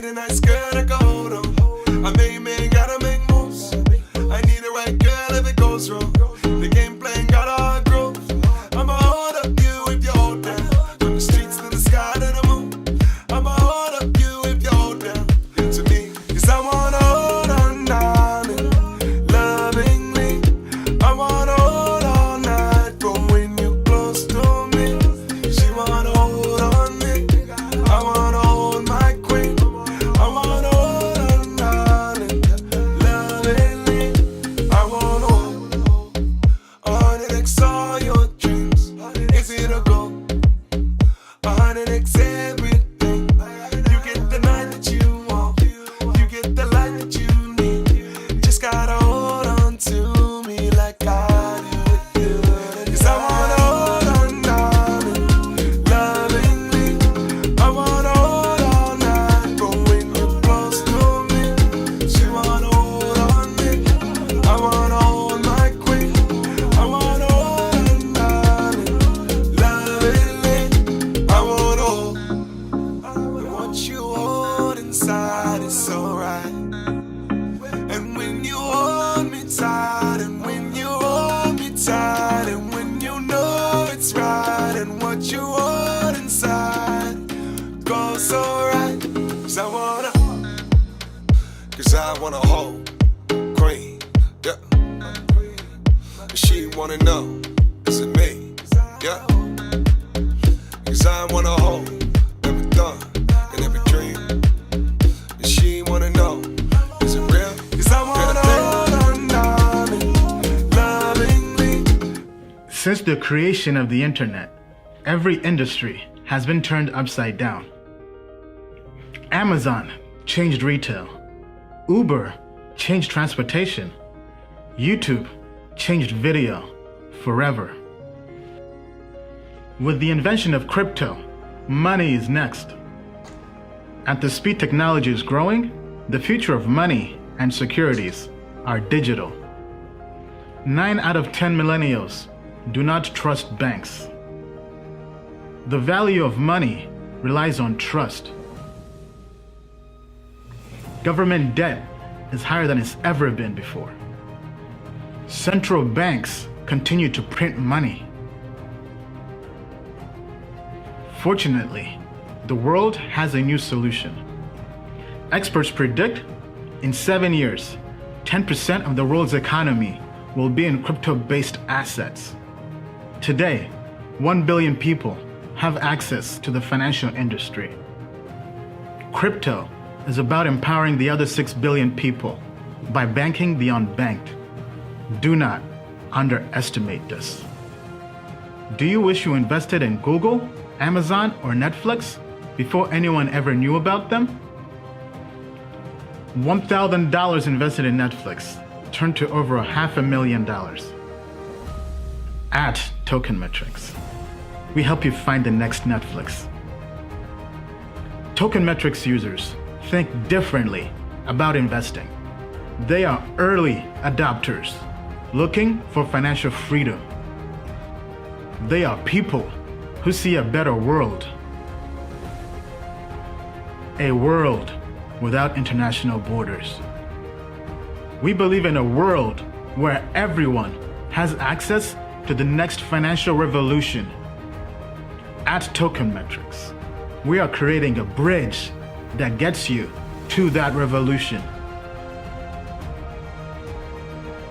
need a nice girl that can hold on. I may gotta make moves. I need the right girl if it goes wrong. The game plan got all growth. I'ma hold up you if you hold down. From the streets to the sky to the moon. I'ma hold up you if you hold down. To me, 'cause I wanna hold on, darling, lovingly. I wanna hold all night, but when you close to me, she wanna hold on me. I wanna hold my queen. I wanna hold on, darling, lovingly. I wanna hold on and X all your dreams. Is it a goal? 100x everything. You get the night that you want. You get the light that you need. Just gotta hold on to me like I do with you. 'Cause I wanna hold on, darling, lovingly. I wanna hold all night, but when you're close to me, she wanna hold on me. I wanna hold my queen. I wanna hold on, darling, lovingly. I wanna hold. And what you hold inside is so right. And when you hold me tight, and when you hold me tight, and when you know it's right, and what you hold inside goes so right. 'Cause I wanna hold queen, yeah. She wanna know, is it me, yeah. 'Cause I wanna hold every thought and every dream. And she wanna know, is it real? 'Cause I wanna hold on, darling, lovingly. Since the creation of the internet, every industry has been turned upside down. Amazon changed retail. Uber changed transportation. YouTube changed video forever. With the invention of crypto, money is next. At the speed technology is growing, the future of money and securities are digital. 9 out of 10 millennials do not trust banks. The value of money relies on trust. Government debt is higher than it's ever been before. Central banks continue to print money. Fortunately, the world has a new solution. Experts predict in 7 years, 10% of the world's economy will be in crypto-based assets. Today, 1 billion people have access to the financial industry. Crypto is about empowering the other 6 billion people by banking the unbanked. Do not underestimate this. Do you wish you invested in Google, Amazon, or Netflix before anyone ever knew about them? $1,000 invested in Netflix turned to over $500,000. At Token Metrics, we help you find the next Netflix. Token Metrics users think differently about investing. They are early adopters looking for financial freedom. They are people who see a better world. A world without international borders. We believe in a world where everyone has access to the next financial revolution. At Token Metrics, we are creating a bridge that gets you to that revolution.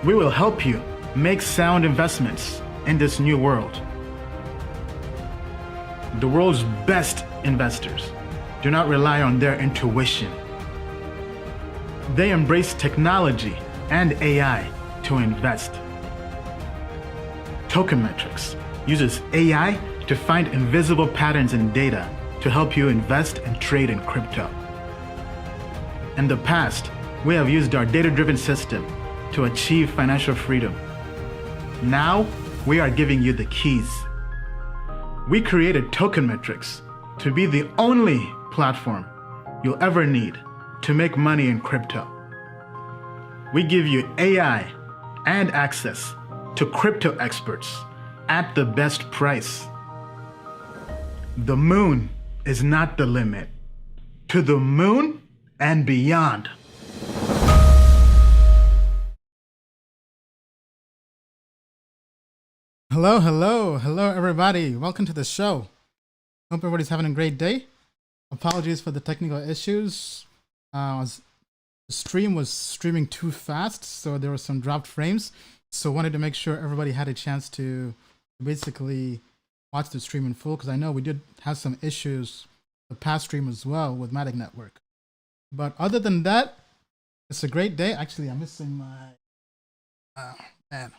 We will help you make sound investments in this new world. The world's best investors do not rely on their intuition. They embrace technology and AI to invest. Token Metrics uses AI to find invisible patterns in data to help you invest and trade in crypto. In the past, we have used our data-driven system to achieve financial freedom. Now, we are giving you the keys. We created Token Metrics to be the only platform you'll ever need to make money in crypto. We give you AI and access to crypto experts at the best price. The moon is not the limit. To the moon and beyond. Hello, everybody. Welcome to the show. Hope everybody's having a great day. Apologies for the technical issues. The stream was streaming too fast, so there were some dropped frames. So wanted to make sure everybody had a chance to basically watch the stream in full, because I know we did have some issues the past stream as well with Matic Network. But other than that, it's a great day. Actually, I'm missing my man.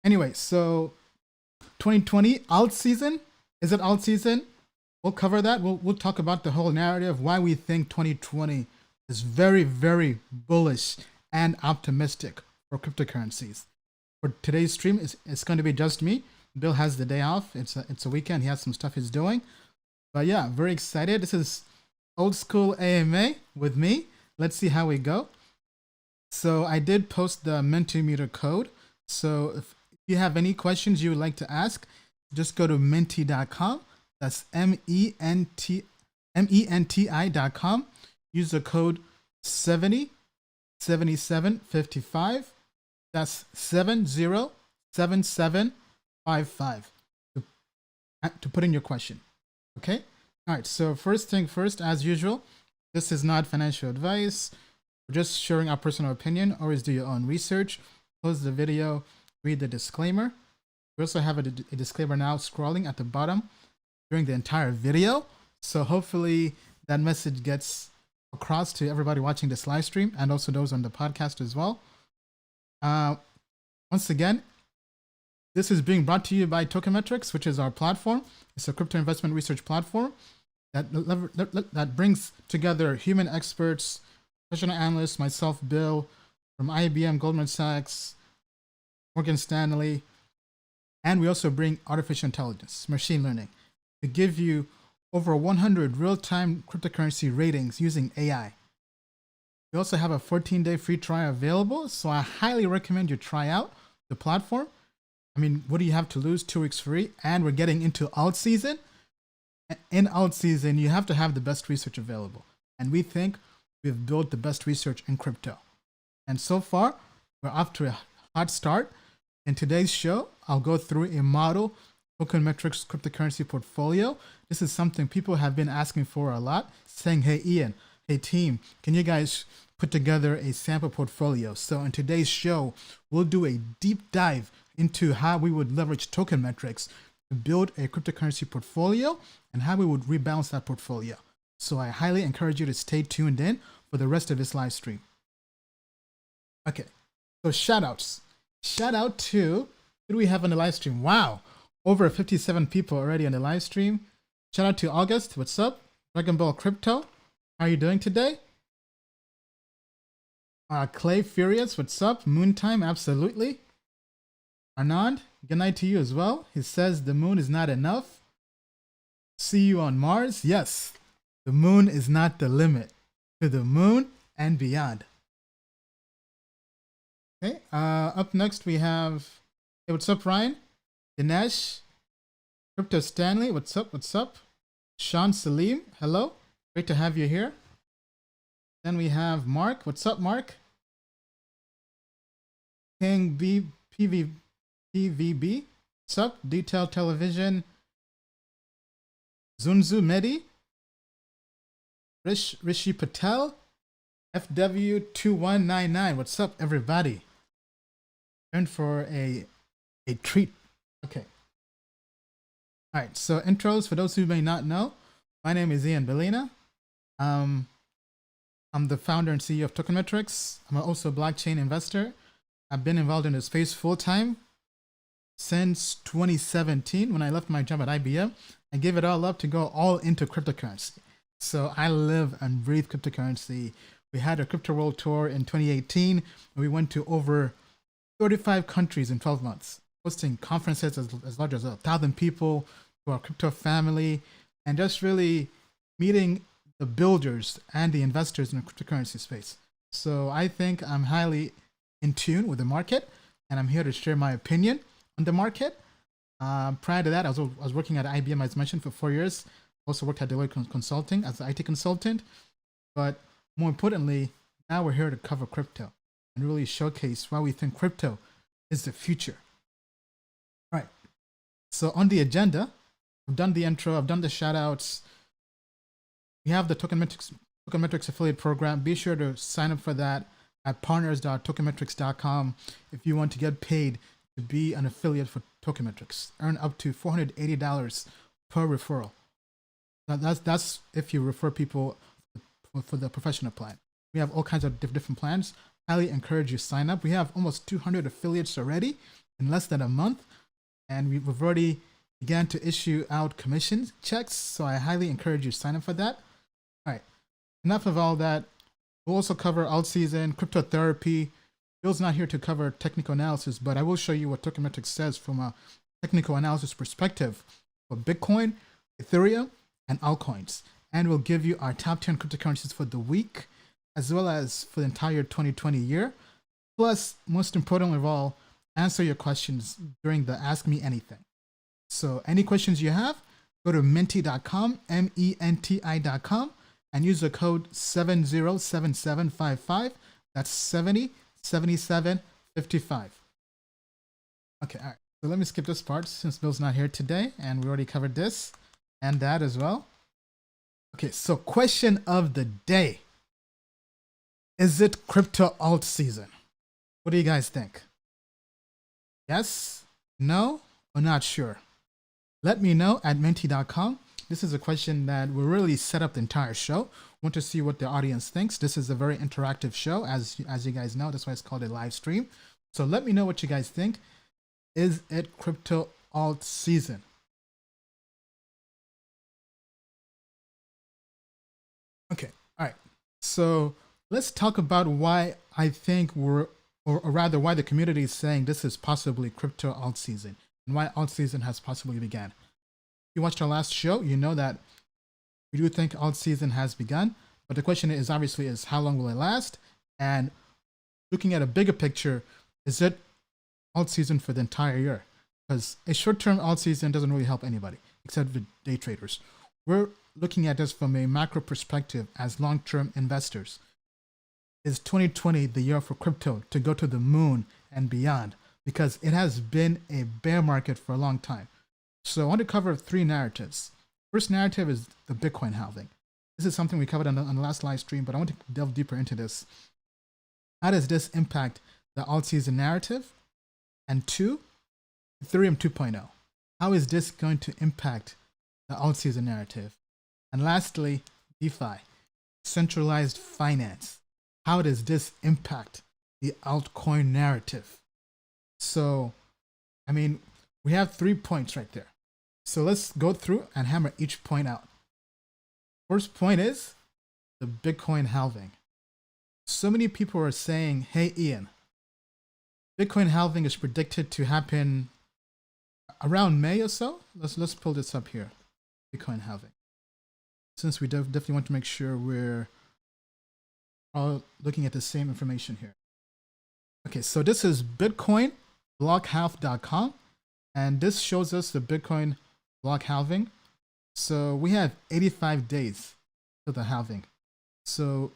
Anyway, so 2020 alt season. Is it alt season? We'll cover that. We'll talk about the whole narrative, why we think 2020 is very, very bullish and optimistic for cryptocurrencies. For today's stream, it's going to be just me. Bill has the day off. It's a weekend. He has some stuff he's doing. But yeah, very excited. This is old school AMA with me. Let's see how we go. So I did post the Mentimeter code. So if you have any questions you would like to ask, just go to menti.com. That's menti.com. Use the code 707755. That's 707755 to put in your question. Okay? All right. So first thing first, as usual, this is not financial advice. We're just sharing our personal opinion. Always do your own research. Close the video. Read the disclaimer. We also have a disclaimer now scrolling at the bottom during the entire video. So hopefully that message gets across to everybody watching this live stream and also those on the podcast as well. Once again, this is being brought to you by Token Metrics, which is our platform. It's a crypto investment research platform that brings together human experts, professional analysts, myself, Bill, from IBM, Goldman Sachs, Morgan Stanley, and we also bring artificial intelligence, machine learning, to give you over 100 real-time cryptocurrency ratings using AI. We also have a 14-day free trial available, so I highly recommend you try out the platform. I mean, what do you have to lose? 2 weeks free, and we're getting into alt season. In alt season, you have to have the best research available, and we think we've built the best research in crypto. And so far, we're off to a hot start. In today's show, I'll go through a model Token Metrics cryptocurrency portfolio. This is something people have been asking for a lot, saying, hey, Ian, hey, team, can you guys put together a sample portfolio? So in today's show, we'll do a deep dive into how we would leverage Token Metrics to build a cryptocurrency portfolio and how we would rebalance that portfolio. So I highly encourage you to stay tuned in for the rest of this live stream. Okay, so shout outs. Shout out to, who do we have on the live stream? Wow, over 57 people already on the live stream. Shout out to August, what's up? Dragon Ball Crypto, how are you doing today? Clay Furious, what's up? Moontime, absolutely. Anand, good night to you as well. He says the moon is not enough. See you on Mars. Yes, the moon is not the limit. To the moon and beyond. Okay, up next we have, hey, what's up, Ryan? Dinesh, Crypto Stanley, what's up, what's up? Sean Salim, hello, great to have you here. Then we have Mark, what's up, Mark? King B, PVB, what's up? Detail Television, Zunzu Mehdi, Rishi Patel, FW2199, what's up, everybody? In for a treat. Okay. All right. So intros for those who may not know. My name is Ian Bellina. I'm the founder and CEO of Token Metrics. I'm also a blockchain investor. I've been involved in the space full time since 2017 when I left my job at IBM. I gave it all up to go all into cryptocurrency. So I live and breathe cryptocurrency. We had a Crypto World Tour in 2018. We went to over 35 countries in 12 months, hosting conferences as large as 1,000 people to our crypto family, and just really meeting the builders and the investors in the cryptocurrency space. So I think I'm highly in tune with the market, and I'm here to share my opinion on the market. Prior to that, I was working at IBM, as mentioned, for 4 years. Also worked at Deloitte Consulting as an IT consultant. But more importantly, now we're here to cover crypto and really showcase why we think crypto is the future. All right. So on the agenda, I've done the intro, I've done the shout outs. We have the Token Metrics affiliate program. Be sure to sign up for that at partners.tokenmetrics.com if you want to get paid to be an affiliate for Token Metrics. Earn up to $480 per referral. Now that's if you refer people for the professional plan. We have all kinds of different plans. Highly encourage you to sign up. We have almost 200 affiliates already in less than a month, and we've already began to issue out commission checks. So I highly encourage you to sign up for that. All right, enough of all that. We'll also cover alt season, crypto therapy. Bill's not here to cover technical analysis, but I will show you what Token Metrics says from a technical analysis perspective for Bitcoin, Ethereum, and altcoins. And we'll give you our top 10 cryptocurrencies for the week, as well as for the entire 2020 year. Plus, most importantly of all, answer your questions during the Ask Me Anything. So any questions you have, go to menti.com, menti.com, and use the code 707755. That's 707755. Okay, all right. So let me skip this part since Bill's not here today, and we already covered this and that as well. Okay, so question of the day. Is it crypto alt season? What do you guys think? Yes, no, or not sure? Let me know at menti.com. This is a question that will really set up the entire show. Want to see what the audience thinks. This is a very interactive show, as you guys know. That's why it's called a live stream. So let me know what you guys think. Is it crypto alt season? Okay, all right. So let's talk about why I think or rather why the community is saying this is possibly crypto alt season and why alt season has possibly begun. If you watched our last show, you know that we do think alt season has begun, but the question is obviously is how long will it last? And looking at a bigger picture, is it alt season for the entire year? Because a short-term alt season doesn't really help anybody except the day traders. We're looking at this from a macro perspective as long-term investors. Is 2020 the year for crypto to go to the moon and beyond? Because it has been a bear market for a long time. So I want to cover three narratives. First narrative is the Bitcoin halving. This is something we covered on the last live stream, but I want to delve deeper into this. How does this impact the alt season narrative? And two, Ethereum 2.0. How is this going to impact the alt season narrative? And lastly, DeFi, centralized finance. How does this impact the altcoin narrative? So, I mean, we have 3 points right there. So let's go through and hammer each point out. First point is the Bitcoin halving. So many people are saying, hey, Ian, Bitcoin halving is predicted to happen around May or so. Let's pull this up here. Bitcoin halving. Since we definitely want to make sure we're all looking at the same information here. Okay, so this is bitcoinblockhalf.com, and this shows us the Bitcoin block halving. So we have 85 days to the halving. So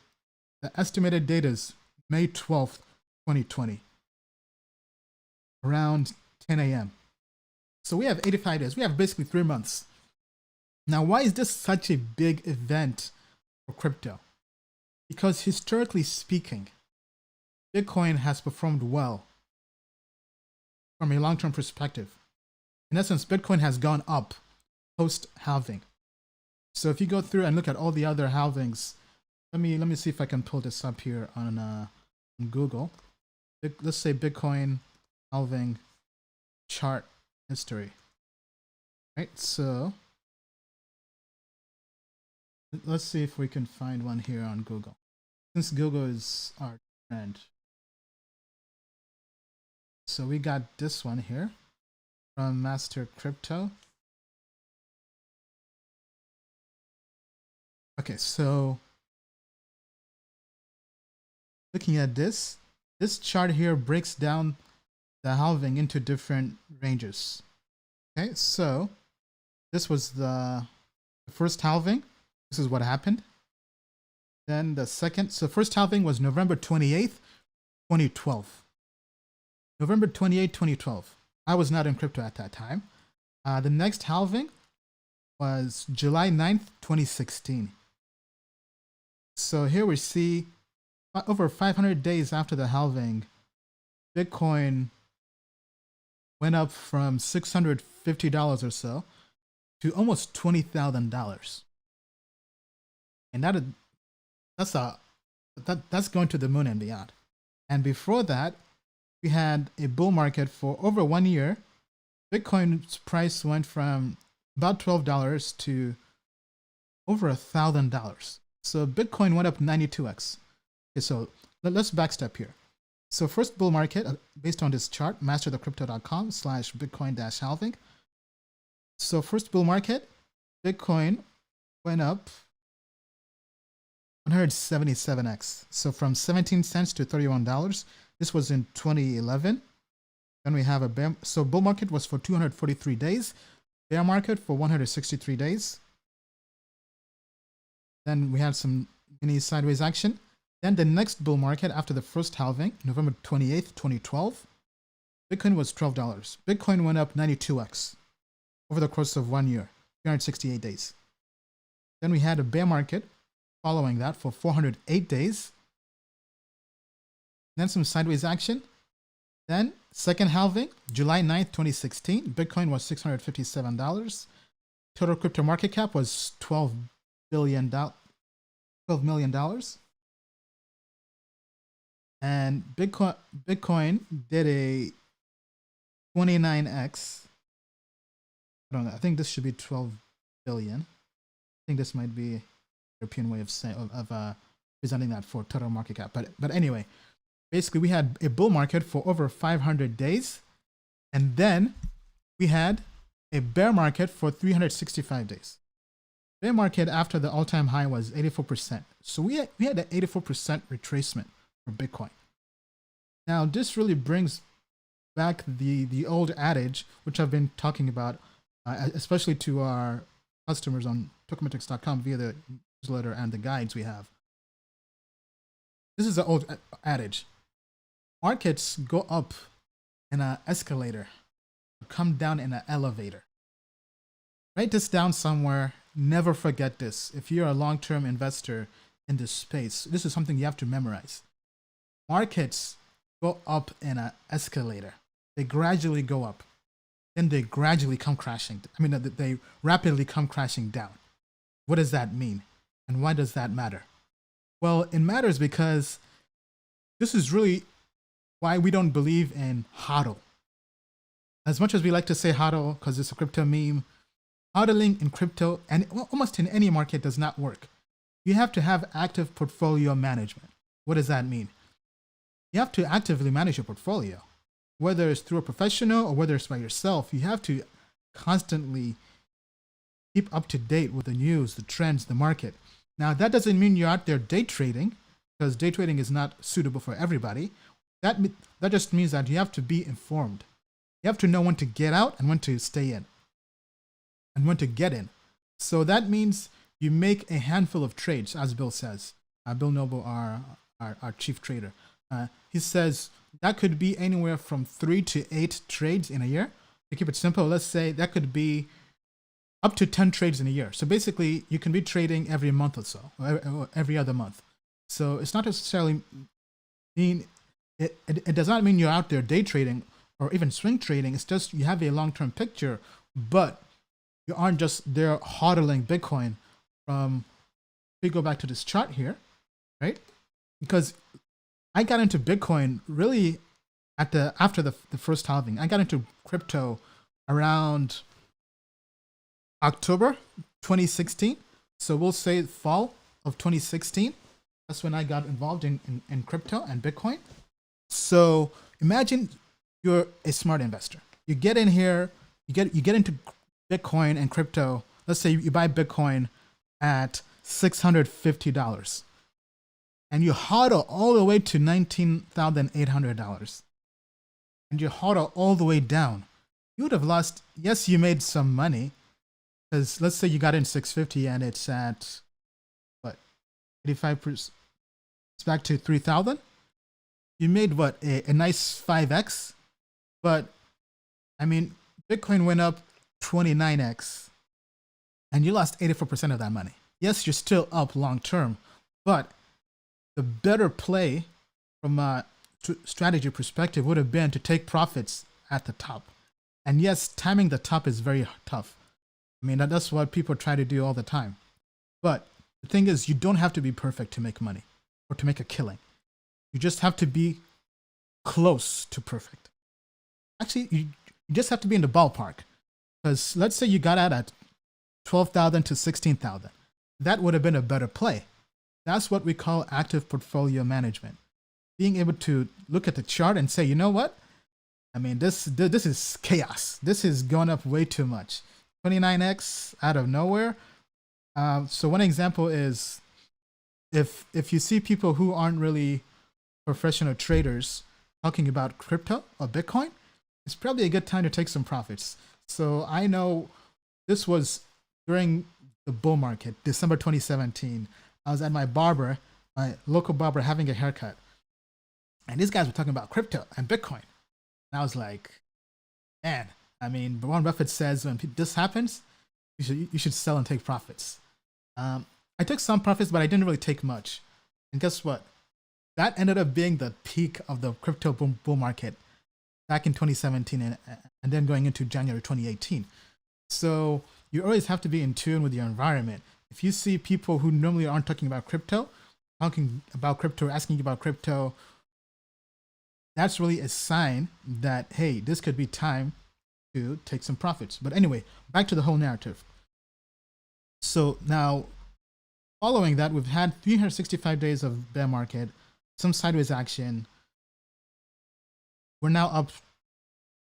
the estimated date is May 12th, 2020, around 10 a.m. So we have 85 days. We have basically 3 months. Now, why is this such a big event for crypto? Because historically speaking, Bitcoin has performed well from a long-term perspective. In essence, Bitcoin has gone up post-halving. So if you go through and look at all the other halvings, let me see if I can pull this up here on Google. Let's say Bitcoin halving chart history. Right, so let's see if we can find one here on Google. Since Google is our friend. So we got this one here from Master Crypto. Okay, so looking at this chart here breaks down the halving into different ranges. Okay, so this was the first halving. This is what happened. Then the second, so first halving was November 28th, 2012. November 28th, 2012. I was not in crypto at that time. The next halving was July 9th, 2016. So here we see over 500 days after the halving, Bitcoin went up from $650 or so to almost $20,000. And that's going to the moon and beyond. And before that, we had a bull market for over 1 year. Bitcoin's price went from about $12 to over $1,000. So Bitcoin went up 92x. Okay, so let's backstep here. So first bull market, based on this chart, masterthecrypto.com/Bitcoin-halving. So first bull market, Bitcoin went up 177x. So from 17 cents to $31. This was in 2011. Then we have a bear. So bull market was for 243 days. Bear market for 163 days. Then we had some mini sideways action. Then the next bull market after the first halving, November 28th, 2012, Bitcoin was $12. Bitcoin went up 92x over the course of 1 year, 368 days. Then we had a bear market following that for 408 days. Then some sideways action. Then second halving, July 9th, 2016, Bitcoin was $657. Total crypto market cap was $12 million. And Bitcoin did a 29x. I don't know. I think this should be 12 billion. I think this might be a European way of saying presenting that for total market cap. But anyway, basically we had a bull market for over 500 days, and then we had a bear market for 365 days. Bear market after the all-time high was 84%. So we had an 84% retracement for Bitcoin. Now this really brings back the old adage, which I've been talking about, especially to our customers on tokenmetrics.com via the newsletter and the guides we have. This is the old adage. Markets go up in an escalator, come down in an elevator. Write this down somewhere. Never forget this. If you're a long-term investor in this space, this is something you have to memorize. Markets go up in an escalator. They gradually go up. Then they gradually come crashing. They rapidly come crashing down. What does that mean? And why does that matter? Well, it matters because this is really why we don't believe in HODL. As much as we like to say HODL because it's a crypto meme, HODLing in crypto and almost in any market does not work. You have to have active portfolio management. What does that mean? You have to actively manage your portfolio. Whether it's through a professional or whether it's by yourself, you have to constantly keep up to date with the news, the trends, the market. Now, that doesn't mean you're out there day trading, because day trading is not suitable for everybody. That just means that you have to be informed. You have to know when to get out and when to stay in, and when to get in. So that means you make a handful of trades, as Bill says. Bill Noble, our chief trader. He says that could be anywhere from 3 to 8 trades in a year. To keep it simple, let's say that could be up to 10 trades in a year. So basically, you can be trading every month or so, or every other month. So it's not necessarily mean, it does not mean you're out there day trading or even swing trading. It's just you have a long-term picture, but you aren't just there hodling Bitcoin from, we go back to this chart here, right? Because I got into Bitcoin really after the first halving. I got into crypto around October 2016. So we'll say fall of 2016. That's when I got involved in crypto and Bitcoin. So imagine you're a smart investor. You get in here, you get into Bitcoin and crypto. Let's say you buy Bitcoin at $650. And you hodl all the way to $19,800. And you hodl all the way down. You would have lost, yes, you made some money. Because let's say you got in 650 and it's at, what, 85%, it's back to 3,000. You made what, a nice 5x, but I mean, Bitcoin went up 29x and you lost 84% of that money. Yes, you're still up long term, but the better play from a strategy perspective would have been to take profits at the top. And yes, timing the top is very tough. I mean, that's what people try to do all the time. But the thing is, you don't have to be perfect to make money or to make a killing. You just have to be close to perfect. Actually, you just have to be in the ballpark. Because let's say you got out at 12,000 to 16,000. That would have been a better play. That's what we call active portfolio management. Being able to look at the chart and say, you know what? I mean, this is chaos. This is going up way too much. 29x out of nowhere. So one example is if you see people who aren't really professional traders talking about crypto or Bitcoin, it's probably a good time to take some profits. So I know this was during the bull market, December 2017. I was at my local barber, having a haircut. And these guys were talking about crypto and Bitcoin. And I was like, man, I mean, Warren Buffett says when this happens, you should sell and take profits. I took some profits, but I didn't really take much. And guess what? That ended up being the peak of the crypto bull market back in 2017 and then going into January 2018. So you always have to be in tune with your environment. If you see people who normally aren't talking about crypto, asking about crypto, that's really a sign that, hey, this could be time to take some profits. But anyway, back to the whole narrative. So now, following that, we've had 365 days of bear market, some sideways action. We're now up,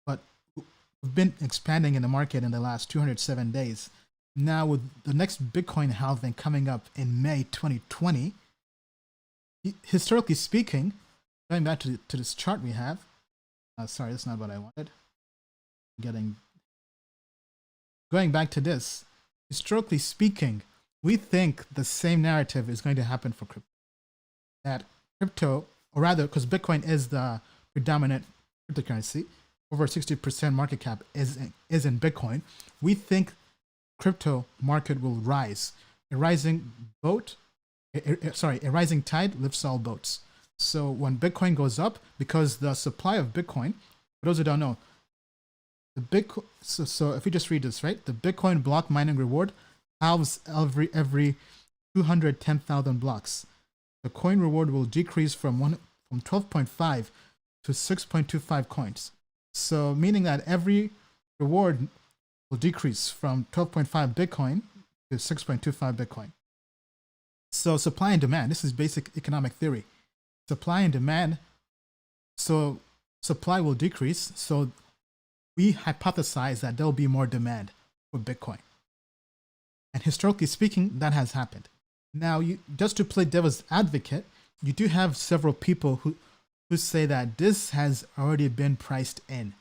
but we've been expanding in the market in the last 207 days. Now with the next Bitcoin halving coming up in May 2020, historically speaking, going back to this chart we have, sorry, that's not what I wanted. Going back to this, historically speaking, we think the same narrative is going to happen for crypto. That crypto, or rather, because Bitcoin is the predominant cryptocurrency, over 60% market cap is in Bitcoin. We think crypto market will rise. A rising tide lifts all boats. So when Bitcoin goes up, because the supply of Bitcoin, for those who don't know, so if we just read this, right? The Bitcoin block mining reward halves every 210,000 blocks. The coin reward will decrease from 12.5 to 6.25 coins. So meaning that every reward will decrease from 12.5 Bitcoin to 6.25 Bitcoin. So supply and demand, this is basic economic theory. Supply and demand, so supply will decrease, so we hypothesize that there will be more demand for Bitcoin. And historically speaking, that has happened. Now, just to play devil's advocate, you do have several people who say that this has already been priced in.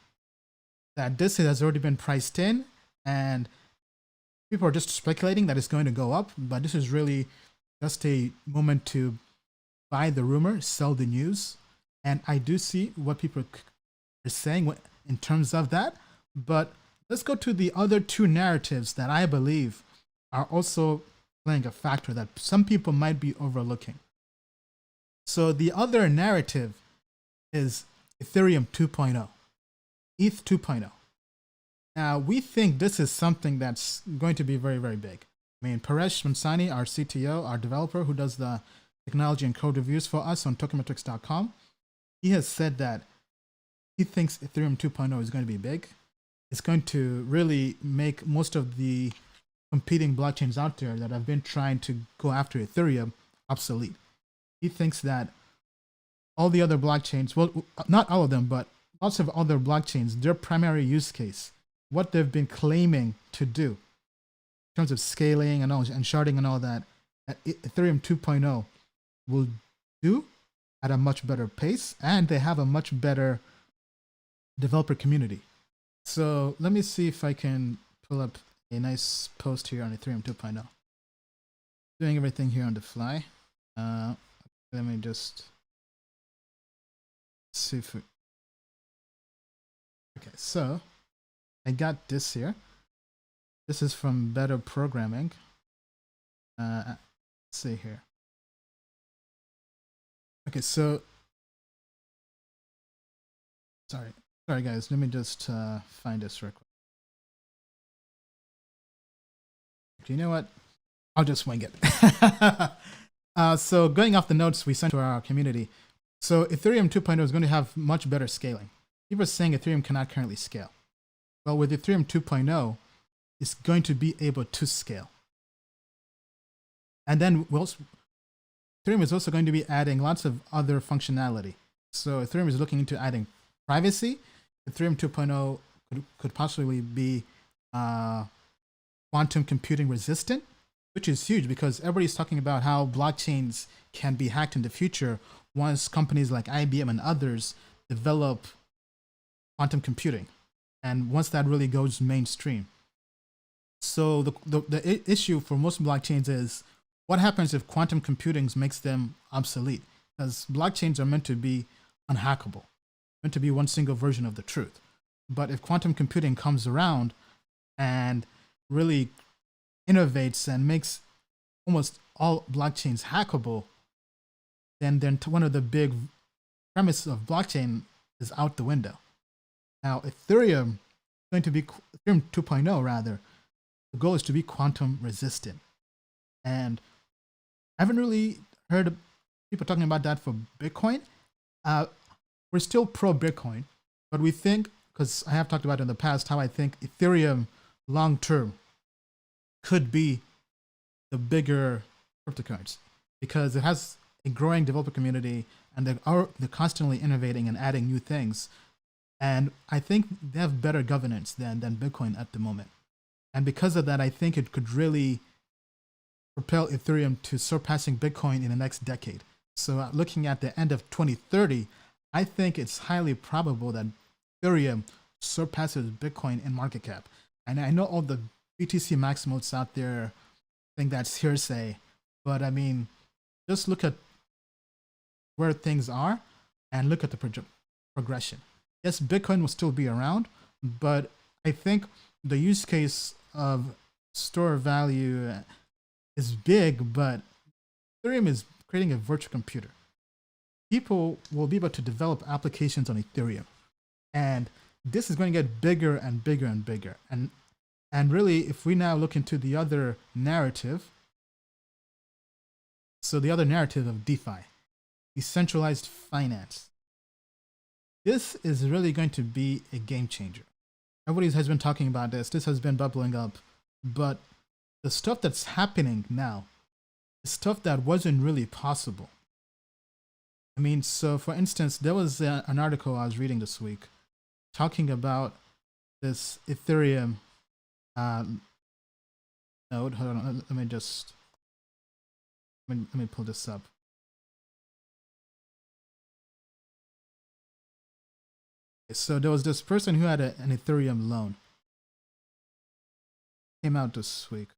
And people are just speculating that it's going to go up, but this is really just a moment to buy the rumor, sell the news. And I do see what people are saying in terms of that, but let's go to the other two narratives that I believe are also playing a factor that some people might be overlooking. So the other narrative is Ethereum 2.0, ETH 2.0. Now, we think this is something that's going to be very, very big. I mean, Paresh Mansani, our CTO, our developer who does the technology and code reviews for us on tokenmetrics.com, he has said that he thinks Ethereum 2.0 is going to be big. It's going to really make most of the competing blockchains out there that have been trying to go after Ethereum obsolete. He thinks that all the other blockchains, well, not all of them, but lots of other blockchains, their primary use case, what they've been claiming to do in terms of scaling and sharding and all that Ethereum 2.0 will do at a much better pace, and they have a much better developer community. So let me see if I can pull up a nice post here on Ethereum 2.0. Doing everything here on the fly. Let me just see if we... Okay, so I got this here. This is from Better Programming. Let's see here. Okay, so sorry guys, let me just find this real quick. You know what? I'll just wing it. So going off the notes we sent to our community, so Ethereum 2.0 is going to have much better scaling. People are saying Ethereum cannot currently scale. Well, with Ethereum 2.0, it's going to be able to scale. And then Ethereum is also going to be adding lots of other functionality. So Ethereum is looking into adding privacy. Ethereum 2.0 could possibly be quantum computing resistant, which is huge because everybody's talking about how blockchains can be hacked in the future once companies like IBM and others develop quantum computing, and once that really goes mainstream. So the issue for most blockchains is what happens if quantum computing makes them obsolete? Because blockchains are meant to be unhackable, meant to be one single version of the truth. But if quantum computing comes around and really innovates and makes almost all blockchains hackable, then one of the big premises of blockchain is out the window. Now Ethereum 2.0 rather, the goal is to be quantum resistant. And I haven't really heard people talking about that for Bitcoin. We're still pro Bitcoin, but we think, because I have talked about in the past how I think Ethereum long term could be the bigger cryptocurrency because it has a growing developer community and they're constantly innovating and adding new things. And I think they have better governance than Bitcoin at the moment. And because of that, I think it could really propel Ethereum to surpassing Bitcoin in the next decade. So looking at the end of 2030, I think it's highly probable that Ethereum surpasses Bitcoin in market cap. And I know all the BTC maximals out there think that's hearsay, but I mean, just look at where things are and look at the progression. Yes, Bitcoin will still be around, but I think the use case of store value is big, but Ethereum is creating a virtual computer. People will be able to develop applications on Ethereum, and this is going to get bigger and bigger and bigger. And really, if we now look into the other narrative, so the other narrative of DeFi, decentralized finance, this is really going to be a game changer. Everybody has been talking about this. This has been bubbling up, but the stuff that's happening now is stuff that wasn't really possible. I mean, so for instance, there was an article I was reading this week talking about this Ethereum node. Hold on, let me pull this up. So there was this person who had an Ethereum loan. Came out this week.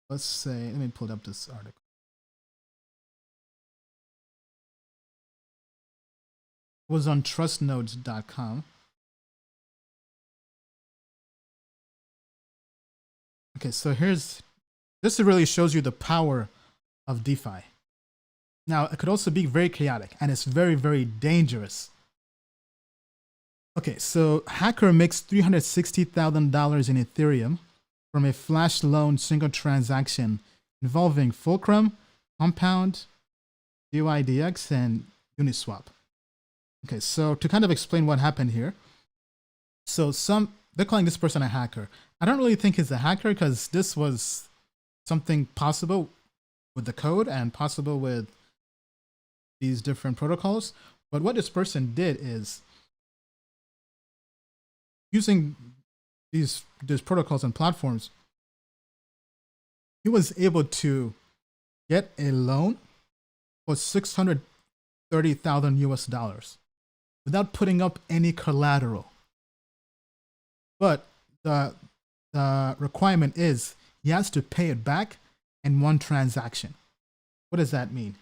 Let's say, let me pull up this article. It was on trustnodes.com. Okay, so this really shows you the power of DeFi. Now, it could also be very chaotic, and it's very, very dangerous. Okay, so hacker makes $360,000 in Ethereum from a flash loan single transaction involving Fulcrum, Compound, UIDX, and Uniswap. Okay, so to kind of explain what happened here. So they're calling this person a hacker. I don't really think he's a hacker because this was something possible with the code and possible with these different protocols. But what this person did is using these protocols and platforms, he was able to get a loan for $630,000 US without putting up any collateral. But the requirement is he has to pay it back in one transaction. What does that mean?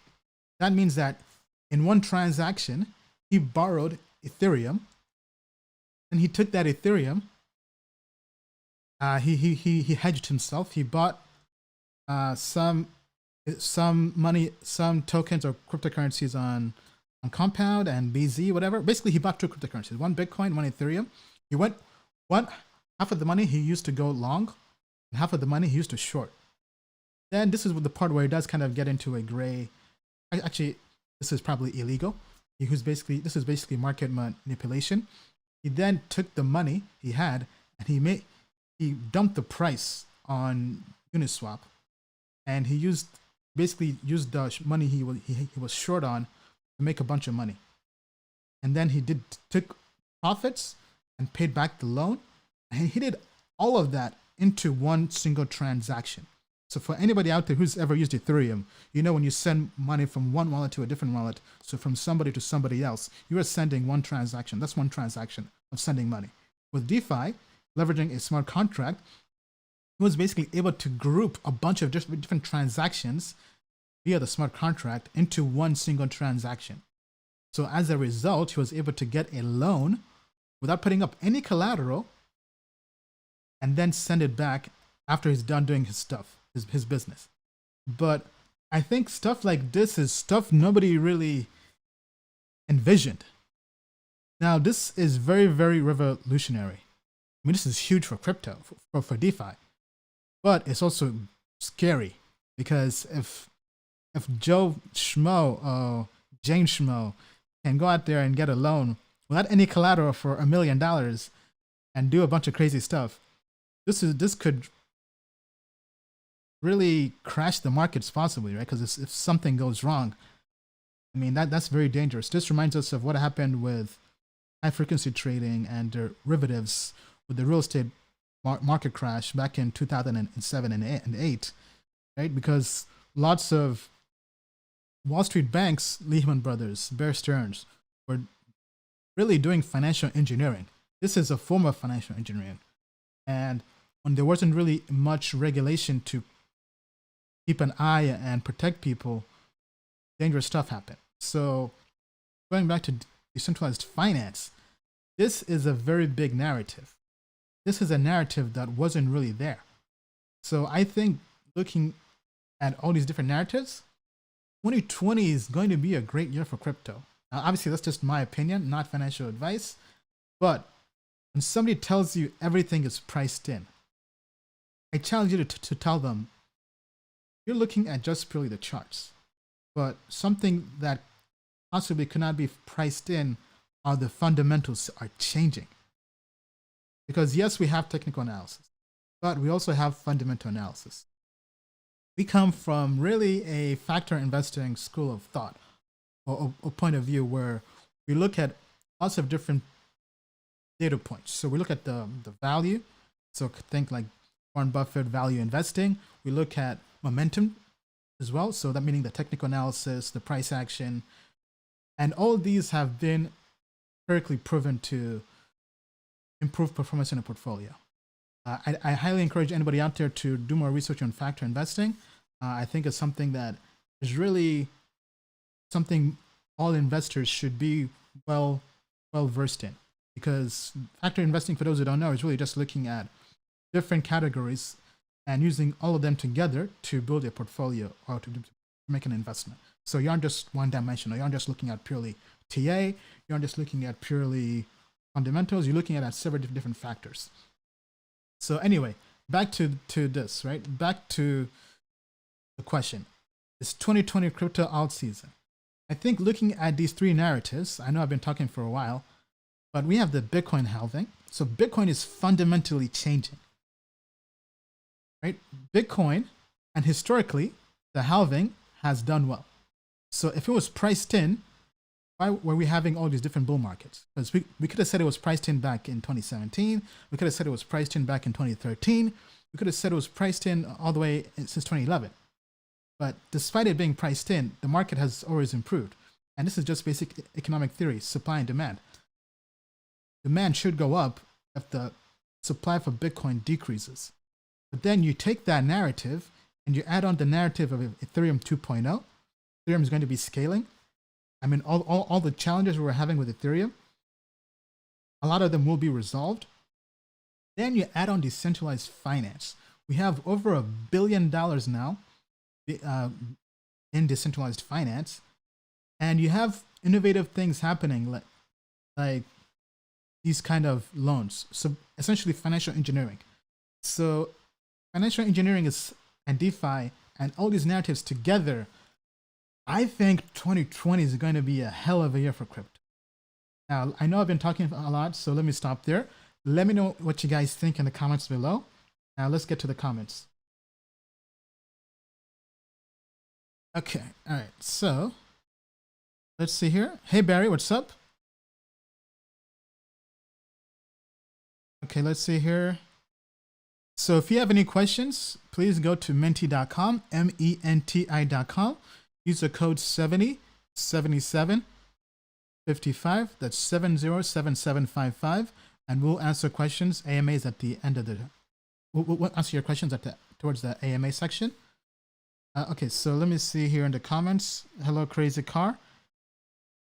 That means that in one transaction, he borrowed Ethereum, and he took that Ethereum. He hedged himself. He bought some money, some tokens or cryptocurrencies on Compound and BZ, whatever. Basically, he bought two cryptocurrencies: one Bitcoin, one Ethereum. He went half of the money he used to go long, and half of the money he used to short. Then this is the part where it does kind of get into a gray. Actually, this is probably illegal. This is basically market manipulation. He then took the money he had and he dumped the price on Uniswap, and he basically used the money he was short on to make a bunch of money. And then he took profits and paid back the loan, and he did all of that into one single transaction. So for anybody out there who's ever used Ethereum, you know when you send money from one wallet to a different wallet, so from somebody to somebody else, you are sending one transaction. That's one transaction of sending money. With DeFi, leveraging a smart contract, he was basically able to group a bunch of different transactions via the smart contract into one single transaction. So as a result, he was able to get a loan without putting up any collateral and then send it back after he's done doing his stuff, his business. But I think stuff like this is stuff nobody really envisioned. Now, this is very, very revolutionary. I mean, this is huge for crypto, for DeFi. But it's also scary because if Joe Schmo or Jane Schmo can go out there and get a loan without any collateral for $1 million and do a bunch of crazy stuff, this could really crash the markets possibly, right? Because if something goes wrong, I mean, that's very dangerous. This reminds us of what happened with high frequency trading and derivatives with the real estate market crash back in 2007 and 8, right? Because lots of Wall Street banks, Lehman Brothers, Bear Stearns, were really doing financial engineering. This is a form of financial engineering. And when there wasn't really much regulation to keep an eye and protect people, dangerous stuff happened. So going back to decentralized finance, this is a very big narrative. This is a narrative that wasn't really there. So I think looking at all these different narratives, 2020 is going to be a great year for crypto. Now, obviously, that's just my opinion, not financial advice. But when somebody tells you everything is priced in, I challenge you to tell them, you're looking at just purely the charts. But something that possibly could not be priced in are the fundamentals are changing. Because yes, we have technical analysis, but we also have fundamental analysis. We come from really a factor investing school of thought or point of view where we look at lots of different data points. So we look at the value. So think like Warren Buffett value investing. We look at momentum as well. So that meaning the technical analysis, the price action, and all these have been empirically proven to improve performance in a portfolio. I highly encourage anybody out there to do more research on factor investing. I think it's something that is really something all investors should be well versed in, because factor investing, for those who don't know, is really just looking at different categories and using all of them together to build a portfolio or to make an investment. So you aren't just one dimensional. You aren't just looking at purely TA. You aren't just looking at purely fundamentals. You're looking at several different factors. So anyway, back to this, right? Back to the question. It's 2020 crypto alt season. I think looking at these three narratives, I know I've been talking for a while, but we have the Bitcoin halving. So Bitcoin is fundamentally changing, right? Bitcoin, and historically, the halving has done well. So if it was priced in, why were we having all these different bull markets? Because we could have said it was priced in back in 2017. We could have said it was priced in back in 2013. We could have said it was priced in all the way since 2011. But despite it being priced in, the market has always improved. And this is just basic economic theory, supply and demand. Demand should go up if the supply for Bitcoin decreases. But then you take that narrative and you add on the narrative of Ethereum 2.0. Ethereum is going to be scaling. I mean, all the challenges we're having with Ethereum, a lot of them will be resolved. Then you add on decentralized finance. We have over $1 billion now in decentralized finance. And you have innovative things happening like these kind of loans. So essentially financial engineering. So financial engineering and DeFi and all these narratives together, I think 2020 is going to be a hell of a year for crypto. Now, I know I've been talking a lot, so let me stop there. Let me know what you guys think in the comments below. Now let's get to the comments. Okay, all right, so let's see here. Hey Barry, what's up? Okay, let's see here. So if you have any questions, please go to menti.com, MENTI.com. Use the code 707755. That's 707755, and we'll answer questions. AMAs at the end of the. We'll answer your questions towards the AMA section. Okay, so let me see here in the comments. Hello, Crazy Car.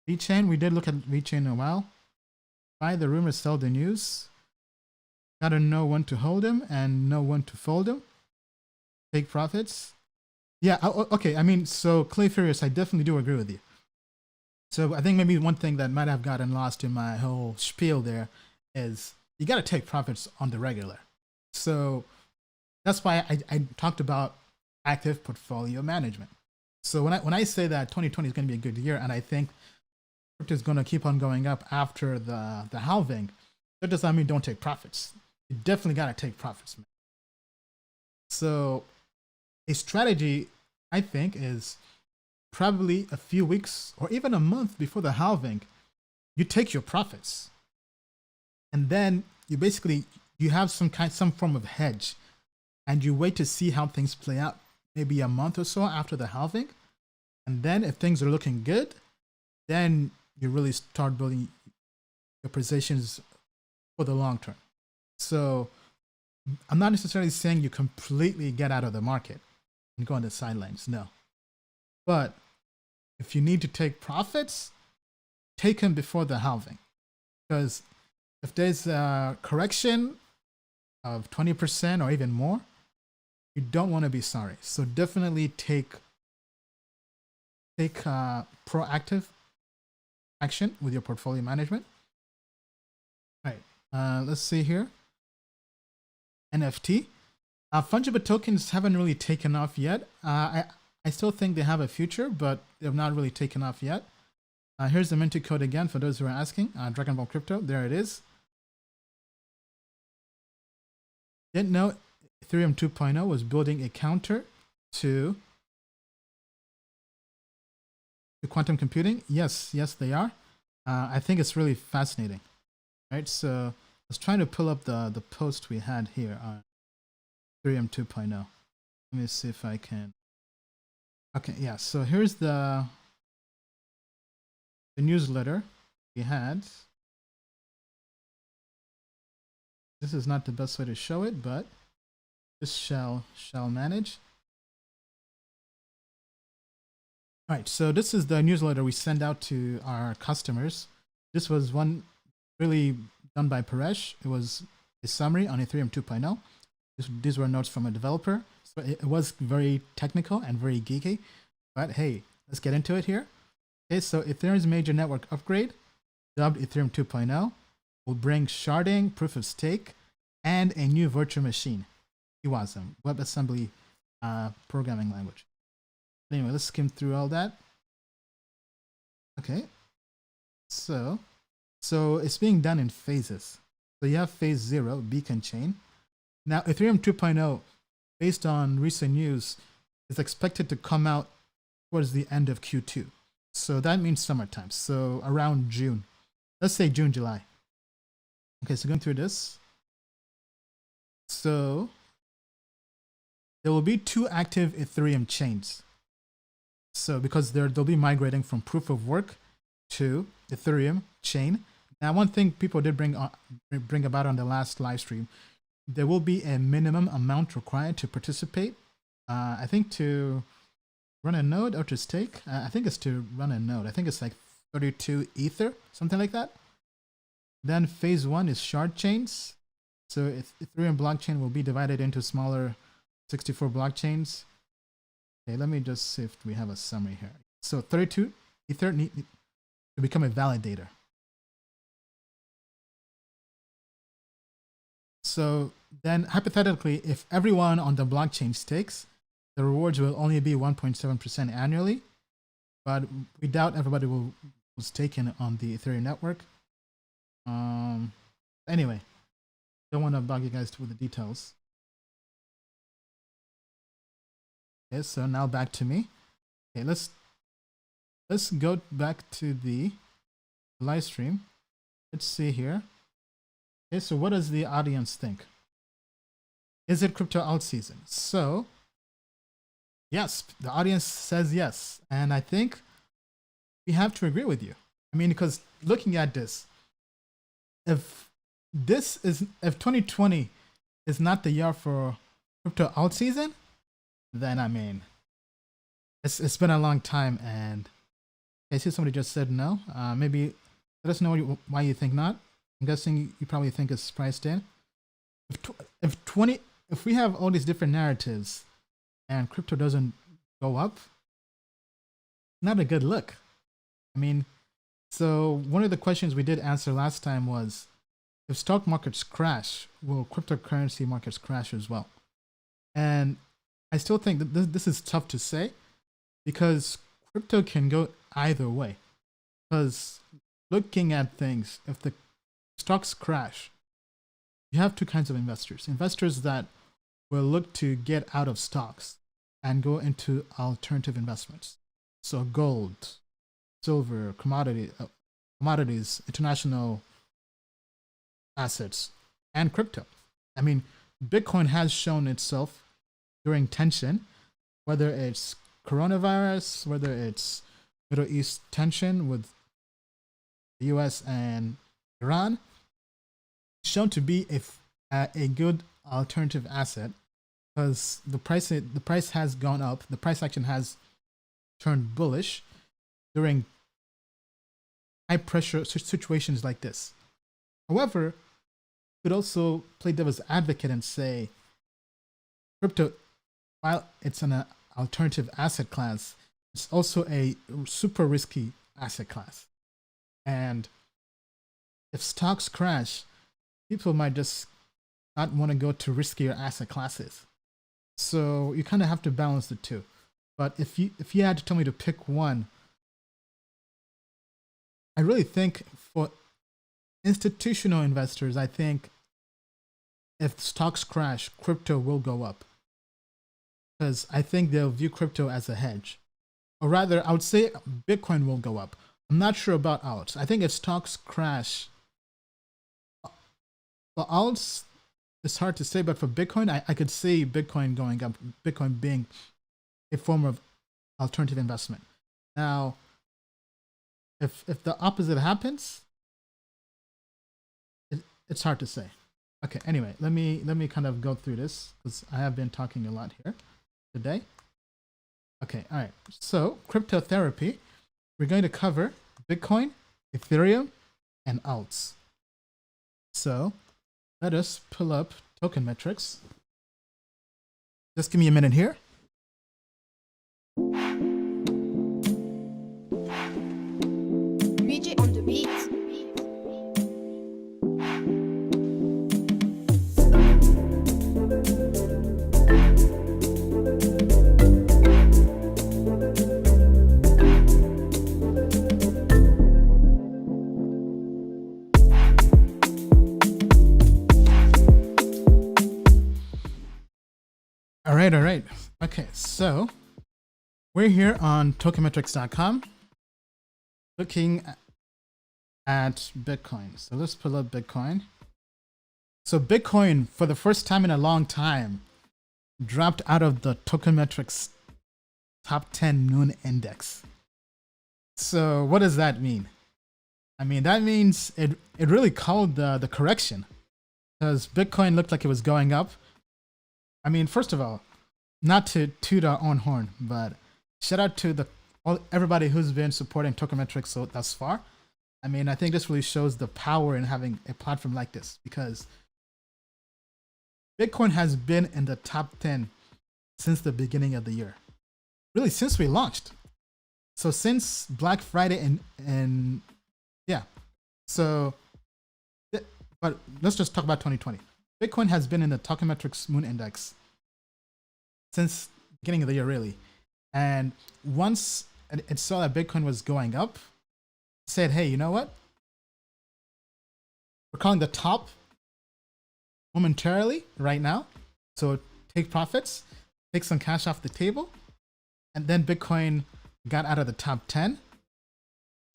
VeChain, we did look at VeChain in a while. Buy the rumors, sell the news. Gotta know when to hold them and know when to fold them. Take profits. Yeah, okay, I mean, so Clay Furious, I definitely do agree with you. So I think maybe one thing that might have gotten lost in my whole spiel there is you gotta take profits on the regular. So that's why I talked about active portfolio management. So when I say that 2020 is going to be a good year, and I think crypto is going to keep on going up after the halving, that doesn't mean don't take profits. You definitely got to take profits, man. So a strategy, I think, is probably a few weeks or even a month before the halving, you take your profits, and then you have some form of hedge, and you wait to see how things play out, maybe a month or so after the halving. And then if things are looking good, then you really start building your positions for the long term. So I'm not necessarily saying you completely get out of the market and go on the sidelines, no. But if you need to take profits, take them before the halving. Because if there's a correction of 20% or even more, you don't want to be sorry. So definitely take proactive action with your portfolio management. All right, let's see here. NFT. Fungible tokens haven't really taken off yet. I still think they have a future, but they've not really taken off yet. Here's the minted code again for those who are asking. Dragon Ball Crypto, there it is. Didn't know Ethereum 2.0 was building a counter to quantum computing. Yes, they are. I think it's really fascinating. Right, so let's try to pull up the post we had here on Ethereum 2.0. Let me see if I can. Okay, yeah, so here's the newsletter we had. This is not the best way to show it, but this shall manage. All right, so this is the newsletter we send out to our customers. This was one really done by Paresh. It was a summary on Ethereum 2.0. These were notes from a developer. So it was very technical and very geeky, but hey, let's get into it here. Okay, so Ethereum's major network upgrade, dubbed Ethereum 2.0, will bring sharding, proof of stake, and a new virtual machine. WASM, WebAssembly programming language. Anyway, let's skim through all that. Okay, so it's being done in phases. So you have phase 0, beacon chain. Now Ethereum 2.0, based on recent news, is expected to come out towards the end of Q2. So that means summertime. So around June. Let's say June, July. Okay, so going through this. So there will be 2 active Ethereum chains. So because they'll be migrating from proof of work to Ethereum chain. Now, one thing people did bring about on the last live stream there will be a minimum amount required to participate. I think to run a node or to stake. I think it's to run a node. I think it's like 32 Ether, something like that. Then phase 1 is shard chains. So Ethereum blockchain will be divided into smaller 64 blockchains. Okay, let me just see if we have a summary here. So 32 Ether need to become a validator. So then hypothetically, if everyone on the blockchain stakes, the rewards will only be 1.7% annually, but we doubt everybody will stake in on the Ethereum network. Anyway, don't want to bug you guys with the details. Okay, so now back to me. Okay, let's go back to the live stream. Let's see here. Okay, so what does the audience think? Is it crypto alt season? So yes, the audience says yes, and I think we have to agree with you. I mean, because looking at this, if 2020 is not the year for crypto alt season, then I mean, it's been a long time, and I see somebody just said no. Maybe let us know why you think not. I'm guessing you probably think it's priced in. If we have all these different narratives and crypto doesn't go up, not a good look. I mean, so one of the questions we did answer last time was, if stock markets crash, will cryptocurrency markets crash as well? And I still think that this is tough to say, because crypto can go either way. Because looking at things, if the stocks crash, you have two kinds of investors. Investors that will look to get out of stocks and go into alternative investments. So gold, silver, commodities, international assets, and crypto. I mean, Bitcoin has shown itself during tension, whether it's coronavirus, whether it's Middle East tension with the US and Iran, shown to be a good alternative asset, because the price has gone up. The price action has turned bullish during high pressure situations like this. However, you could also play devil's advocate and say crypto, while it's an alternative asset class, it's also a super risky asset class. And if stocks crash, people might just not want to go to riskier asset classes. So you kind of have to balance the two. But if you had to tell me to pick one, I really think for institutional investors, I think if stocks crash, crypto will go up, because I think they'll view crypto as a hedge. Or rather, I would say Bitcoin will go up. I'm not sure about alts. I think if stocks crash, for alts, it's hard to say, but for Bitcoin, I could see Bitcoin going up, Bitcoin being a form of alternative investment. Now, if the opposite happens, it's hard to say. Okay, anyway, let me kind of go through this, because I have been talking a lot here today. Okay, all right. So crypto therapy, we're going to cover Bitcoin, Ethereum, and alts. So let us pull up Token Metrics. Just give me a minute here. BJ on the beat. All right. Okay, so we're here on tokenmetrics.com looking at Bitcoin. So let's pull up Bitcoin. So Bitcoin, for the first time in a long time, dropped out of the Token Metrics top 10 noon index. So what does that mean? I mean, that means it really called the correction. because Bitcoin looked like it was going up. I mean, first of all, not to toot our own horn, but shout out to everybody who's been supporting Token Metrics thus far. I mean, I think this really shows the power in having a platform like this, because Bitcoin has been in the top 10 since the beginning of the year. Really, since we launched. So since Black Friday and yeah. So, but let's just talk about 2020. Bitcoin has been in the Token Metrics Moon Index since the beginning of the year, really. And once it saw that Bitcoin was going up, it said, hey, you know what? We're calling the top momentarily right now. So take profits, take some cash off the table. And then Bitcoin got out of the top 10.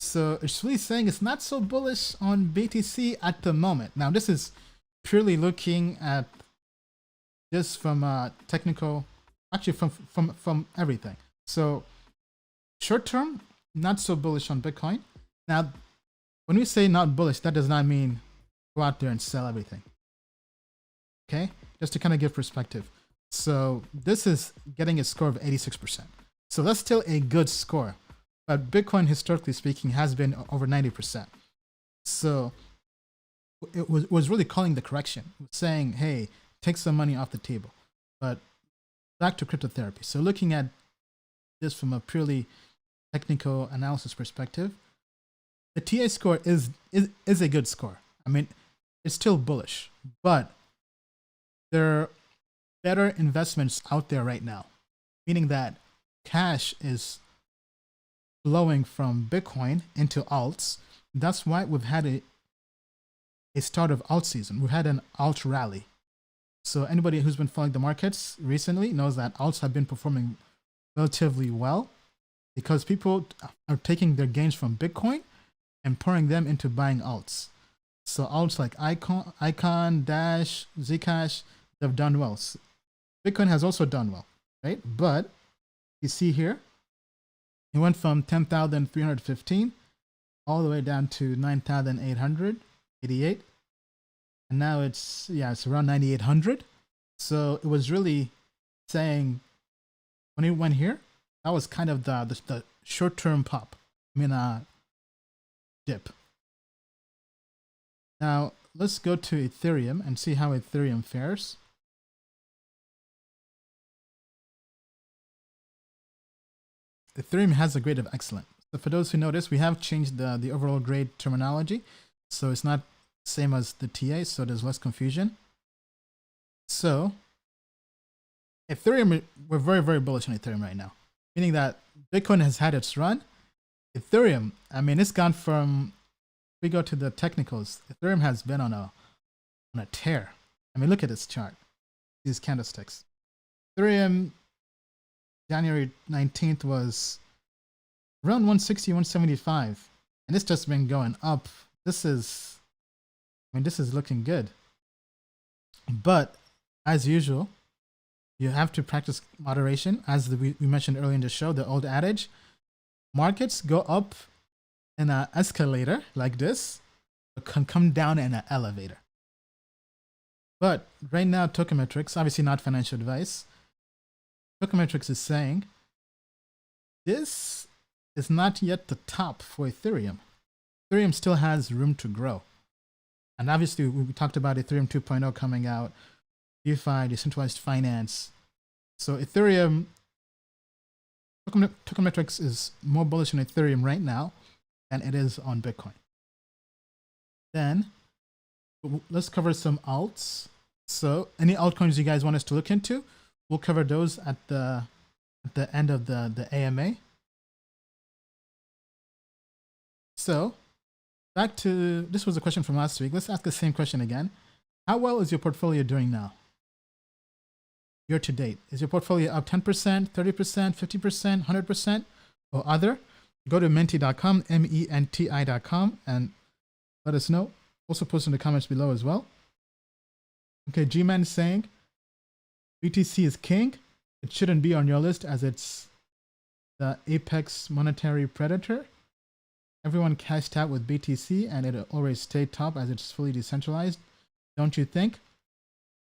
So it's really saying it's not so bullish on BTC at the moment. Now, this is purely looking at just from technical, actually from everything. So short term, not so bullish on Bitcoin. Now, when we say not bullish, that does not mean go out there and sell everything. Okay, just to kind of give perspective. So this is getting a score of 86%. So that's still a good score. But Bitcoin, historically speaking, has been over 90%. So it was really calling the correction, saying, hey, take some money off the table. But back to cryptotherapy. So looking at this from a purely technical analysis perspective, the TA score is a good score. I mean, it's still bullish, but there are better investments out there right now, meaning that cash is flowing from Bitcoin into alts. That's why we've had a start of alt season. We've had an alt rally. So anybody who's been following the markets recently knows that alts have been performing relatively well because people are taking their gains from Bitcoin and pouring them into buying alts. So alts like Icon, Dash, Zcash, they've done well. Bitcoin has also done well, right? But you see here, it went from 10,315 all the way down to 9,888. And now it's around 9,800. So it was really saying, when it went here, that was kind of the short-term pop. I mean, dip. Now, let's go to Ethereum and see how Ethereum fares. Ethereum has a grade of excellent. So for those who notice, we have changed the overall grade terminology. So it's not same as the TA, so there's less confusion. So Ethereum, we're very, very bullish on Ethereum right now, meaning that Bitcoin has had its run. Ethereum, I mean, it's gone from, if we go to the technicals, Ethereum has been on a tear. I mean, look at this chart, these candlesticks. Ethereum, January 19th was around 160, 175, and it's just been going up. This is looking good. But as usual, you have to practice moderation. As we mentioned earlier in the show, the old adage, markets go up in an escalator like this, but can come down in an elevator. But right now, Token Metrics, obviously not financial advice, Token Metrics is saying this is not yet the top for Ethereum. Ethereum still has room to grow. And obviously, we talked about Ethereum 2.0 coming out, DeFi, decentralized finance. So Ethereum, Token Metrics is more bullish on Ethereum right now than it is on Bitcoin. Then let's cover some alts. So any altcoins you guys want us to look into, we'll cover those at the end of the AMA. So back to, this was a question from last week. Let's ask the same question again. How well is your portfolio doing now? Year to date. Is your portfolio up 10%, 30%, 50%, 100%, or other? Go to menti.com, menti.com, and let us know. Also post in the comments below as well. Okay, G-Man is saying, BTC is king. It shouldn't be on your list as it's the apex monetary predator. Everyone cashed out with BTC and it always stayed top as it's fully decentralized. don't you think?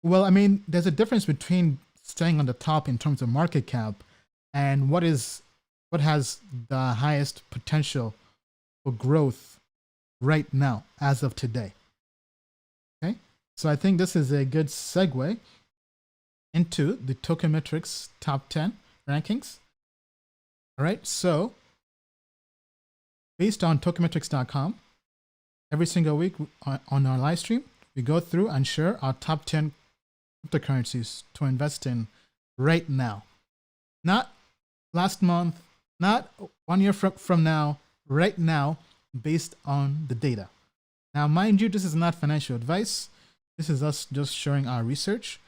Well, I mean, there's a difference between staying on the top in terms of market cap and what has the highest potential for growth right now as of today. Okay, so I think this is a good segue into the Token Metrics top 10 rankings. All right, so based on tokenmetrics.com, every single week on our live stream, we go through and share our top 10 cryptocurrencies to invest in right now. Not last month, not 1 year from now, right now, based on the data. Now, mind you, this is not financial advice. This is us just sharing our research.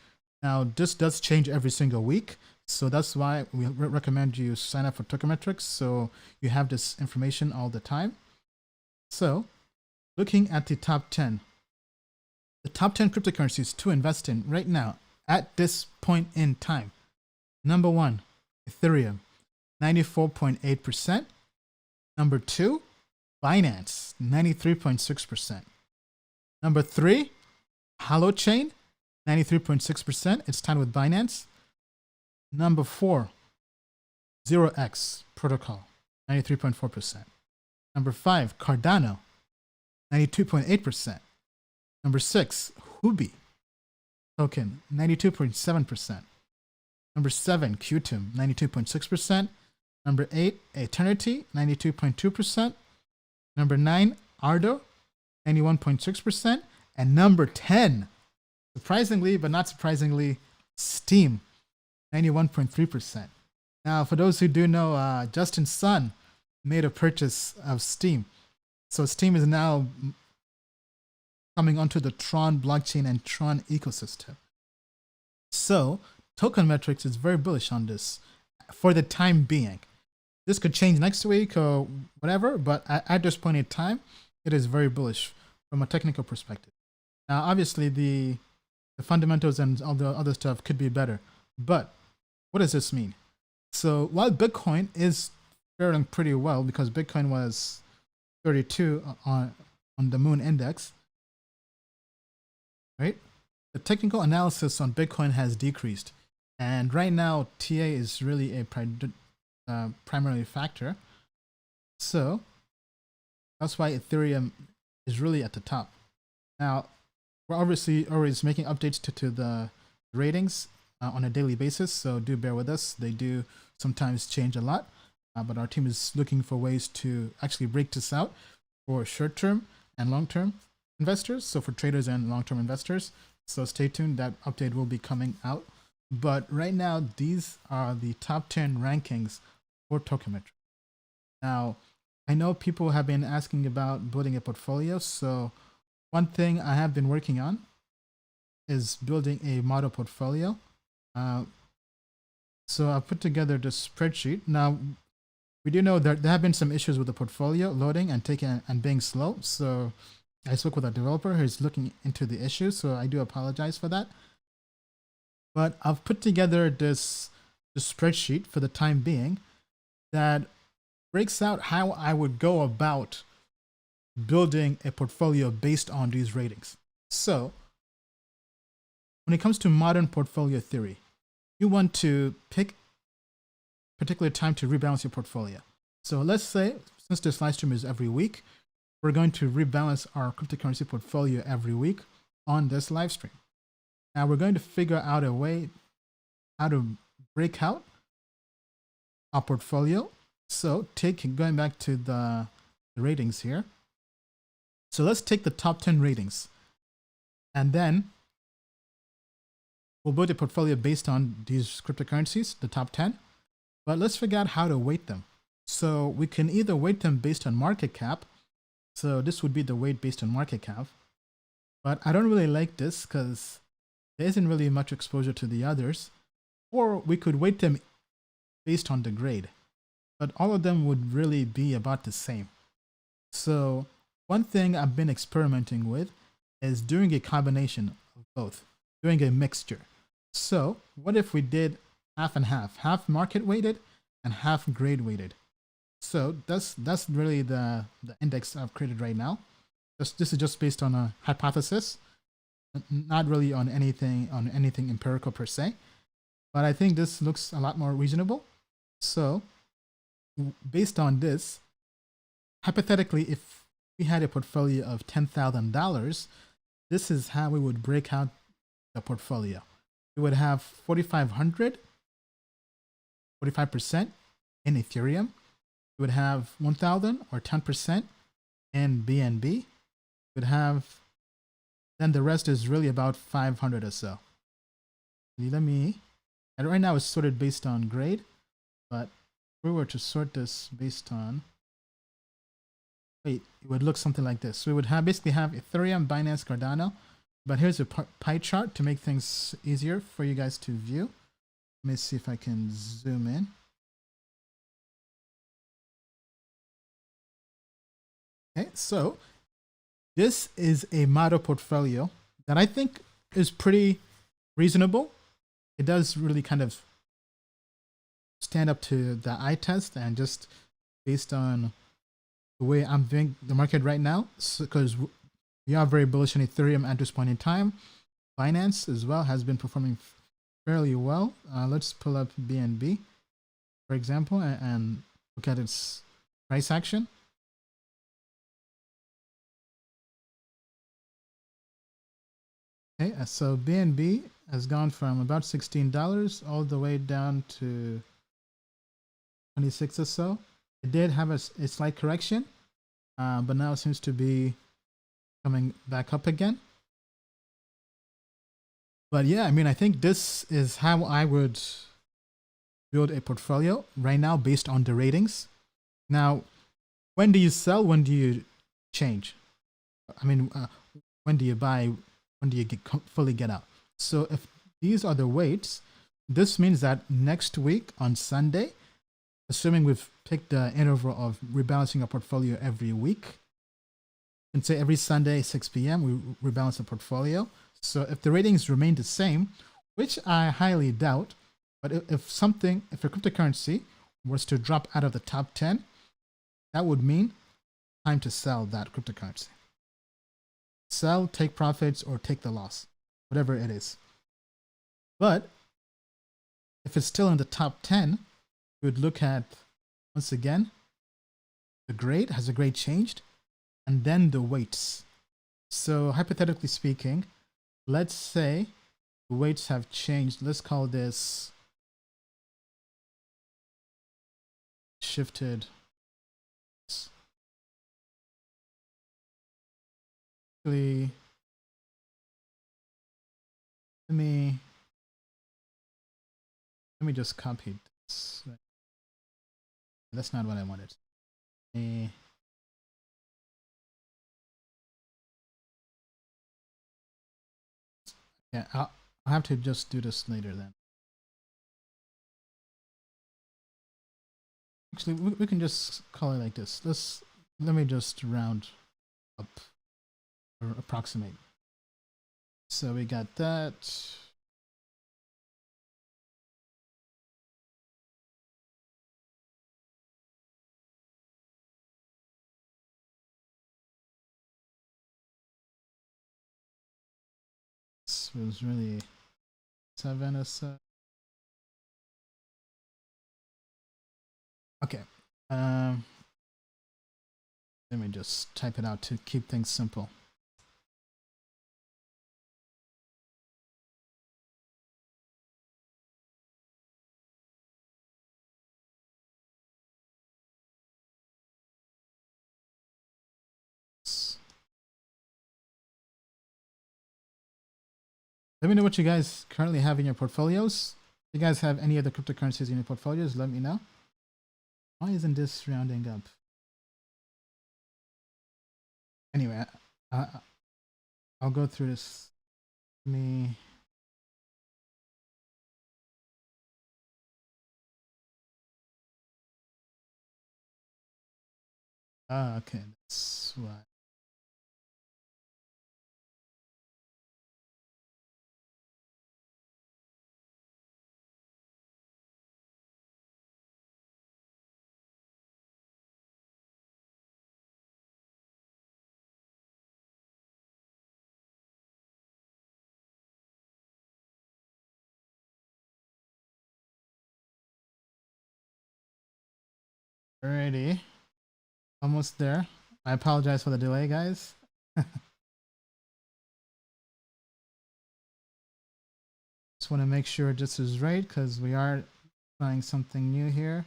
Now, this does change every single week. So that's why we recommend you sign up for Token Metrics so you have this information all the time. So, looking at the top 10 cryptocurrencies to invest in right now at this point in time. Number 1, Ethereum, 94.8%. Number 2, Binance, 93.6%. Number 3, Holochain, 93.6%. It's tied with Binance. Number 4, 0x Protocol, 93.4%. Number 5, Cardano, 92.8%. Number 6, Huobi token, 92.7%. Number 7, Qtum, 92.6%. Number 8, Eternity, 92.2%. Number 9, Ardo, 91.6%. And number 10, surprisingly but not surprisingly, Steam, 91.3%. Now, for those who do know, Justin Sun made a purchase of Steam. So Steam is now coming onto the Tron blockchain and Tron ecosystem. So Token Metrics is very bullish on this for the time being. This could change next week or whatever, but at this point in time, it is very bullish from a technical perspective. Now, obviously, the fundamentals and all the other stuff could be better, but what does this mean? So while Bitcoin is faring pretty well because Bitcoin was 32 on the Moon Index, right? The technical analysis on Bitcoin has decreased, and right now TA is really a primary factor. So that's why Ethereum is really at the top. Now, we're obviously always making updates to the ratings on a daily basis, so do bear with us. They do sometimes change a lot, but our team is looking for ways to actually break this out for short-term and long-term investors, so for traders and long-term investors. So stay tuned, that update will be coming out. But right now, these are the top 10 rankings for Token Metrics. Now, I know people have been asking about building a portfolio, so one thing I have been working on is building a model portfolio. So I put together this spreadsheet. Now, we do know that there have been some issues with the portfolio loading and being slow. So I spoke with a developer who's looking into the issue. So I do apologize for that. But I've put together this spreadsheet for the time being that breaks out how I would go about building a portfolio based on these ratings. So when it comes to modern portfolio theory, you want to pick a particular time to rebalance your portfolio. So let's say, since this live stream is every week, we're going to rebalance our cryptocurrency portfolio every week on this live stream. Now we're going to figure out a way how to break out our portfolio. So going back to the ratings here. So let's take the top 10 ratings, and then we'll build a portfolio based on these cryptocurrencies, the top 10, but let's figure out how to weight them. So we can either weight them based on market cap. So this would be the weight based on market cap, but I don't really like this because there isn't really much exposure to the others. Or we could weight them based on the grade, but all of them would really be about the same. So one thing I've been experimenting with is doing a combination of both, doing a mixture. So what if we did half and half market weighted and half grade weighted? So that's really the index I've created right now. This is just based on a hypothesis. not really on anything empirical per se, but I think this looks a lot more reasonable. So based on this, hypothetically, if we had a portfolio of $10,000, this is how we would break out the portfolio. We would have 4,500, 45% in Ethereum. We would have 1,000 or 10% in BNB. We would have, then the rest is really about 500 or so. Let me, and right now it's sorted based on grade, but if we were to sort this based on, it would look something like this. We would have basically have Ethereum, Binance, Cardano, but here's a pie chart to make things easier for you guys to view. Let me see if I can zoom in. Okay, so this is a model portfolio that I think is pretty reasonable. It does really kind of stand up to the eye test, and just based on the way I'm viewing the market right now, because we are very bullish on Ethereum at this point in time. Binance as well has been performing fairly well. Let's pull up BNB, for example, and look at its price action. Okay, so BNB has gone from about $16 all the way down to 26 or so. It did have a slight correction, but now it seems to be coming back up again. But yeah, I mean, I think this is how I would build a portfolio right now based on the ratings. Now, when do you sell? When do you change? I mean, when do you buy? When do you fully get out? So if these are the weights, this means that next week on Sunday, assuming we've picked the interval of rebalancing our portfolio every week, and say every Sunday 6 p.m. we rebalance the portfolio. So if the ratings remain the same, which I highly doubt, but if a cryptocurrency was to drop out of the top 10, that would mean time to sell that cryptocurrency. Sell, take profits, or take the loss, whatever it is. But if it's still in the top 10, we would look at, once again, the grade. Has the grade changed? And then the weights. So hypothetically speaking, let's say the weights have changed. Let's call this shifted. Let me just copy this. That's not what I wanted. Yeah, I'll have to just do this later then. Actually, we can just call it like this. Let me just round up or approximate. So we got that. This was really 7 or so. Okay. Let me just type it out to keep things simple. Let me know what you guys currently have in your portfolios. If you guys have any other cryptocurrencies in your portfolios, let me know. Why isn't this rounding up? Anyway, I'll go through this. Okay, that's why. Alrighty. Almost there. I apologize for the delay, guys. Just want to make sure this is right because we are trying something new here.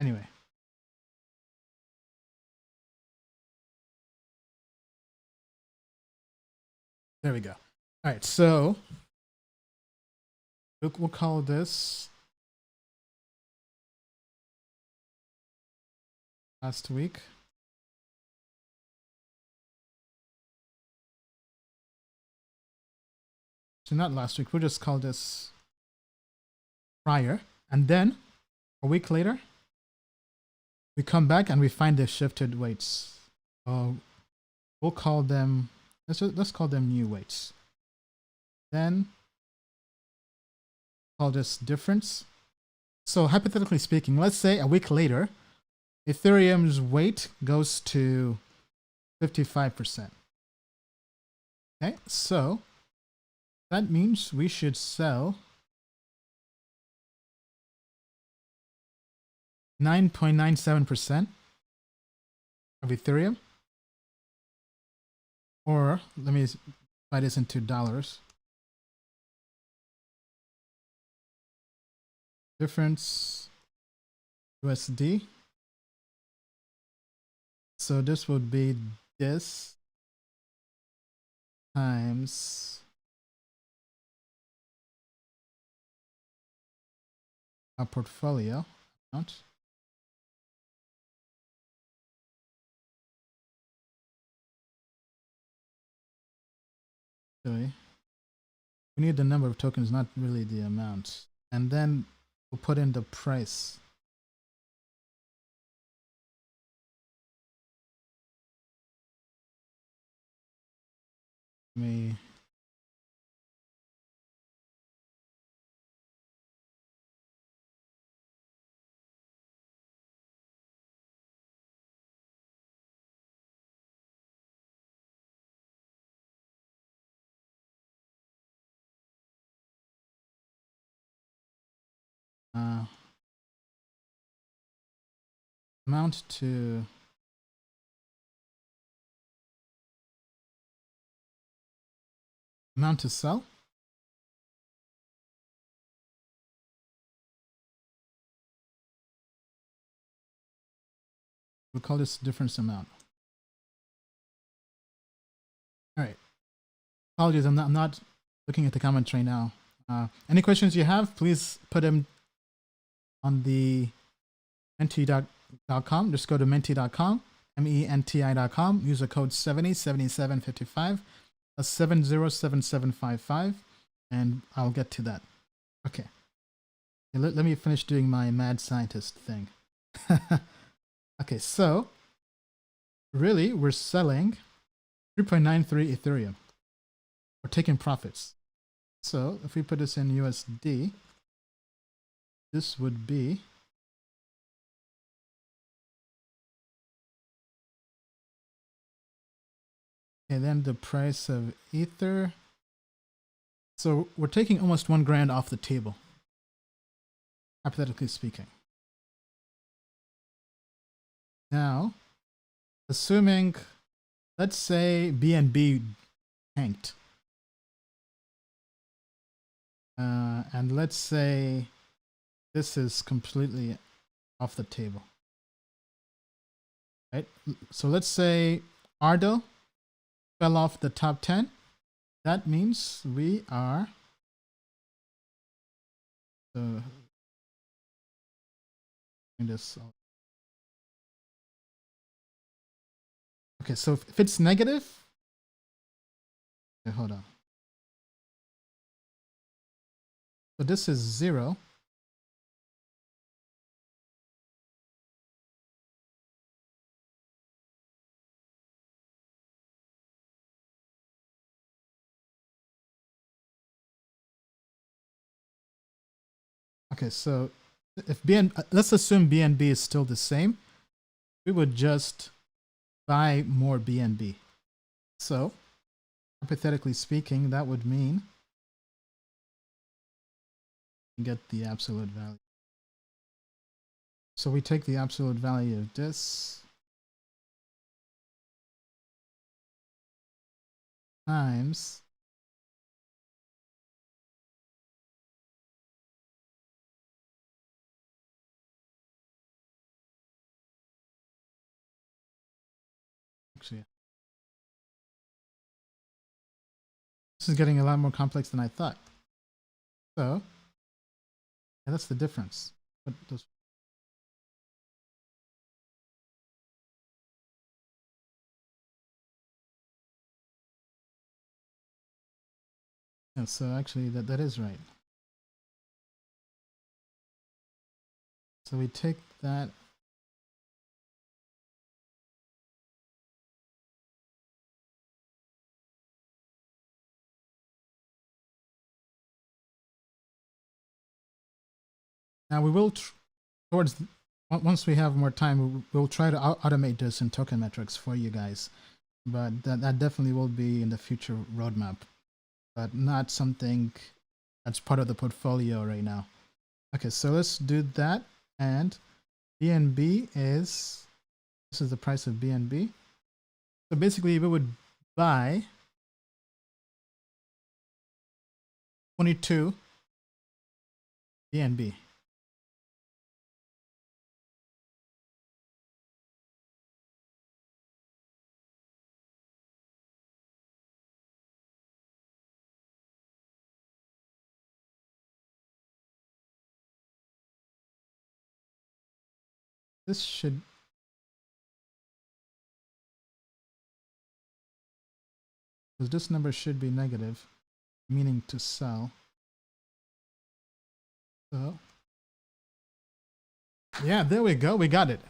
Anyway. There we go. All right, so we'll call this last week. So not last week, we'll just call this prior. And then a week later, we come back and we find the shifted weights. We'll call them, let's call them new weights. Then call this difference. So hypothetically speaking, let's say a week later, Ethereum's weight goes to 55%. Okay, so that means we should sell 9.97% of Ethereum. Or let me buy this into dollars. Difference USD. So this would be this times our portfolio amount. We need the number of tokens, not really the amount. And then we'll put in the price. Me. Amount to sell. We'll call this difference amount. All right. Apologies, I'm not looking at the comments right now. Any questions you have, please put them on the menti.com. Just go to menti.com, menti.com. Use the code 707755. That's 707755, and I'll get to that. Okay. Let me finish doing my mad scientist thing. Okay, so really we're selling 3.93 Ethereum. We're taking profits. So if we put this in USD, this would be and then the price of Ether. So we're taking almost $1,000 off the table, hypothetically speaking. Now, assuming, let's say BNB tanked. And let's say this is completely off the table. Right? So let's say Ardo fell off the top 10. That means we are this. Okay, so if it's negative, okay, hold on. So this is 0. Okay, so if let's assume BNB is still the same, we would just buy more BNB. So hypothetically speaking, that would mean you get the absolute value. So we take the absolute value of this times actually this is getting a lot more complex than I thought. So yeah, that's the difference. But those yeah, so actually that is right. So we take that now we will towards once we have more time, we'll try to automate this in Token Metrics for you guys, but that definitely will be in the future roadmap, but not something that's part of the portfolio right now. Okay, so let's do that. And BNB is, this is the price of BNB. So basically we would buy 22 BNB. This should, because this number should be negative, meaning to sell. So yeah, there we go. We got it.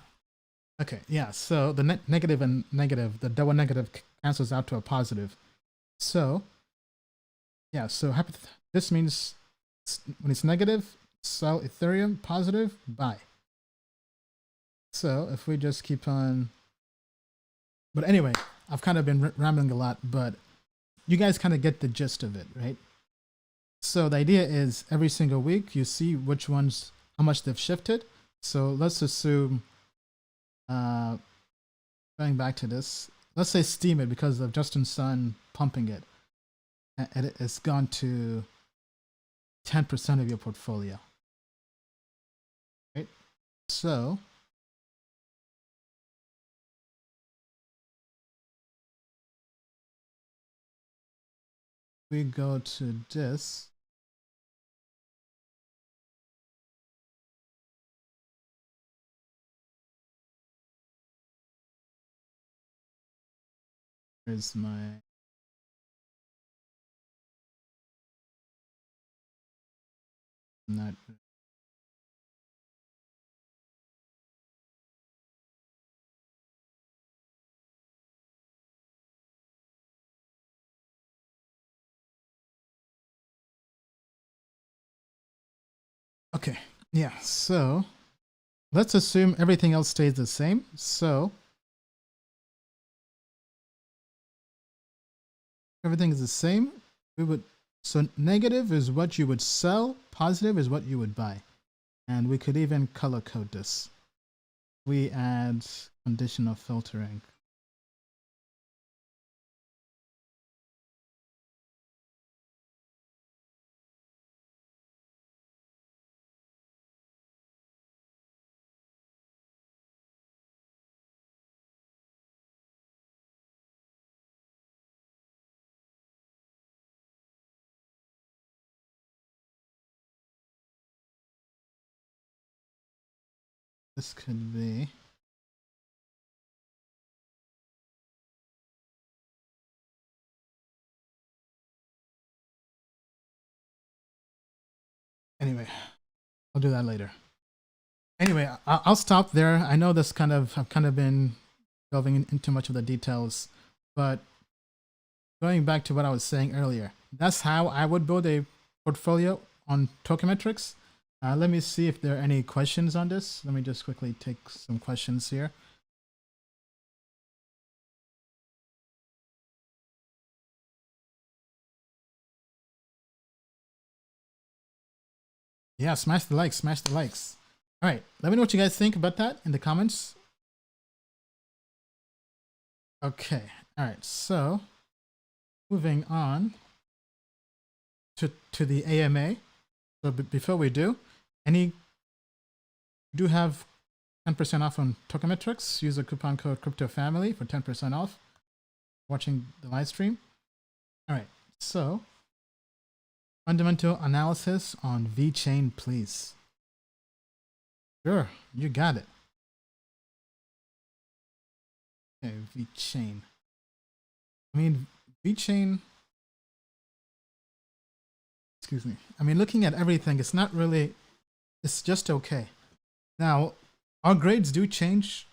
Okay, yeah. So the negative and negative, the double negative cancels out to a positive. So yeah, so this means when it's negative, sell Ethereum, positive, buy. So if we just keep on, but anyway, I've kind of been rambling a lot, but you guys kind of get the gist of it, right? So the idea is every single week you see which ones, how much they've shifted. So let's assume, going back to this, let's say Steam it because of Justin Sun pumping it. And it's gone to 10% of your portfolio, right? So we go to this. Here's my not okay. Yeah, so let's assume everything else stays the same. So everything is the same. So negative is what you would sell, positive is what you would buy. And we could even color code this. We add conditional filtering. This could be anyway, I'll do that later. Anyway, I'll stop there. I know this I've kind of been delving into much of the details, but going back to what I was saying earlier, that's how I would build a portfolio on Token Metrics. Let me see if there are any questions on this. Let me just quickly take some questions here. Yeah, smash the likes, smash the likes. All right, let me know what you guys think about that in the comments. Okay, all right, so moving on to the AMA. So before we do, do have 10% off on Token Metrics. Use the coupon code CryptoFamily for 10% off watching the live stream. All right, so fundamental analysis on VeChain, please. Sure, you got it. Okay, VeChain. I mean, VeChain, excuse me. I mean, looking at everything, it's not really, it's just okay. Now, our grades do change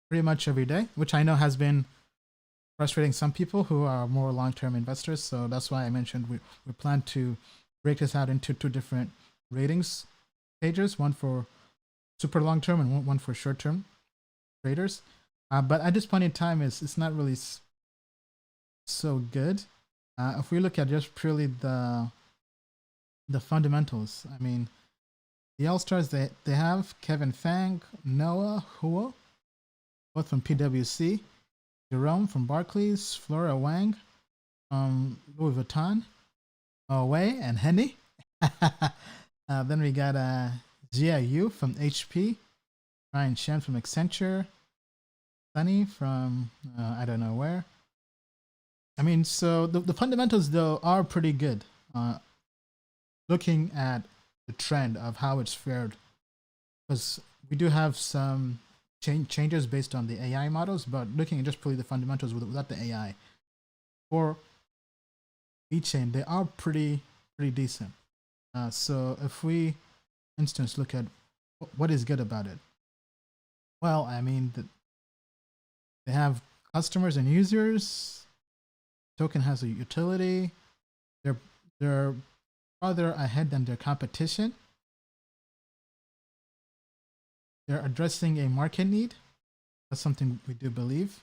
pretty much every day, which I know has been frustrating some people who are more long-term investors. So that's why I mentioned we plan to break this out into 2 different ratings pages, one for super long-term and one for short-term traders. But at this point in time, it's not really so good. If we look at just purely the fundamentals, I mean, the All-Stars, they have Kevin Fang, Noah Huo, both from PwC, Jerome from Barclays, Flora Wang from Louis Vuitton, Wei and Henny. Then we got Jia Yu from HP, Ryan Shen from Accenture, Sunny from I don't know where. I mean, so the fundamentals though are pretty good. Looking at the trend of how it's fared, because we do have some changes based on the AI models, but looking at just purely the fundamentals without the AI for VeChain, they are pretty decent. So if we, for instance, look at what is good about it, well, I mean, they have customers and users. Token has a utility. They're farther ahead than their competition. They're addressing a market need. That's something we do believe.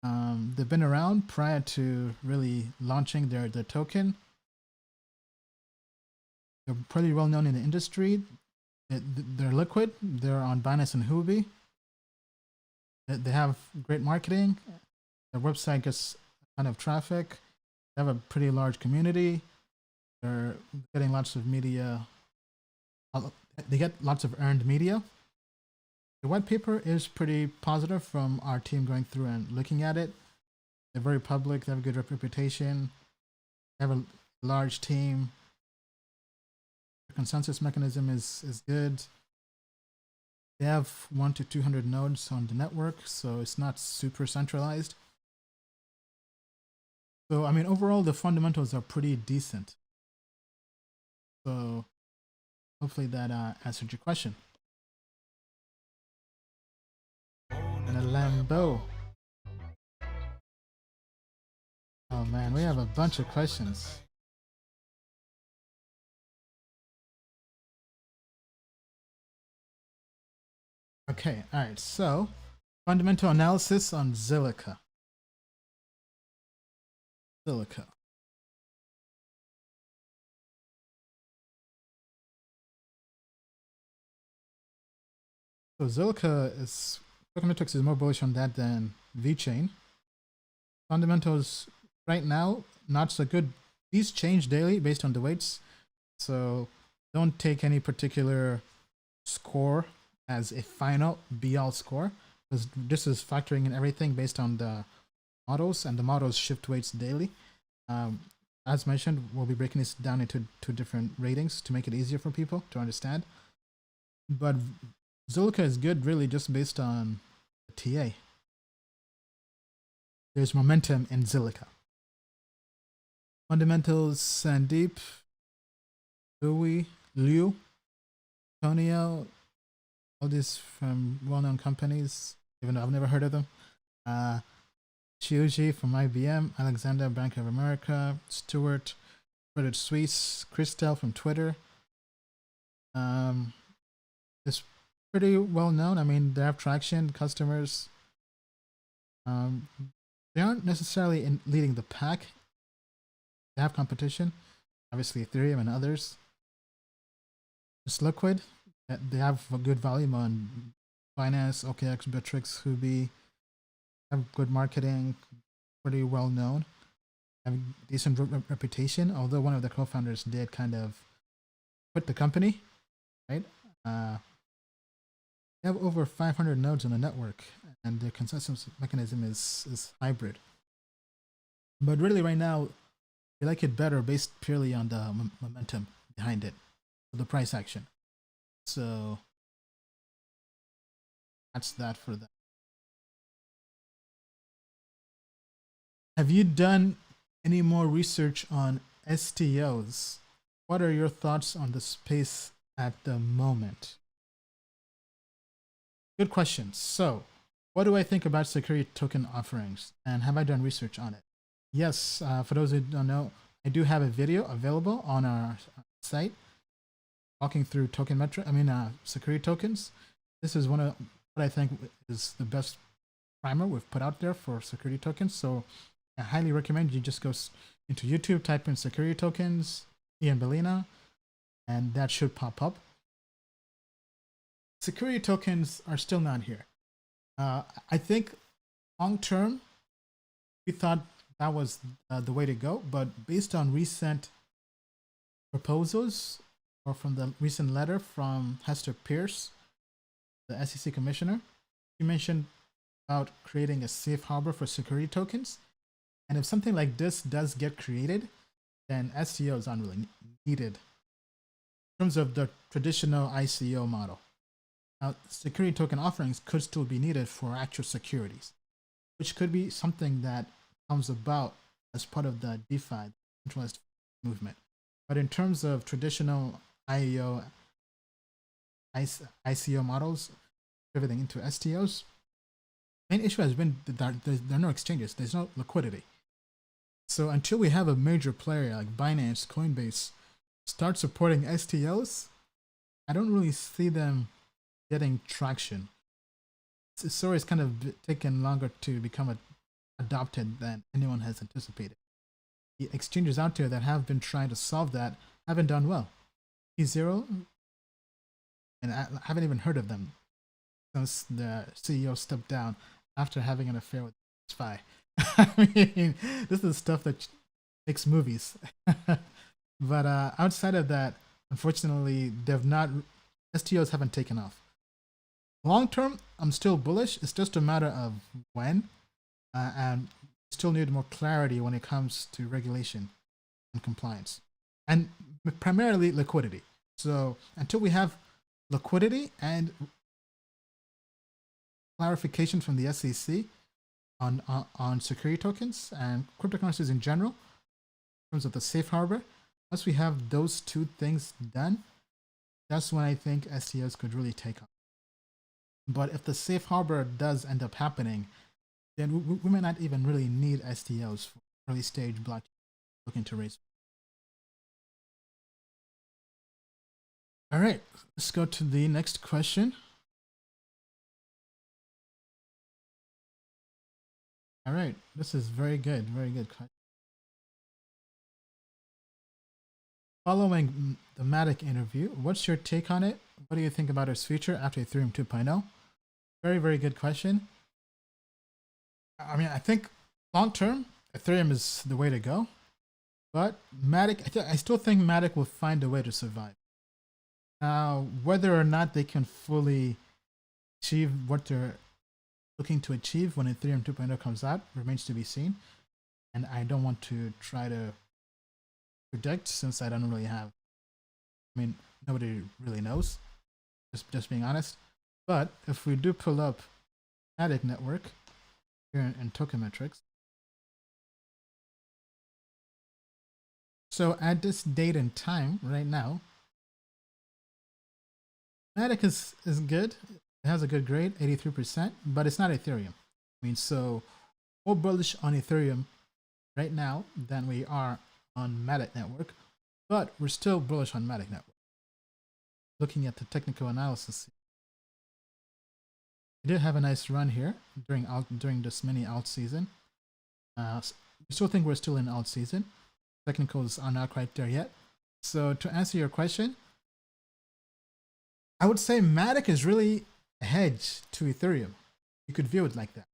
They've been around prior to really launching their token. They're pretty well known in the industry. They're liquid. They're on Binance and Huobi. They have great marketing. Their website gets a ton of traffic. They have a pretty large community. They're getting lots of media. They get lots of earned media. The white paper is pretty positive from our team going through and looking at it. They're very public. They have a good reputation. They have a large team. The consensus mechanism is good. They have 1 to 200 nodes on the network, so it's not super centralized. So, I mean, overall, the fundamentals are pretty decent. So, hopefully that answered your question. And a Lambo. Oh man, we have a bunch of questions. Okay, all right, so fundamental analysis on Zilliqa. So Zilliqa is, Token Metrics is more bullish on that than VeChain. Fundamentals right now, not so good. These change daily based on the weights. So don't take any particular score as a final be-all score, because this is factoring in everything based on the models, and the models shift weights daily. As mentioned, we'll be breaking this down into 2 different ratings to make it easier for people to understand. But Zilliqa is good really just based on the TA. There's momentum in Zilliqa. Fundamentals, Sandeep, Louis, Liu, Tonio, all these from well-known companies, even though I've never heard of them. Chiuji from IBM, Alexander, Bank of America, Stuart, Credit Suisse, Christel from Twitter. It's pretty well known. I mean, they have traction, customers. They aren't necessarily leading the pack. They have competition, obviously Ethereum and others. It's liquid. They have a good volume on Binance, OKX, Bittrex, Huobi. Have good marketing, pretty well known, have decent reputation. Although one of the co-founders did kind of quit the company, right? They have over 500 nodes on the network, and the consensus mechanism is hybrid. But really, right now, we like it better based purely on the momentum behind it, the price action. So that's that for that. Have you done any more research on STOs? What are your thoughts on the space at the moment? Good question. So, what do I think about security token offerings, and have I done research on it? Yes, for those who don't know, I do have a video available on our site walking through security tokens. This is one of what I think is the best primer we've put out there for security tokens. So I highly recommend you just go into YouTube, type in security tokens, Ian Bellina, and that should pop up. Security tokens are still not here. I think long term, we thought that was the way to go, but based on recent proposals or from the recent letter from Hester Pierce, the SEC commissioner, he mentioned about creating a safe harbor for security tokens. And if something like this does get created, then STOs aren't really needed in terms of the traditional ICO model. Now, security token offerings could still be needed for actual securities, which could be something that comes about as part of the DeFi, Decentralized movement. But in terms of traditional ICO models, pivoting into STOs, the main issue has been that there are no exchanges, there's no liquidity. So until we have a major player like Binance, Coinbase start supporting STOs, I don't really see them getting traction. The story is kind of taken longer to become adopted than anyone has anticipated. The exchanges out there that have been trying to solve that haven't done well. T0, and I haven't even heard of them since the CEO stepped down after having an affair with Spy. I mean, this is stuff that makes movies. But outside of that, unfortunately, STOs haven't taken off. Long term, I'm still bullish. It's just a matter of when, and still need more clarity when it comes to regulation and compliance, and primarily liquidity. So until we have liquidity and clarification from the SEC on security tokens and cryptocurrencies in general, in terms of the safe harbor, once we have those two things done, that's when I think STOs could really take off. But if the safe harbor does end up happening, then we might not even really need STOs for early stage blockchain looking to raise. All right, let's go to the next question. All right, this is very good question. Following the Matic interview, what's your take on it? What do you think about its future after Ethereum 2.0? Very good question. I mean, I think long term, Ethereum is the way to go. But Matic, I still think Matic will find a way to survive. Now, whether or not they can fully achieve what they're looking to achieve when Ethereum 2.0 comes out remains to be seen. And I don't want to try to predict since I don't really have. I mean, nobody really knows. Just being honest. But if we do pull up Matic network here in Token Metrics, so at this date and time right now, Matic is good. It has a good grade, 83%, but it's not Ethereum. I mean, so more bullish on Ethereum right now than we are on Matic network, but we're still bullish on Matic network. Looking at the technical analysis, it did have a nice run here during this mini alt season. We still think we're still in alt season. Technicals are not quite there yet. So to answer your question, I would say Matic is really a hedge to Ethereum. You could view it like that.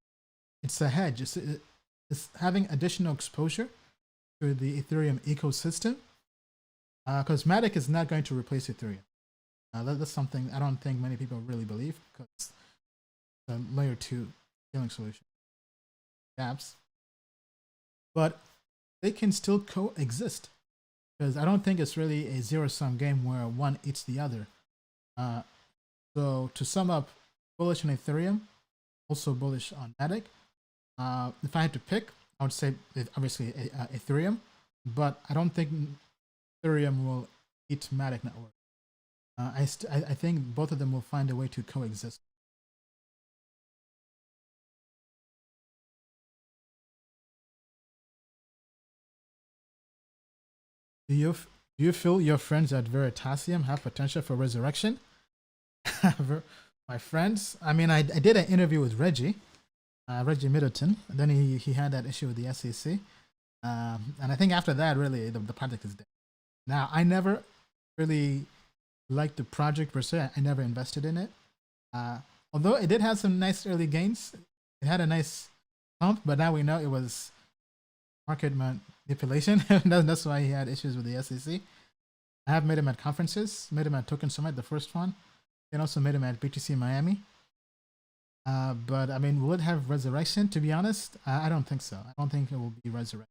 It's a hedge. It's having additional exposure to the Ethereum ecosystem. Because Matic is not going to replace Ethereum. That's something I don't think many people really believe, because it's a layer 2 scaling solution. Apps. But they can still coexist, because I don't think it's really a zero-sum game where one eats the other. So to sum up, bullish on Ethereum, also bullish on Matic. If I had to pick, I would say obviously Ethereum, but I don't think Ethereum will eat Matic network. I think both of them will find a way to coexist. Do you feel your friends at Veritasium have potential for resurrection? My friends, I mean, I did an interview with Reggie Middleton, and then he had that issue with the SEC, and I think after that, really, the project is dead. Now, I never really liked the project per se. I never invested in it, although it did have some nice early gains. It had a nice pump, but now we know it was market manipulation. That's why he had issues with the SEC. I have met him at conferences, met him at Token Summit, the first one, and also met him at BTC Miami. But I mean, will it have resurrection? To be honest, I don't think so. I don't think it will be resurrected,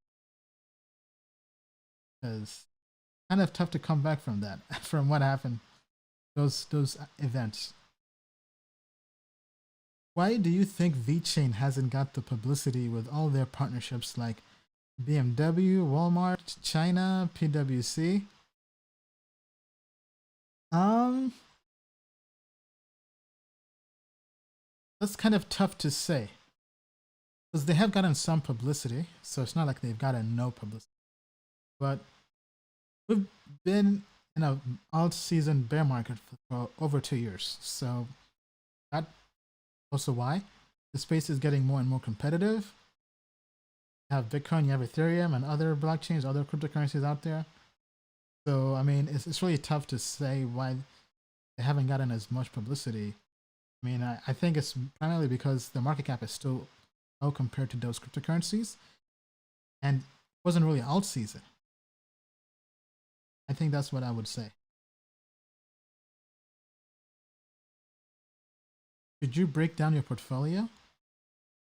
because kind of tough to come back from that, from what happened, those events. Why do you think VeChain hasn't got the publicity with all their partnerships like BMW, Walmart, China, PwC? That's kind of tough to say, because they have gotten some publicity, so it's not like they've gotten no publicity. But we've been in a alt-season bear market for over 2 years, so that's also why the space is getting more and more competitive. You have Bitcoin, you have Ethereum, and other blockchains, other cryptocurrencies out there. So I mean, it's really tough to say why they haven't gotten as much publicity. I mean, I think it's primarily because the market cap is still low compared to those cryptocurrencies, and it wasn't really alt season. I think that's what I would say. Could you break down your portfolio?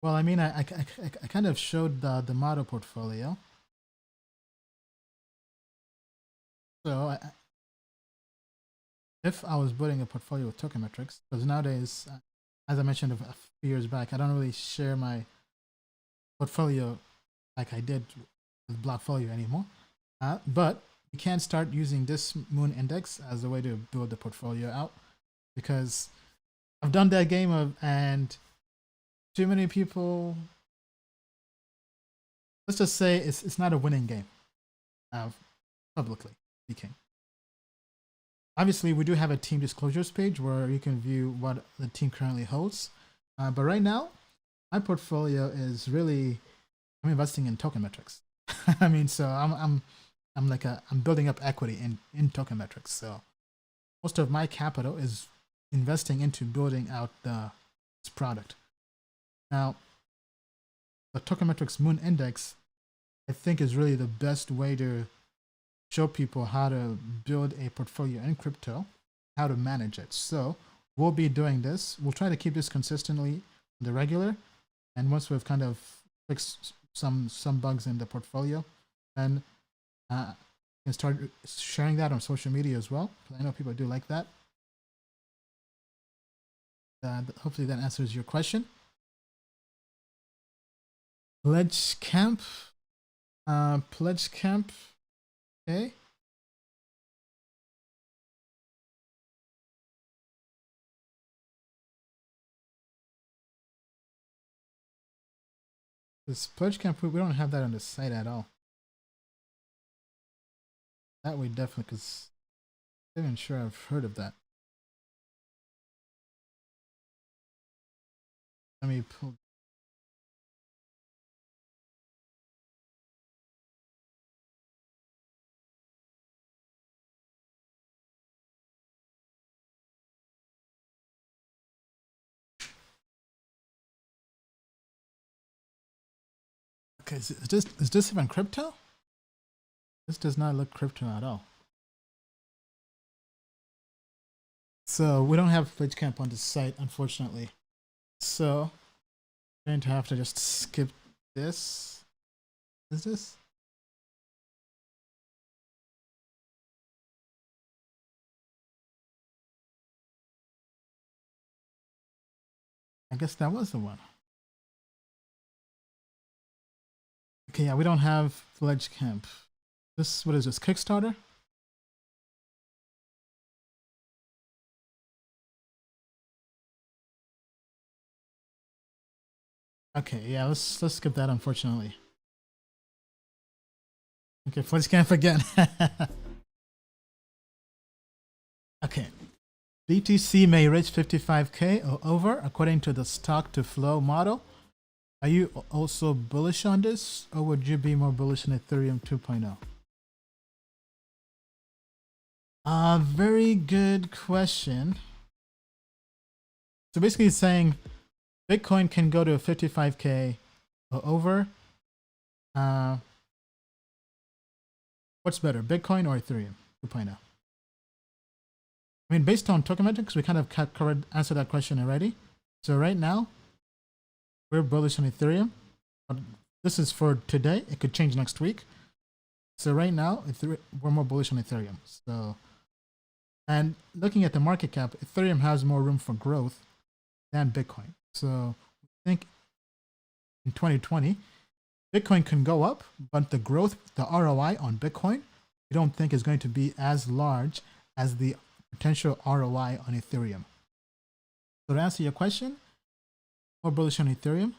Well, I mean, I kind of showed the model portfolio. So if I was building a portfolio with Token Metrics, because nowadays, as I mentioned a few years back, I don't really share my portfolio like I did with Blockfolio anymore. But you can start using this Moon Index as a way to build the portfolio out, because I've done that game and too many people, let's just say it's not a winning game, publicly speaking. Obviously, we do have a team disclosures page where you can view what the team currently holds. But right now, my portfolio is really, I'm investing in Token Metrics. I mean, so I'm building up equity in Token Metrics. So most of my capital is investing into building out this product. Now, the Token Metrics Moon Index, I think, is really the best way to show people how to build a portfolio in crypto, how to manage it. So we'll be doing this. We'll try to keep this consistently on the regular. And once we've kind of fixed some bugs in the portfolio, then you can start sharing that on social media as well. I know people do like that. Hopefully that answers your question. Pledge Camp. Okay. This Pledge Camp, we don't have that on the site at all. That we definitely, because I'm not even sure I've heard of that. Let me pull. Okay, is this even crypto? This does not look crypto at all. So we don't have Pledgecamp on the site, unfortunately. So I'm going to have to just skip this. Is this? I guess that was the one. Okay, yeah, we don't have Pledgecamp. What is this, Kickstarter? Okay, yeah, let's skip that, unfortunately. Okay, Pledgecamp again. Okay. BTC may reach 55K or over according to the stock to flow model. Are you also bullish on this, or would you be more bullish on Ethereum 2.0? Very good question. So basically it's saying Bitcoin can go to 55K or over. What's better, Bitcoin or Ethereum 2.0? I mean, based on Token Metrics, we kind of answered that question already. So right now, we're bullish on Ethereum. This is for today. It could change next week. So right now, we're more bullish on Ethereum. So, and looking at the market cap, Ethereum has more room for growth than Bitcoin. So I think in 2020, Bitcoin can go up, but the growth, the ROI on Bitcoin, we don't think is going to be as large as the potential ROI on Ethereum. So to answer your question, more bullish on Ethereum.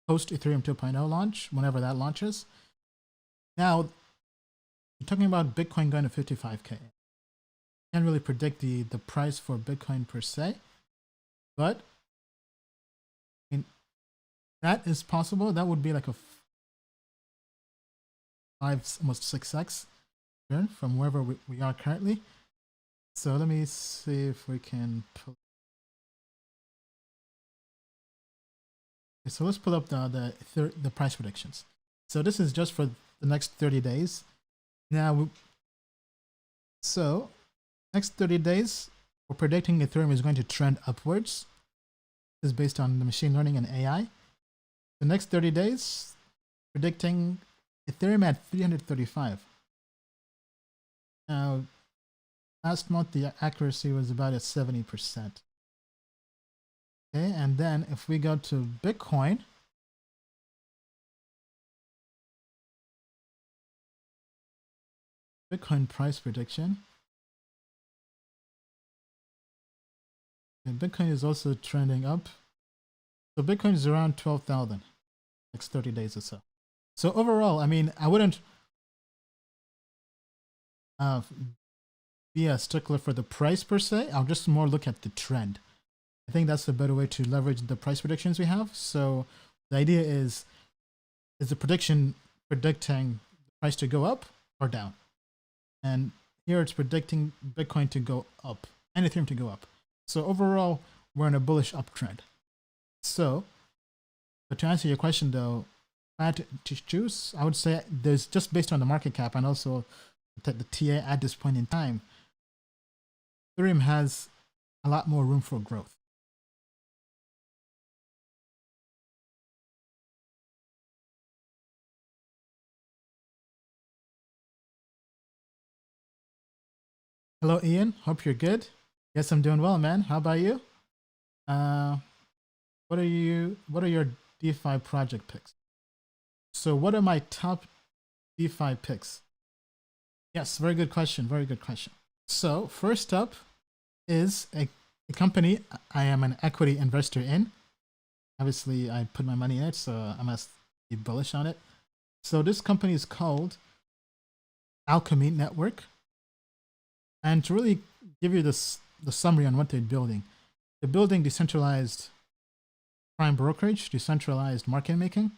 Post Ethereum 2.0 launch, whenever that launches. Now, we're talking about Bitcoin going to 55K. Can't really predict the price for Bitcoin per se, but I mean, that is possible. That would be like a 5, almost 6x return from wherever we are currently. So let me see if we can pull. Okay, so let's pull up the price predictions. So this is just for the next 30 days. Now, so next 30 days, we're predicting Ethereum is going to trend upwards. This is based on the machine learning and AI. The next 30 days, predicting Ethereum at 335. Now, last month the accuracy was about at 70%. Okay, and then if we go to Bitcoin, Bitcoin price prediction. And Bitcoin is also trending up. So Bitcoin is around 12,000 next 30 days or so. So overall, I mean, I wouldn't be a stickler for the price per se. I'll just more look at the trend. I think that's a better way to leverage the price predictions we have. So the idea is the prediction predicting the price to go up or down? And here it's predicting Bitcoin to go up and Ethereum to go up. So overall, we're in a bullish uptrend. So, but to answer your question though, if I had to choose, I would say there's just based on the market cap and also the TA at this point in time, Ethereum has a lot more room for growth. Hello, Ian. Hope you're good. Yes, I'm doing well, man. How about you? What are your DeFi project picks? So what are my top DeFi picks? Yes, very good question. Very good question. So first up is a company I am an equity investor in. Obviously, I put my money in it, so I must be bullish on it. So this company is called Alchemy Network. And to really give you the summary on what they're building decentralized prime brokerage, decentralized market making.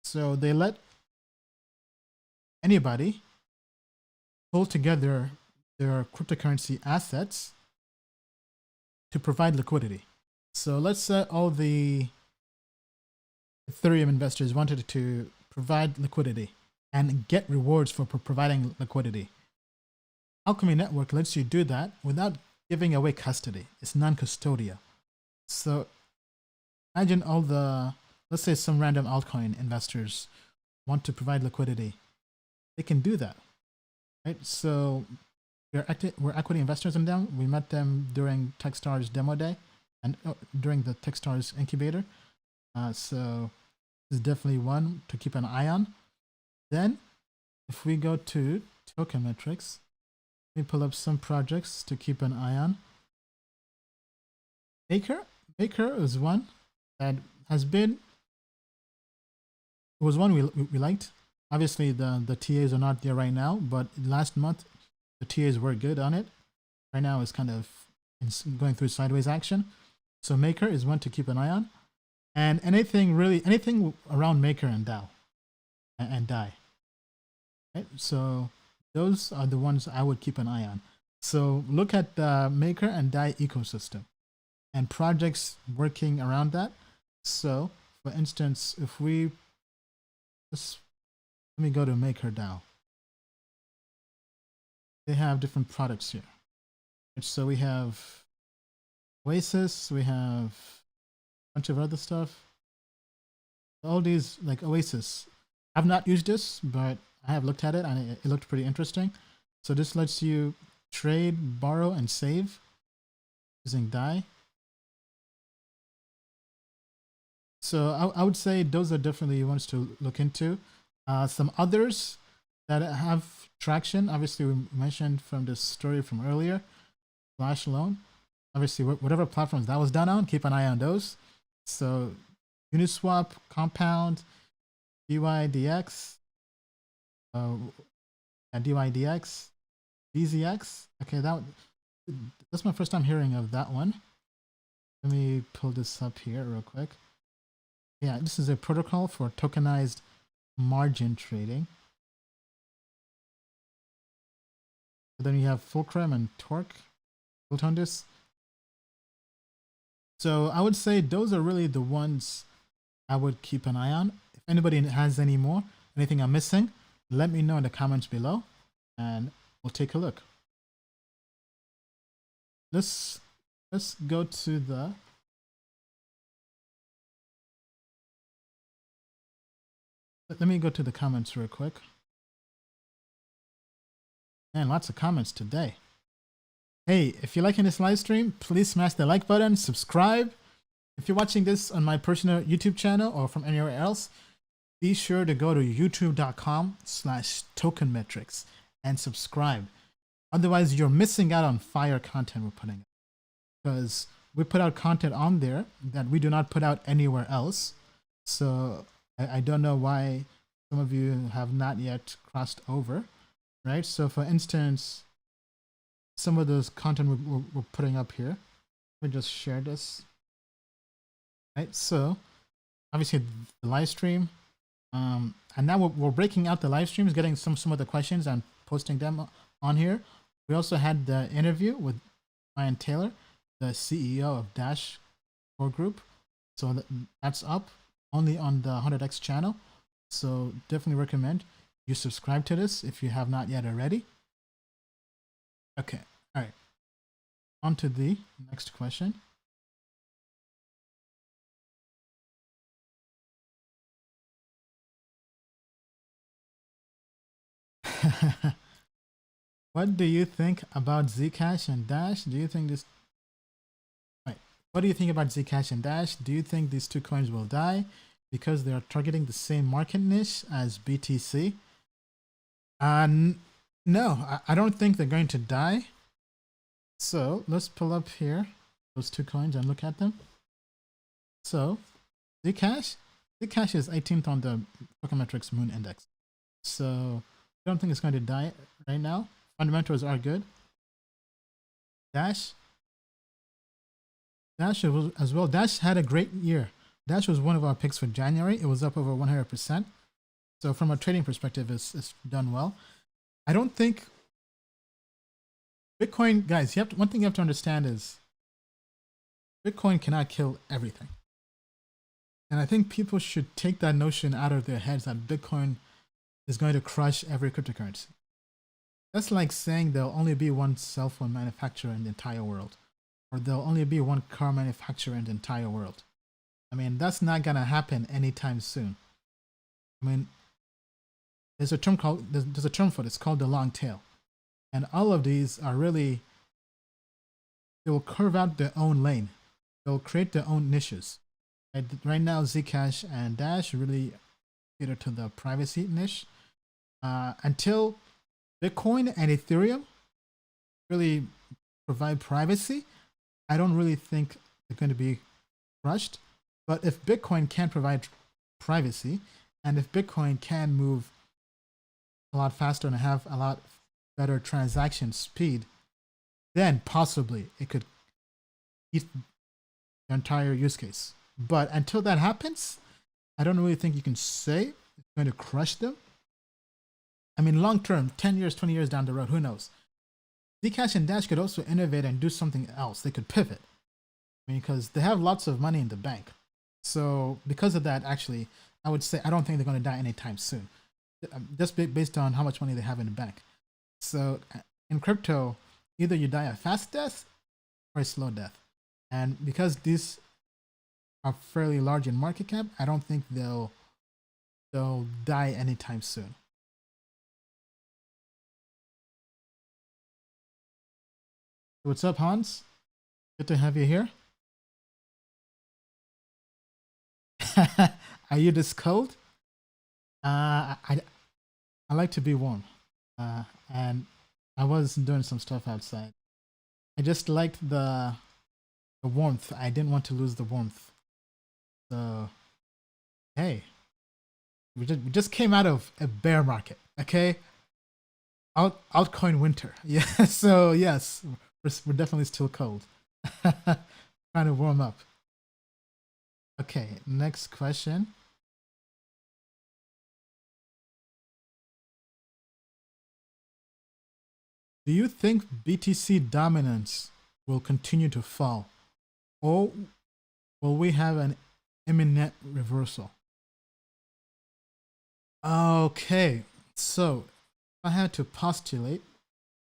So they let anybody pull together their cryptocurrency assets to provide liquidity. So let's say all the Ethereum investors wanted to provide liquidity and get rewards for providing liquidity. Alchemy Network lets you do that without giving away custody. It's non-custodial. So imagine all the, let's say some random altcoin investors want to provide liquidity. They can do that, right? So we're equity investors in them. We met them during Techstars demo day and during the Techstars incubator. So this is definitely one to keep an eye on. Then if we go to Token Metrics, let me pull up some projects to keep an eye on. Maker is one that has been, it was one we liked. Obviously the TAs are not there right now, but last month the TAs were good on it. Right now it's kind of going through sideways action. So Maker is one to keep an eye on. And anything around Maker and DAO and DAI. Right? So those are the ones I would keep an eye on. So look at the Maker and DAI ecosystem and projects working around that. So for instance, if we just, let me go to Maker DAO. They have different products here. So we have Oasis, we have a bunch of other stuff. All these, like Oasis. I've not used this, but I have looked at it and it looked pretty interesting. So this lets you trade, borrow, and save using DAI. So I would say those are definitely ones to look into. Some others that have traction, obviously we mentioned from this story from earlier, Flash Loan. Obviously, whatever platforms that was done on, keep an eye on those. So Uniswap, Compound, DYDX, DYDX, DZX. Okay, that's my first time hearing of that one. Let me pull this up here real quick. Yeah, this is a protocol for tokenized margin trading. And then you have Fulcrum and Torque built on this. So I would say those are really the ones I would keep an eye on. If anybody has any more, anything I'm missing, let me know in the comments below and we'll take a look. Let's go to the let me go to the comments real quick. Man, lots of comments today. Hey, if you're liking this live stream, please smash the like button, subscribe. If you're watching this on my personal YouTube channel or from anywhere else, be sure to go to youtube.com/tokenmetrics and subscribe. Otherwise, you're missing out on fire content we're putting out. Because we put out content on there that we do not put out anywhere else. So I don't know why some of you have not yet crossed over, right? So for instance, some of those content we're putting up here. Let me just share this. Right, so obviously the live stream, and now we're breaking out the live streams, getting some of the questions and posting them on here. We also had the interview with Ryan Taylor, the CEO of Dash Core Group. So that's up only on the 100x channel. So definitely recommend you subscribe to this if you have not yet already. Okay, all right. On to the next question. What do you think about Zcash and Dash? Do you think this... Right. What do you think about Zcash and Dash? Do you think these two coins will die because they are targeting the same market niche as BTC? No, I don't think they're going to die. So let's pull up here those two coins and look at them. So Zcash is 18th on the Token Metrics Moon Index. So I don't think it's going to die right now. Fundamentals are good. Dash as well. Dash had a great year. Dash was one of our picks for January. It was up over 100%. So from a trading perspective, it's done well. I don't think Bitcoin, guys, one thing you have to understand is Bitcoin cannot kill everything. And I think people should take that notion out of their heads that Bitcoin is going to crush every cryptocurrency. That's like saying there'll only be one cell phone manufacturer in the entire world, or there'll only be one car manufacturer in the entire world. I mean, that's not going to happen anytime soon. I mean, there's a term for this called the long tail. And all of these are really, they will carve out their own lane. They'll create their own niches. Right now, Zcash and Dash really cater to the privacy niche. Until Bitcoin and Ethereum really provide privacy, I don't really think they're going to be crushed. But if Bitcoin can provide privacy, and if Bitcoin can move a lot faster and have a lot better transaction speed, then possibly it could eat the entire use case. But until that happens, I don't really think you can say it's going to crush them. I mean, long term, 10 years, 20 years down the road, who knows? Zcash and Dash could also innovate and do something else. They could pivot. I mean, because they have lots of money in the bank. So because of that, actually, I would say I don't think they're going to die anytime soon. Just based on how much money they have in the bank. So in crypto, either you die a fast death or a slow death. And because these are fairly large in market cap, I don't think they'll die anytime soon. What's up, Hans? Good to have you here. Are you this cold? I like to be warm, and I was doing some stuff outside. I just liked the warmth. I didn't want to lose the warmth. So, hey, we just came out of a bear market, okay? Altcoin winter. Yeah. So yes, we're definitely still cold. Trying to warm up. Okay, next question. Do you think BTC dominance will continue to fall, or will we have an imminent reversal? Okay, so if I had to postulate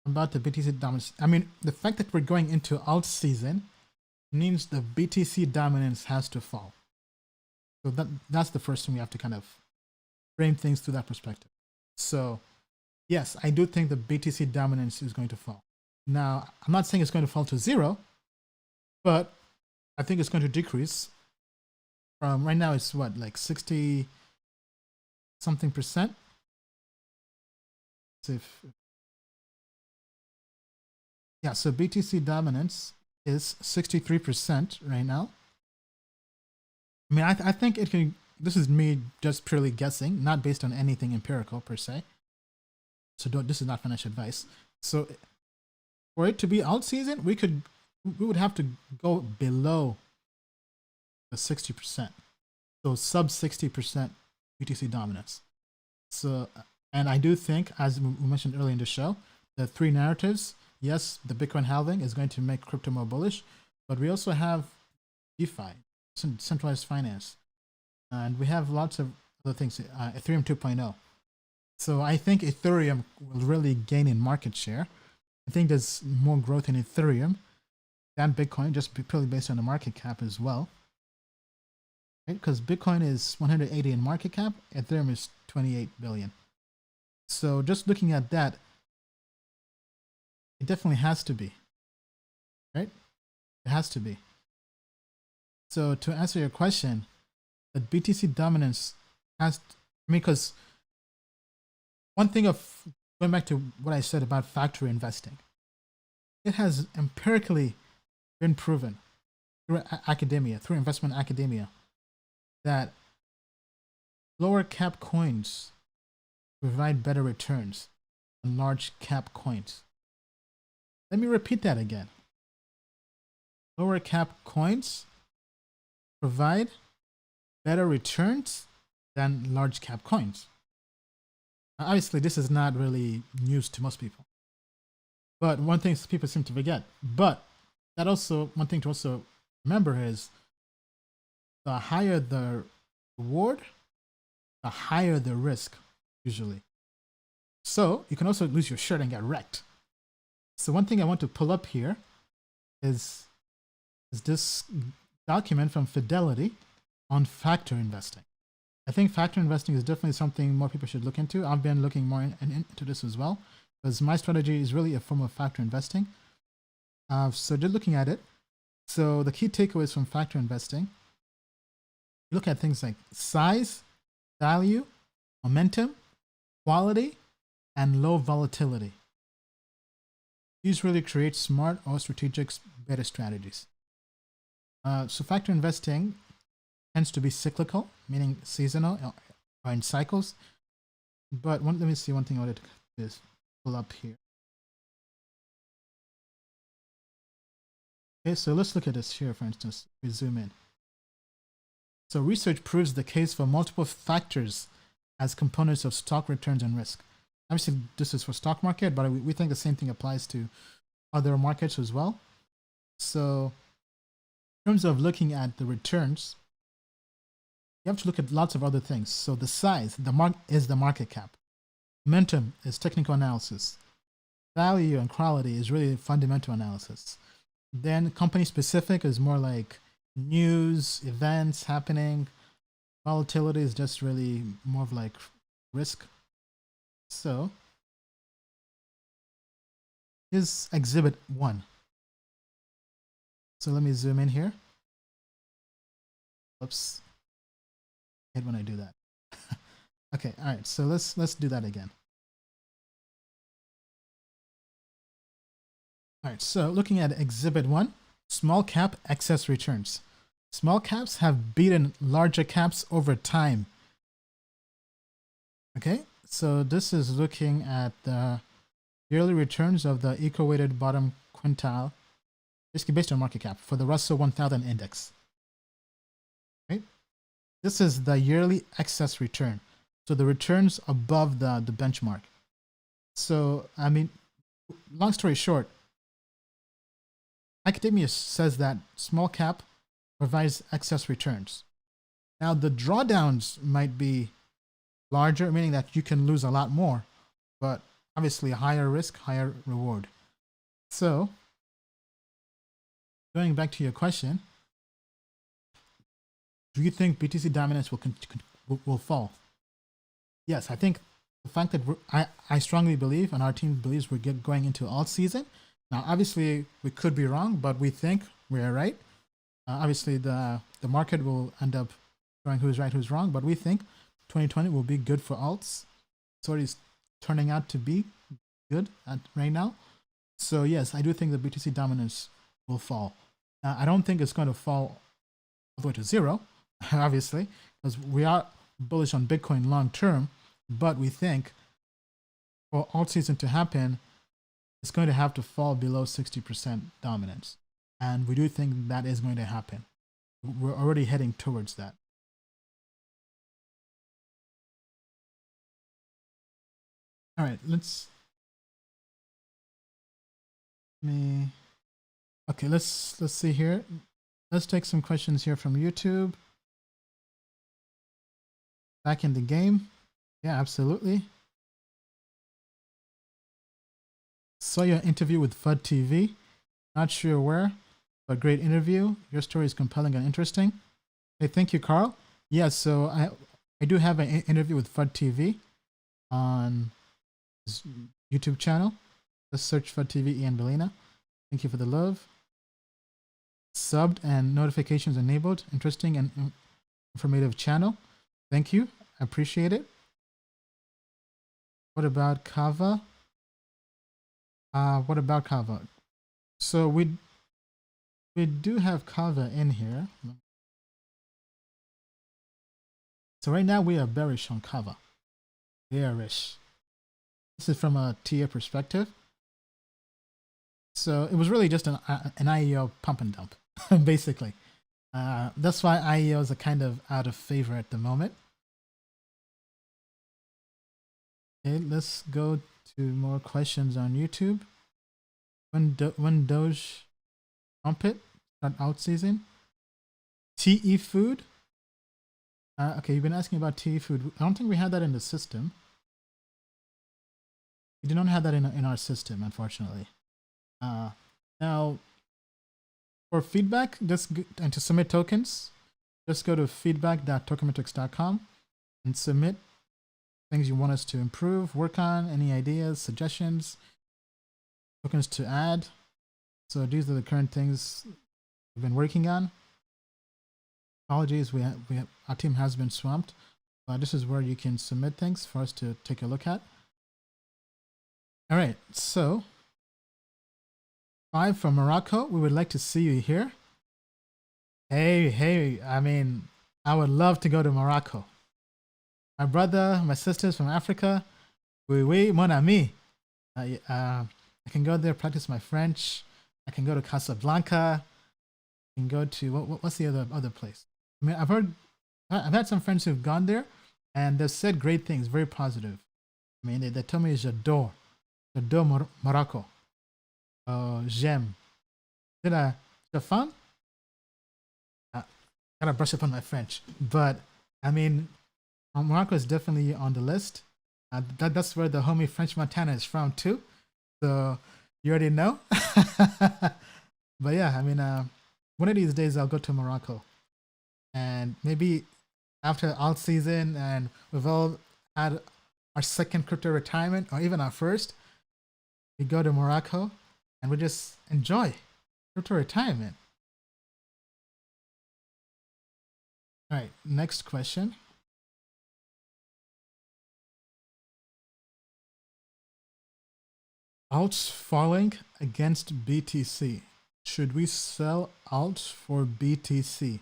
about the BTC dominance, I mean, the fact that we're going into alt season means the BTC dominance has to fall. So that's the first thing we have to kind of frame things through that perspective. So yes, I do think the BTC dominance is going to fall. Now, I'm not saying it's going to fall to zero, but I think it's going to decrease. Right now, it's what, like 60 something percent? Yeah, so BTC dominance is 63% right now. I mean, I think it can, this is me just purely guessing, not based on anything empirical per se. So this is not financial advice. So for it to be alt season, we would have to go below the 60%. So sub 60% BTC dominance. So, and I do think, as we mentioned earlier in the show, the three narratives, yes, the Bitcoin halving is going to make crypto more bullish, but we also have DeFi, centralized finance, and we have lots of other things, Ethereum 2.0. So I think Ethereum will really gain in market share. I think there's more growth in Ethereum than Bitcoin, just purely based on the market cap as well. Right? Because Bitcoin is 180 in market cap, Ethereum is 28 billion. So just looking at that, it definitely has to be, right? It has to be. So to answer your question, the BTC dominance has, because one thing of going back to what I said about factory investing, it has empirically been proven through academia, through investment academia, that lower cap coins provide better returns than large cap coins. Let me repeat that again. Lower cap coins provide better returns than large cap coins. Obviously, this is not really news to most people. But one thing people seem to forget. But that also, one thing to also remember is the higher the reward, the higher the risk usually. So you can also lose your shirt and get wrecked. So one thing I want to pull up here is this document from Fidelity on factor investing. I think factor investing is definitely something more people should look into. I've been looking more into this as well, because my strategy is really a form of factor investing. So just looking at it, so the key takeaways from factor investing, you look at things like size, value, momentum, quality, and low volatility. These really create smart or strategic beta strategies. So factor investing tends to be cyclical, meaning seasonal or in cycles. But let me see one thing I wanted to pull up here. Okay, so let's look at this here, for instance. We zoom in. So research proves the case for multiple factors as components of stock returns and risk. Obviously, this is for stock market, but we think the same thing applies to other markets as well. So in terms of looking at the returns, you have to look at lots of other things. So the size, is the market cap. Momentum is technical analysis. Value and quality is really fundamental analysis. Then company specific is more like news, events happening. Volatility is just really more of like risk. So here's exhibit 1. So let me zoom in here. Oops. I hate when I do that. Okay, all right. So let's do that again. All right. So looking at exhibit 1, small cap excess returns. Small caps have beaten larger caps over time. Okay, so this is looking at the yearly returns of the eco-weighted bottom quintile, basically based on market cap, for the Russell 1000 index. Right? This is the yearly excess return. So the returns above the benchmark. So, I mean, long story short, academia says that small cap provides excess returns. Now, the drawdowns might be larger, meaning that you can lose a lot more, but obviously higher risk, higher reward. So, going back to your question, do you think BTC dominance will fall? Yes, I think the fact that I strongly believe, and our team believes, we're going into alt season. Now, obviously, we could be wrong, but we think we're right. Obviously, the market will end up showing who's right, who's wrong, but we think 2020 will be good for alts. It's already turning out to be good right now. So yes, I do think the BTC dominance will fall. I don't think it's going to fall all the way to 0, obviously, because we are bullish on Bitcoin long term, but we think for alt season to happen, it's going to have to fall below 60% dominance. And we do think that is going to happen. We're already heading towards that. All right, let's see here. Let's take some questions here from YouTube. Back in the game. Yeah, absolutely. Saw your interview with FUD TV. Not sure where, but great interview. Your story is compelling and interesting. Hey, thank you, Carl. Yeah, so I do have an interview with FUD TV on his YouTube channel. Just search FUD TV Ian Bellina. Thank you for the love. Subbed and notifications enabled. Interesting and informative channel. Thank you. I appreciate it. What about Kava? So we do have Kava in here. So right now we are bearish on Kava. Bearish. This is from a TA perspective. So it was really just an IEO pump and dump, basically. That's why IEOs are kind of out of favor at the moment. Okay, let's go to more questions on YouTube. When Doge Trumpet start out season? TE Food? Okay, you've been asking about tea food. I don't think we had that in the system. We do not have that in our system, unfortunately. Now, for feedback, and to submit tokens, just go to feedback.tokenmetrics.com and submit things you want us to improve, work on, any ideas, suggestions, tokens to add. So these are the current things we've been working on. Apologies, our team has been swamped, but this is where you can submit things for us to take a look at. All right, so 5 from Morocco, we would like to see you here. Hey, I mean, I would love to go to Morocco. My brother, my sisters from Africa, oui, mon ami. I can go there, practice my French. I can go to Casablanca. I can go to, what's the other place? I mean, I've had some friends who've gone there, and they've said great things, very positive. I mean, they told me j'adore Morocco. J'aime. C'est fun? Gotta brush up on my French, but I mean, Morocco is definitely on the list. That's where the homie French Montana is from too, so you already know. But yeah, I mean, one of these days I'll go to Morocco, and maybe after alt season and we've all had our second crypto retirement or even our first, we go to Morocco and we just enjoy crypto retirement. All right, next question. Alts falling against BTC. Should we sell alts for BTC?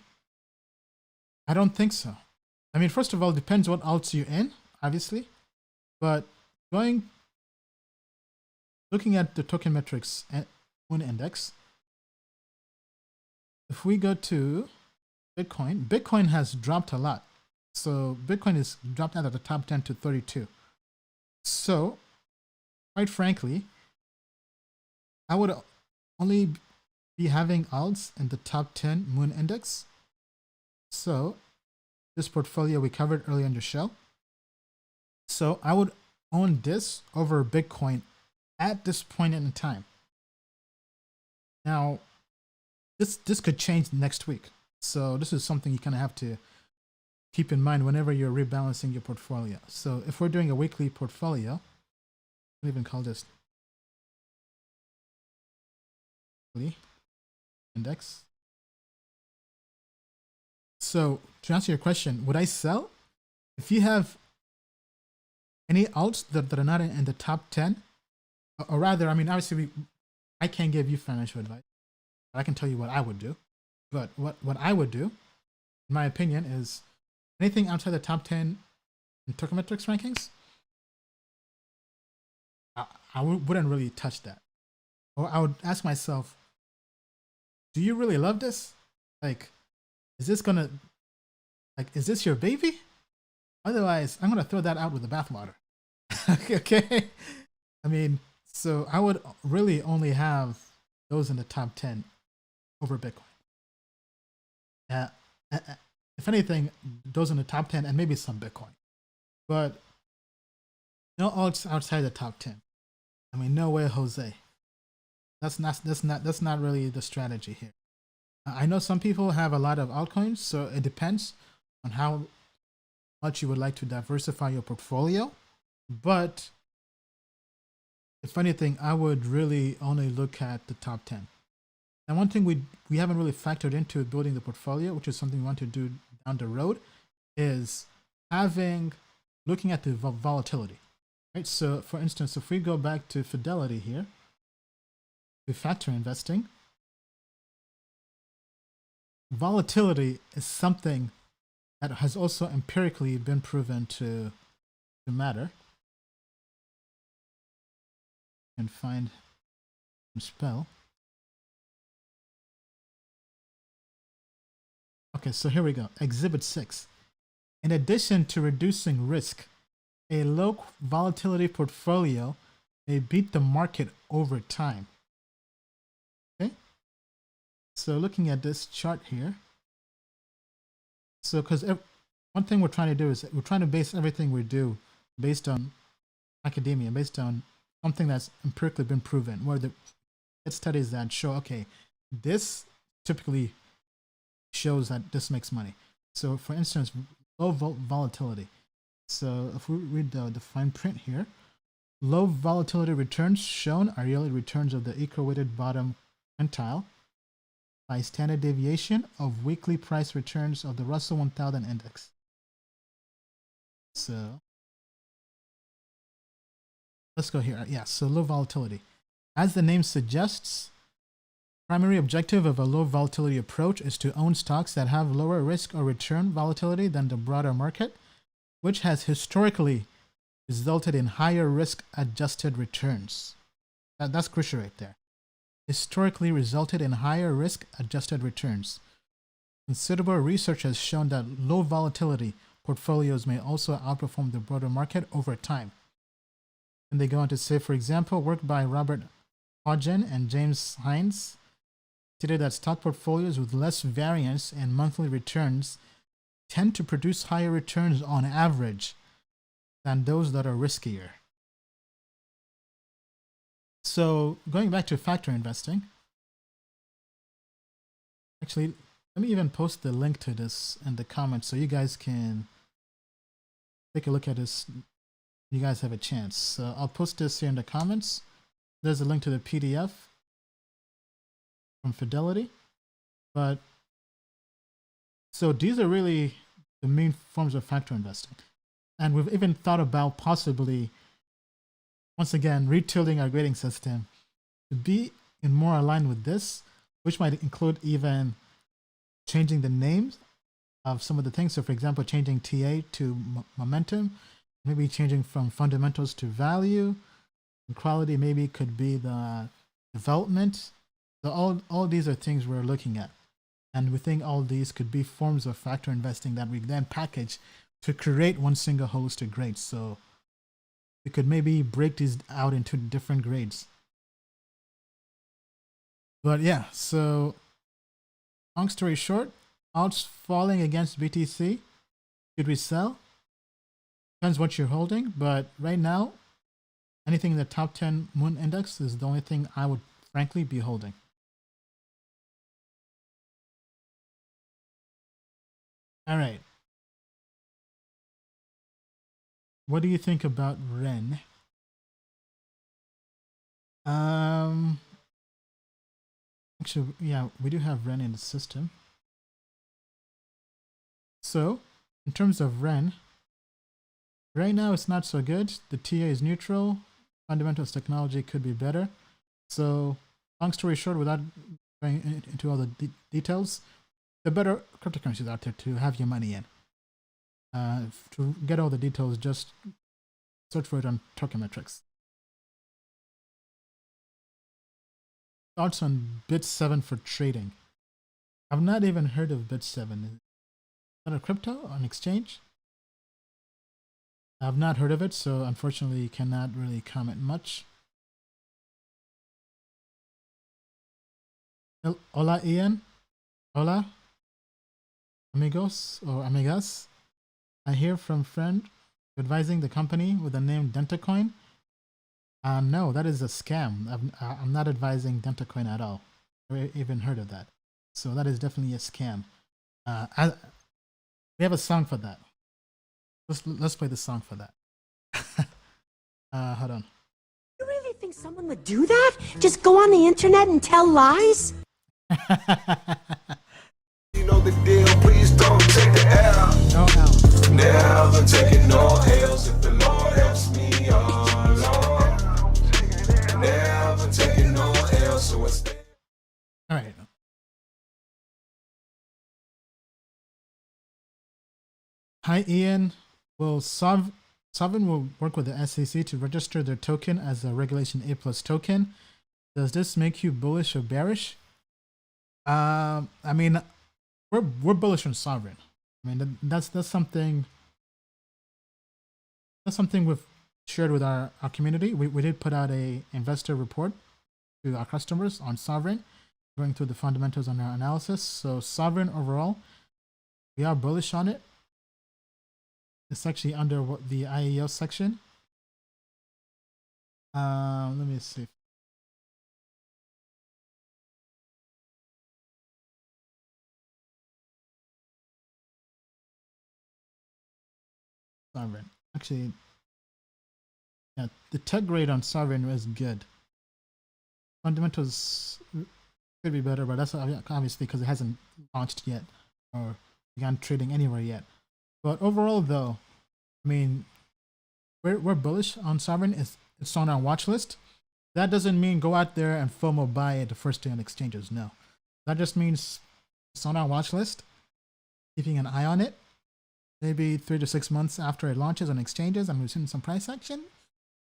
I don't think so. I mean, first of all, it depends what alts you're in, obviously. But looking at the Token Metrics Moon Index, if we go to Bitcoin has dropped a lot. So Bitcoin is dropped out of the top 10 to 32. So, quite frankly, I would only be having alts in the top 10 Moon Index. So, this portfolio we covered earlier in the show. So, I would own this over Bitcoin at this point in time. Now, this could change next week. So, this is something you kind of have to keep in mind whenever you're rebalancing your portfolio. So, if we're doing a weekly portfolio, I'll even call this index. So to answer your question, would I sell? If you have any alts that are not in the top 10, or rather, I mean, obviously I can't give you financial advice, but I can tell you what I would do. But what I would do, in my opinion, is anything outside the top 10 in Token Metrics rankings, I wouldn't really touch that. Or I would ask myself, do you really love this? Like, is this your baby? Otherwise, I'm gonna throw that out with the bathwater. Okay? I mean, so I would really only have those in the top 10 over Bitcoin. If anything, those in the top 10 and maybe some Bitcoin. But no alts outside the top 10. I mean, no way, Jose. That's not really the strategy here. I know some people have a lot of altcoins, so it depends on how much you would like to diversify your portfolio. But if anything, I would really only look at the top 10. And one thing we haven't really factored into building the portfolio, which is something we want to do down the road, is looking at the volatility. Right? So for instance, if we go back to Fidelity here, to factor investing, volatility is something that has also empirically been proven to matter. And find some spell. Okay, so here we go. Exhibit 6. In addition to reducing risk, a low volatility portfolio may beat the market over time. Okay? So looking at this chart here. So because one thing we're trying to do is we're trying to base everything we do based on academia, based on something that's empirically been proven, where the studies that show, okay, this typically shows that this makes money. So for instance, low volatility. So if we read the fine print here, low volatility returns shown are yield returns of the equal-weighted bottom quintile by standard deviation of weekly price returns of the Russell 1000 index. So let's go here. Yeah, so low volatility. As the name suggests, primary objective of a low volatility approach is to own stocks that have lower risk or return volatility than the broader market, which has historically resulted in higher risk-adjusted returns. That's crucial right there. Historically resulted in higher risk-adjusted returns. Considerable research has shown that low volatility portfolios may also outperform the broader market over time. And they go on to say, for example, work by Robert Hodgen and James Hines stated that stock portfolios with less variance in monthly returns tend to produce higher returns on average than those that are riskier. So going back to factor investing, actually, let me even post the link to this in the comments so you guys can take a look at this. You guys have a chance. So I'll post this here in the comments. There's a link to the PDF from Fidelity. But so these are really the main forms of factor investing. And we've even thought about possibly, once again, retooling our grading system to be in more aligned with this, which might include even changing the names of some of the things. So for example, changing TA to momentum, maybe changing from fundamentals to value, and quality maybe could be the development. So all these are things we're looking at. And we think all these could be forms of factor investing that we then package to create one single holistic grade. So we could maybe break these out into different grades. But yeah, so long story short, alts falling against BTC. Should we sell? Depends what you're holding, but right now, anything in the top 10 Moon Index is the only thing I would frankly be holding. All right. What do you think about REN? Actually, yeah, we do have REN in the system. So, in terms of REN, right now it's not so good. The TA is neutral. Fundamentals technology could be better. So, long story short, without going into all the details, the better cryptocurrencies out there to have your money in. To get all the details, just search for it on Token Metrics. Thoughts on Bit7 for trading? I've not even heard of Bit7. Is that a crypto, an exchange? I've not heard of it, so unfortunately cannot really comment much. Hola, Ian. Hola, amigos or amigas. I hear from friend advising the company with the name DentaCoin. No, that is a scam. I'm not advising DentaCoin at all. I even heard of that. So that is definitely a scam. We have a song for that. Let's play the song for that. Hold on. You really think someone would do that? Just go on the internet and tell lies? You know the deal, please don't take the L. No L. Never taking no L's if the Lord helps me along. Never taking no L's, so instead. All right. Hi, Ian. Well, Sovereign will work with the SEC to register their token as a Regulation A+ token. Does this make you bullish or bearish? I mean, we're bullish on Sovereign. I mean, that's something we've shared with our community. We did put out a investor report to our customers on Sovereign, going through the fundamentals on our analysis. So Sovereign overall, we are bullish on it. It's actually under what the IEO section. Let me see. Sovereign. Actually, yeah, the tech grade on Sovereign was good. Fundamentals could be better, but that's obviously because it hasn't launched yet or begun trading anywhere yet. But overall, though, I mean, we're bullish on Sovereign. It's on our watch list. That doesn't mean go out there and FOMO buy it the first day on exchanges. No, that just means it's on our watch list, keeping an eye on it. Maybe 3 to 6 months after it launches on exchanges and we've seen some price action,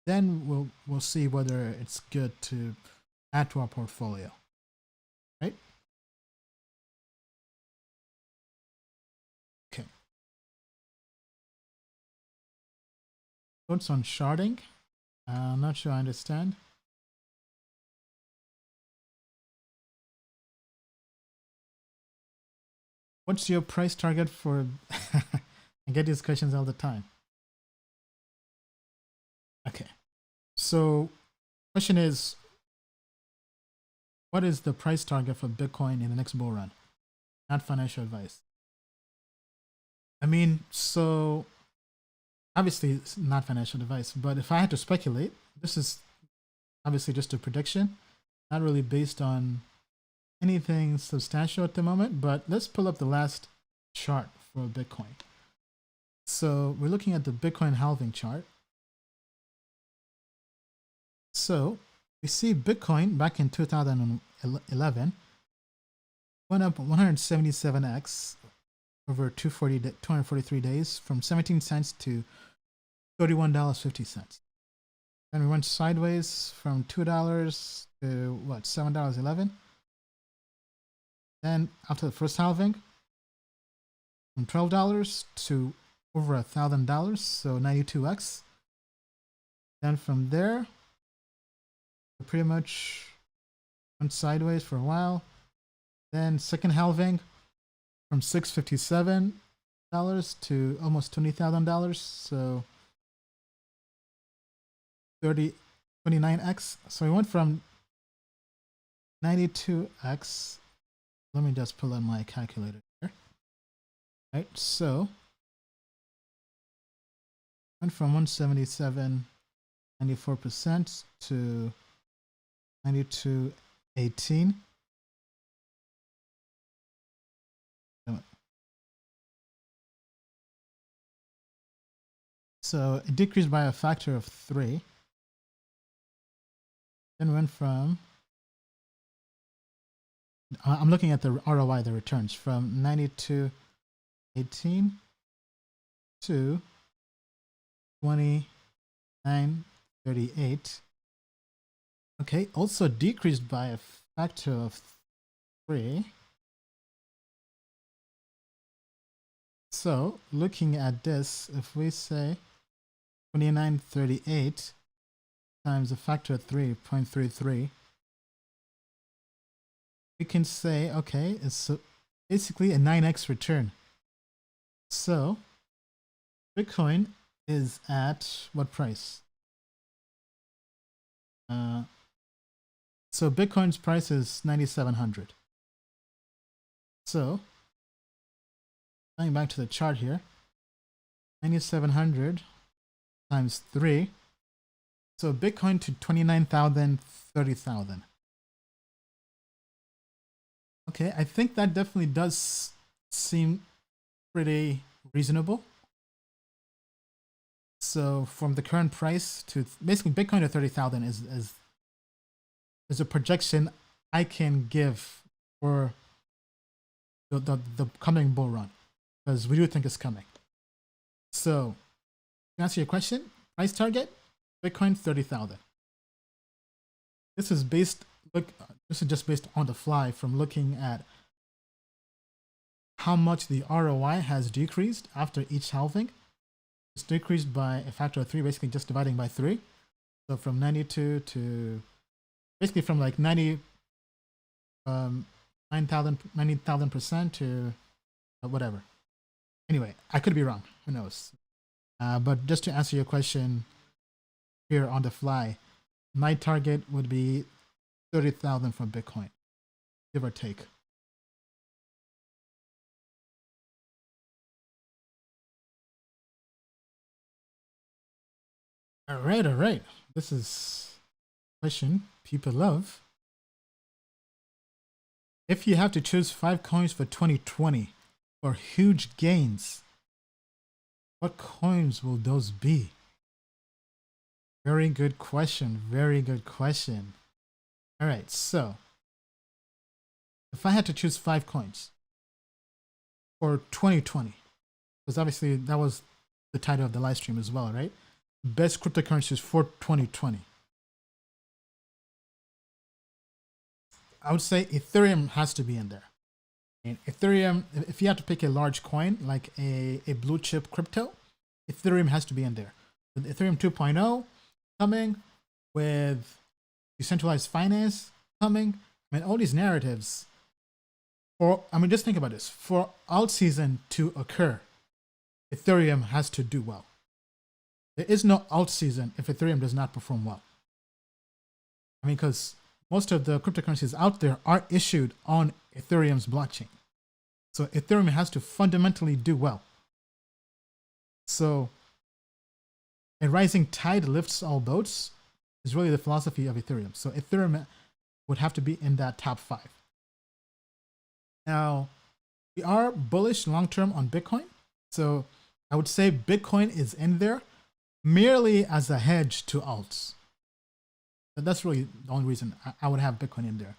then we'll see whether it's good to add to our portfolio, right? Okay. Thoughts on sharding? I'm not sure I understand. What's your price target for? I get these questions all the time. Okay. So, question is, what is the price target for Bitcoin in the next bull run? Not financial advice. I mean, so obviously it's not financial advice, but if I had to speculate, this is obviously just a prediction, not really based on anything substantial at the moment, but let's pull up the last chart for Bitcoin. So we're looking at the Bitcoin halving chart. So we see Bitcoin back in 2011 went up 177x over 243 days from 17 cents to $31.50. Then we went sideways from $2 to what, $7.11. Then after the first halving, from $12 to over $1,000, so 92x. Then from there, we pretty much went sideways for a while. Then second halving from $657 to almost $20,000, so 29x. So we went from 92x. Let me just pull out my calculator here. Right, so went from 177, 94% to 92.18. So it decreased by a factor of 3. Then went from, I'm looking at the ROI, the returns, from 92.18 to 29.38. Okay, also decreased by a factor of 3. So looking at this, if we say 29.38 times a factor of 3.33, we can say, okay, it's basically a 9x return. So Bitcoin is at what price? So Bitcoin's price is 9,700. So going back to the chart here, 9,700 times 3. So Bitcoin to 29,000, 30,000. Okay, I think that definitely does seem pretty reasonable. So from the current price to basically Bitcoin to 30,000 is a projection I can give for the coming bull run, because we do think it's coming. So to answer your question, price target, Bitcoin 30,000. This is just based on the fly from looking at how much the ROI has decreased after each halving. It's decreased by a factor of 3, basically just dividing by 3. So from 92 to basically from like 90,000% to whatever. Anyway, I could be wrong. Who knows? But just to answer your question here on the fly, my target would be 30,000 for Bitcoin, give or take. All right. This is a question people love. If you have to choose 5 coins for 2020 for huge gains, what coins will those be? Very good question. Very good question. All right, so if I had to choose 5 coins for 2020, because obviously that was the title of the live stream as well, right? Best cryptocurrencies for 2020. I would say Ethereum has to be in there. And Ethereum, if you have to pick a large coin, like a blue chip crypto, Ethereum has to be in there. With Ethereum 2.0 coming, with decentralized finance coming, I mean, all these narratives, just think about this. For alt season to occur, Ethereum has to do well. There is no alt season if Ethereum does not perform well. I mean, because most of the cryptocurrencies out there are issued on Ethereum's blockchain. So Ethereum has to fundamentally do well. So a rising tide lifts all boats is really the philosophy of Ethereum. So Ethereum would have to be in that top 5. Now, we are bullish long-term on Bitcoin. So I would say Bitcoin is in there merely as a hedge to alts. But that's really the only reason I would have Bitcoin in there.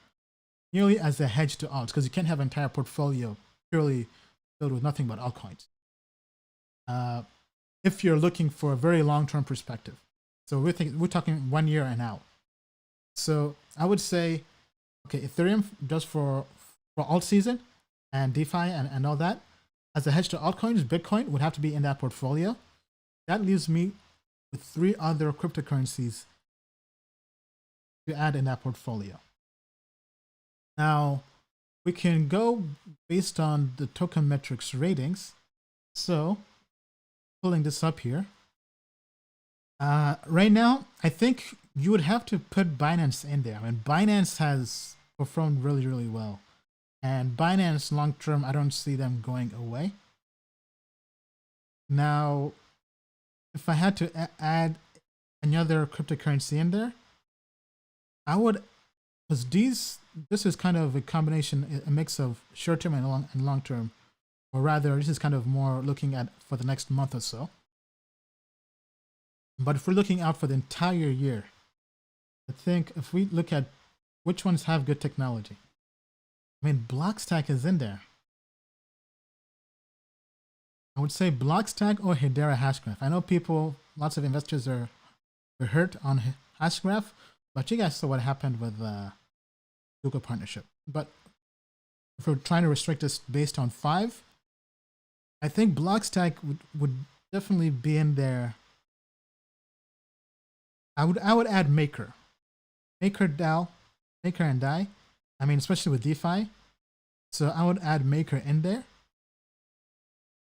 Merely as a hedge to alts, because you can't have an entire portfolio purely filled with nothing but altcoins. If you're looking for a very long-term perspective. So we're talking 1 year and out. So I would say, okay, Ethereum does for alt season and DeFi and all that. As a hedge to altcoins, Bitcoin would have to be in that portfolio. That leaves me with 3 other cryptocurrencies to add in that portfolio. Now, we can go based on the Token Metrics ratings. So, pulling this up here. Right now, I think you would have to put Binance in there. I mean, Binance has performed really, really well. And Binance long term, I don't see them going away. Now, if I had to add another cryptocurrency in there, I would, because this is kind of a combination, a mix of short term and long term, or rather, this is kind of more looking at for the next month or so. But if we're looking out for the entire year, I think if we look at which ones have good technology, I mean, Blockstack is in there. I would say Blockstack or Hedera Hashgraph. I know lots of investors are hurt on Hashgraph, but you guys saw what happened with Google partnership. But if we're trying to restrict this based on 5, I think Blockstack would definitely be in there. I would add Maker and DAI. I mean, especially with DeFi. So I would add Maker in there.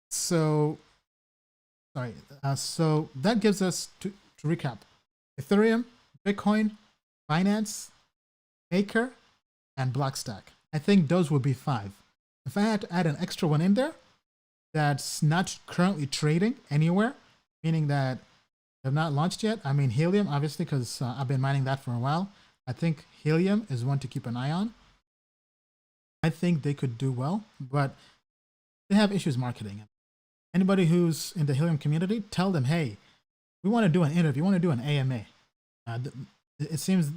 So that gives us, to recap, Ethereum, Bitcoin, Binance, Maker, and Blockstack. I think those would be 5. If I had to add an extra one in there that's not currently trading anywhere, meaning that they have not launched yet, I mean Helium, obviously, because I've been mining that for a while. I think Helium is one to keep an eye on. I think they could do well, but they have issues marketing. Anybody who's in the Helium community, tell them, hey, we want to do an interview, we want to do an AMA. It seems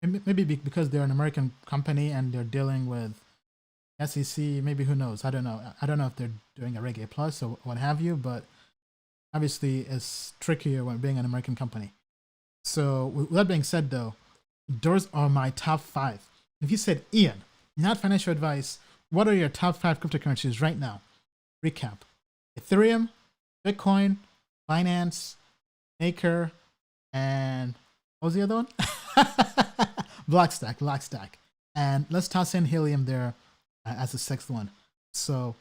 maybe because they're an American company and they're dealing with SEC, maybe, who knows? I don't know. I don't know if they're doing a Reg A Plus or what have you, but obviously it's trickier when being an American company. So with that being said, though, those are my top 5. If you said, Ian, not financial advice, what are your top 5 cryptocurrencies right now? Recap. Ethereum, Bitcoin, Binance, Maker, and what was the other one? Blockstack. And let's toss in Helium there as the 6th one. So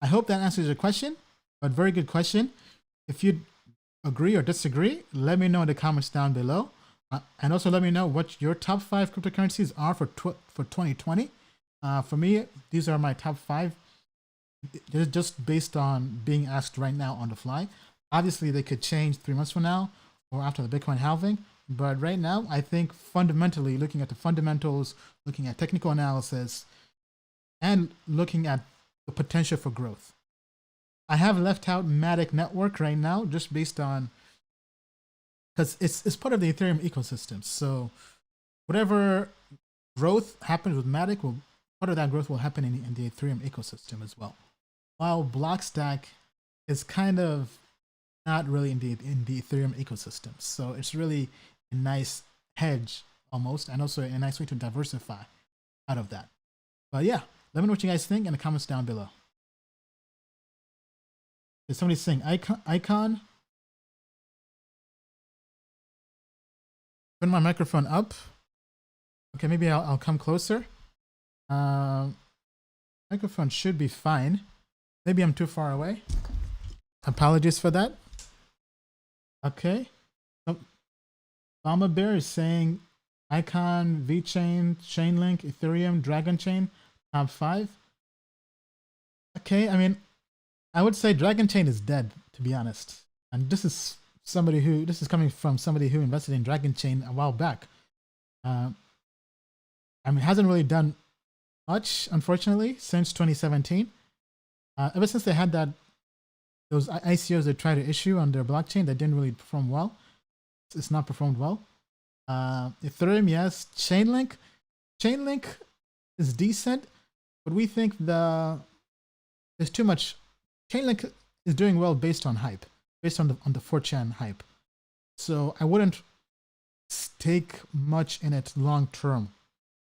I hope that answers your question, but very good question. if you agree or disagree, let me know in the comments down below. And also let me know what your top 5 cryptocurrencies are for 2020. For me, these are my top 5. They're just based on being asked right now on the fly. Obviously, they could change 3 months from now or after the Bitcoin halving. But right now, I think fundamentally, looking at the fundamentals, looking at technical analysis, and looking at the potential for growth. I have left out Matic Network right now just based on, because it's part of the Ethereum ecosystem. So whatever growth happens with Matic, part of that growth will happen in the Ethereum ecosystem as well. While Blockstack is kind of not really in the Ethereum ecosystem. So it's really a nice hedge almost, and also a nice way to diversify out of that. But yeah, let me know what you guys think in the comments down below. Is somebody saying icon? Turn my microphone up. Okay, maybe I'll come closer. Microphone should be fine. Maybe I'm too far away. Apologies for that. Okay. Mama Bear is saying Icon, VeChain, Chainlink, Ethereum, Dragon Chain, top 5. Okay, I mean, I would say Dragon Chain is dead, to be honest. And this is coming from somebody who invested in Dragon Chain a while back. I mean, it hasn't really done much, unfortunately, since 2017. Ever since they had those ICOs they tried to issue on their blockchain that didn't really perform well. It's not performed well. Ethereum, yes. Chainlink is decent, but we think there's too much. Chainlink is doing well based on hype, based on the 4chan hype. So I wouldn't stake much in it long term,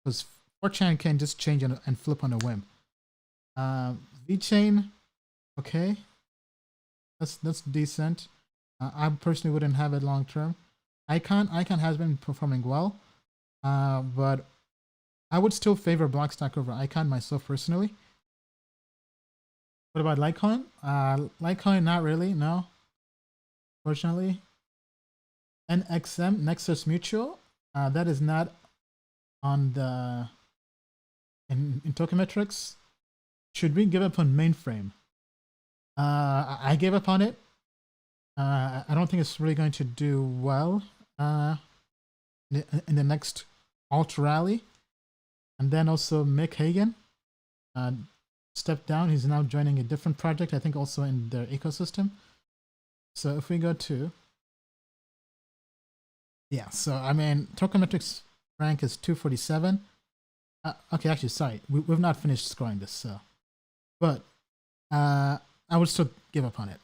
because 4chan can just change and flip on a whim. VeChain, okay, that's decent. I personally wouldn't have it long term. Icon has been performing well, but I would still favor Blockstack over Icon myself personally. What about Litecoin? Litecoin, not really, no. Fortunately. NXM, Nexus Mutual, that is not on the in Token Metrics. Should we give up on mainframe? I gave up on it. I don't think it's really going to do well in the next alt rally. And then also Mick Hagan stepped down. He's now joining a different project, I think also in their ecosystem. So if we go to, yeah, so I mean, Token Metrics rank is 247. Okay, actually, sorry, we've not finished scoring this, so, but I would still give up on it,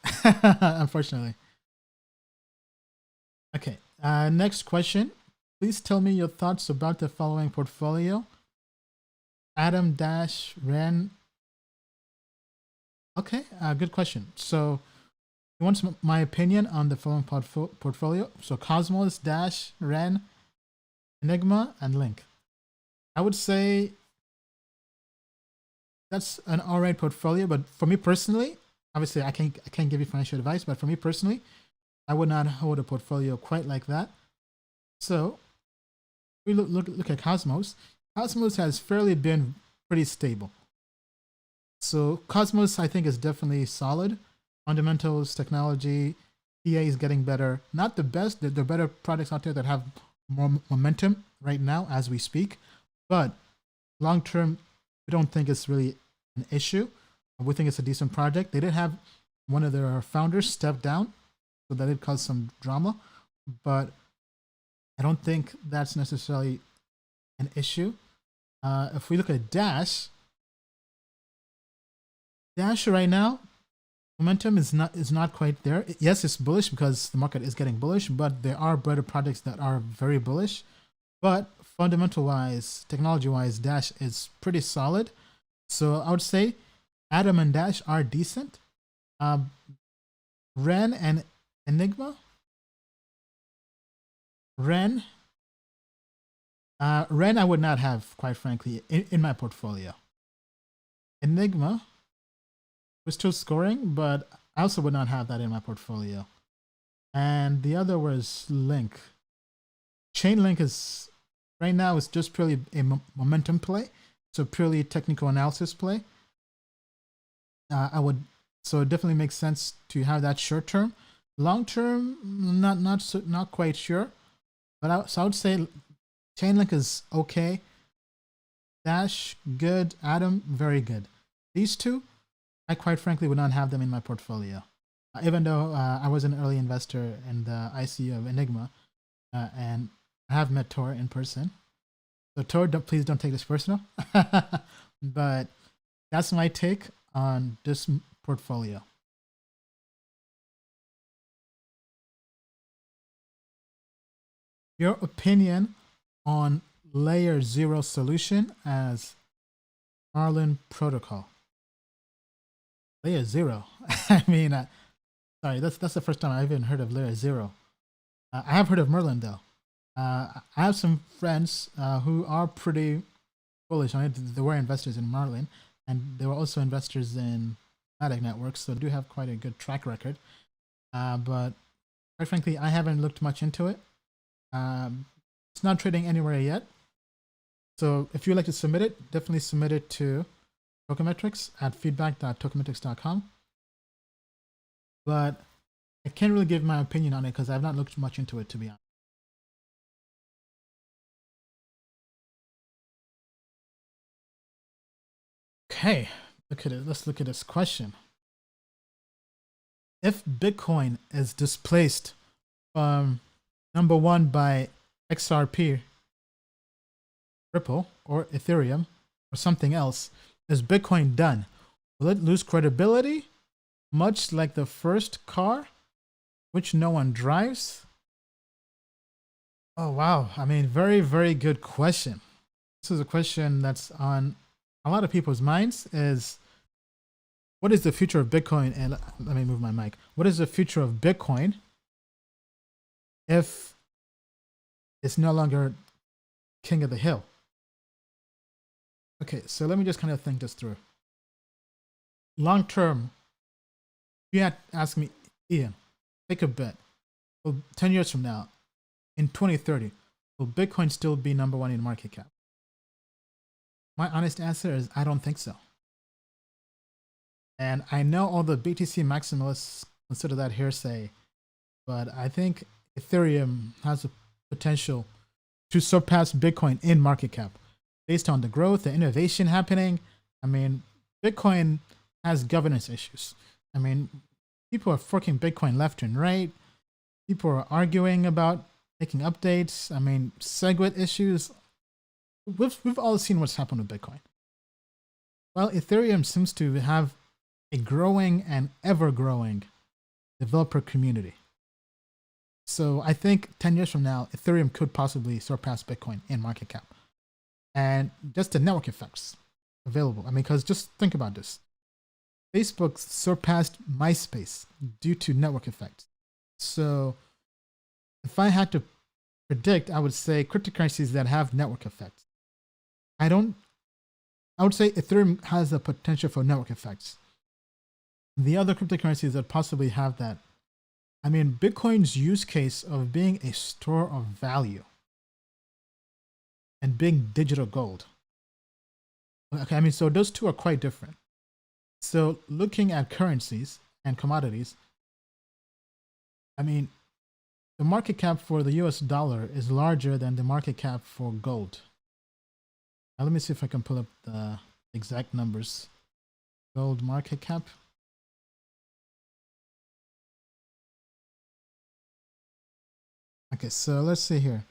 unfortunately. Okay, next question. Please tell me your thoughts about the following portfolio. Adam-Ren. Okay, good question. So he wants my opinion on the following portfolio. So Cosmos, Dash, Ren, Enigma, and Link. I would say that's an alright portfolio, but for me personally, obviously I can't give you financial advice, but for me personally, I would not hold a portfolio quite like that. So we look at Cosmos. Cosmos has fairly been pretty stable. So Cosmos, I think, is definitely solid. Fundamentals, technology, PA is getting better. Not the best. There are better products out there that have more momentum right now as we speak. But long term, we don't think it's really an issue. We think it's a decent project. They did have one of their founders step down, so that did cause some drama. But I don't think that's necessarily an issue. If we look at Dash right now, momentum is not quite there. Yes, it's bullish because the market is getting bullish, but there are better products that are very bullish. But fundamental wise, technology wise, Dash is pretty solid. So I would say Atom and Dash are decent. Ren and Enigma. Ren I would not have, quite frankly, in my portfolio. Enigma, we're still scoring, but I also would not have that in my portfolio. And the other was Link. Chainlink is right now it's just purely a momentum play, so purely technical analysis play. So it definitely makes sense to have that short term. Long term, not quite sure, but I would say Chainlink is okay. Dash good, Atom very good. These two, I quite frankly would not have them in my portfolio. Even though I was an early investor in the ICO of Enigma, and I have met Tor in person. So Tor, please don't take this personal. But that's my take on this portfolio. Your opinion on Layer 0 solution as Marlin protocol. Layer 0. I mean, sorry, that's the first time I've even heard of Layer 0. I have heard of Merlin though. I have some friends who are pretty bullish on it. They were investors in Marlin, and they were also investors in Matic Networks, so they do have quite a good track record. But quite frankly, I haven't looked much into it. It's not trading anywhere yet. So if you'd like to submit it, definitely submit it to Token Metrics at feedback.tokenmetrics.com. But I can't really give my opinion on it because I've not looked much into it, to be honest. Okay, look at it. Let's look at this question. If Bitcoin is displaced from number one by XRP, Ripple, or Ethereum, or something else, is Bitcoin done? Will it lose credibility, much like the first car, which no one drives? Oh, wow. I mean, very, very good question. This is a question that's on a lot of people's minds is, what is the future of Bitcoin? And let me move my mic. What is the future of Bitcoin if it's no longer king of the hill? Okay, so let me just kind of think this through. Long term, if you had to ask me, Ian, take a bet. Well, 10 years from now, in 2030, will Bitcoin still be number one in market cap? My honest answer is I don't think so. And I know all the BTC maximalists consider that hearsay, but I think Ethereum has the potential to surpass Bitcoin in market cap based on the growth, the innovation happening. I mean, Bitcoin has governance issues. I mean, people are forking Bitcoin left and right. People are arguing about making updates. I mean, SegWit issues. We've all seen what's happened with Bitcoin. Well, Ethereum seems to have a growing and ever-growing developer community. So I think 10 years from now, Ethereum could possibly surpass Bitcoin in market cap. And just the network effects available. I mean, because just think about this. Facebook surpassed MySpace due to network effects. So if I had to predict, I would say cryptocurrencies that have network effects. I would say Ethereum has the potential for network effects. The other cryptocurrencies that possibly have that, I mean, Bitcoin's use case of being a store of value and being digital gold. Okay, I mean, so those two are quite different. So looking at currencies and commodities, I mean, the market cap for the US dollar is larger than the market cap for gold. Now let me see if I can pull up the exact numbers. Gold market cap. Okay, so let's see here.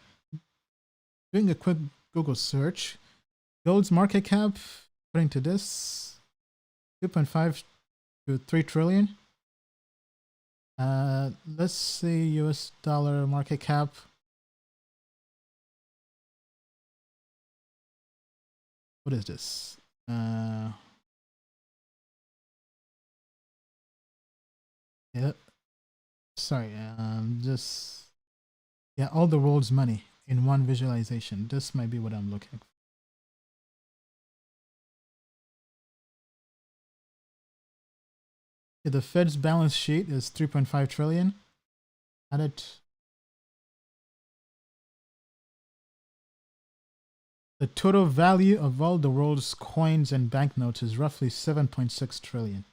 Doing a quick Google search. Gold's market cap, according to this, 2.5 to 3 trillion. Let's see US dollar market cap. What is this? Yeah. Sorry. Just yeah, all the world's money in one visualization. This might be what I'm looking for. The Fed's balance sheet is 3.5 trillion. Add it. The total value of all the world's coins and banknotes is roughly 7.6 trillion.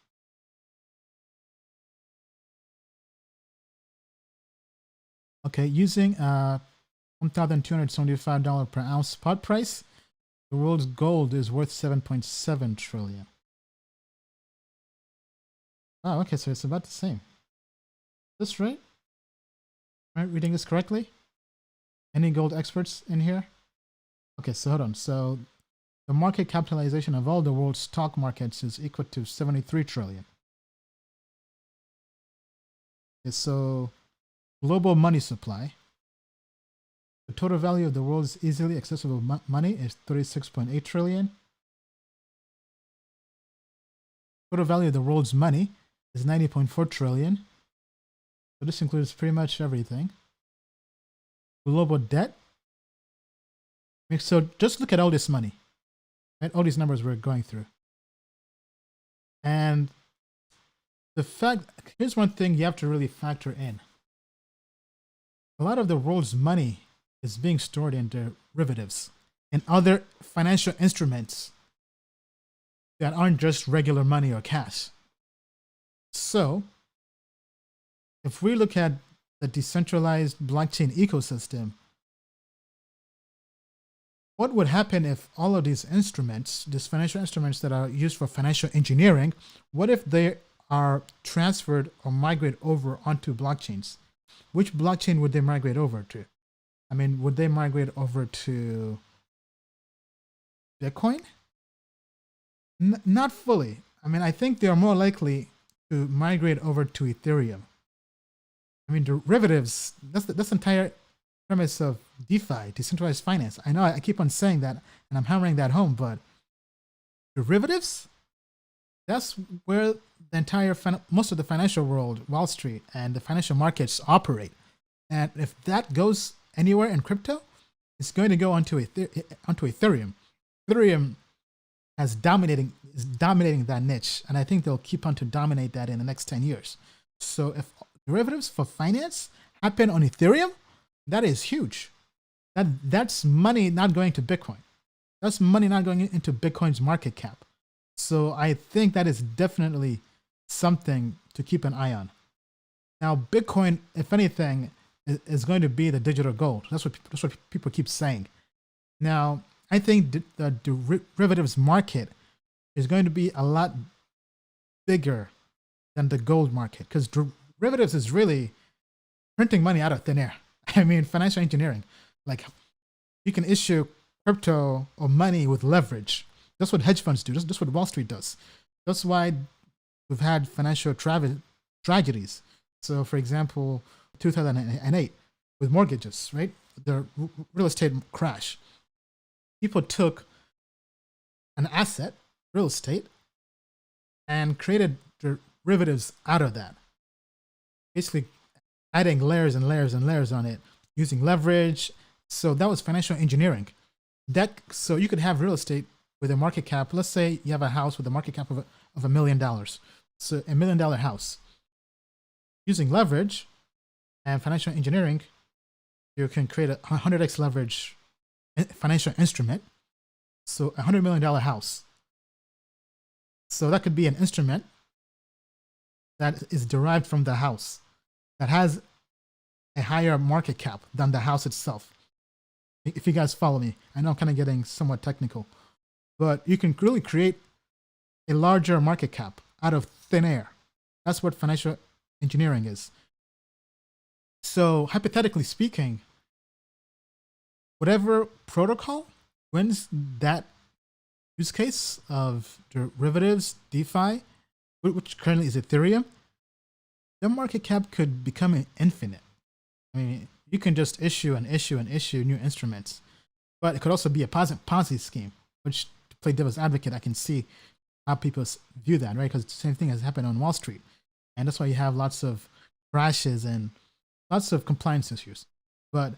Okay, using $1,275 per ounce spot price, the world's gold is worth 7.7 trillion. Oh, okay, so it's about the same. Is this right? Am I reading this correctly? Any gold experts in here? Okay, so hold on. So the market capitalization of all the world's stock markets is equal to 73 trillion. Okay, so global money supply. The total value of the world's easily accessible money is 36.8 trillion. Total value of the world's money is 90.4 trillion. So this includes pretty much everything. Global debt. So just look at all this money, right? All these numbers we're going through. And the fact, here's one thing you have to really factor in. A lot of the world's money is being stored in derivatives and other financial instruments that aren't just regular money or cash. So if we look at the decentralized blockchain ecosystem, what would happen if all of these instruments, these financial instruments that are used for financial engineering, what if they are transferred or migrate over onto blockchains? Which blockchain would they migrate over to? I mean, would they migrate over to Bitcoin? Not fully. I mean, I think they are more likely to migrate over to Ethereum. I mean, derivatives, that's the entire premise of DeFi, decentralized finance. I know I keep on saying that and I'm hammering that home, but derivatives, that's where the entire, most of the financial world, Wall Street and the financial markets operate. And if that goes anywhere in crypto, it's going to go onto Ethereum. Ethereum is dominating that niche, and I think they'll keep on to dominate that in the next 10 years. So if derivatives for finance happen on Ethereum, that is huge. That's money not going to Bitcoin. That's money not going into Bitcoin's market cap. So I think that is definitely something to keep an eye on. Now, Bitcoin, if anything, is going to be the digital gold. That's what people keep saying. Now, I think the derivatives market is going to be a lot bigger than the gold market, because derivatives is really printing money out of thin air. I mean, financial engineering. Like, you can issue crypto or money with leverage. That's what hedge funds do. That's what Wall Street does. That's why we've had financial tragedies. So, for example, 2008 with mortgages, right? The real estate crash. People took an asset, real estate, and created derivatives out of that. Basically, adding layers and layers and layers on it, using leverage. So that was financial engineering. So you could have real estate with a market cap. Let's say you have a house with a market cap of $1 million. So $1 million house. Using leverage and financial engineering, you can create a 100x leverage financial instrument. So a $100 million house. So that could be an instrument that is derived from the house, that has a higher market cap than the house itself. If you guys follow me, I know I'm kind of getting somewhat technical, but you can really create a larger market cap out of thin air. That's what financial engineering is. So hypothetically speaking, whatever protocol wins that use case of derivatives, DeFi, which currently is Ethereum, the market cap could become infinite. I mean, you can just issue and issue and issue new instruments, but it could also be a Ponzi scheme, which, to play devil's advocate, I can see how people view that, right? Because the same thing has happened on Wall Street. And that's why you have lots of crashes and lots of compliance issues. But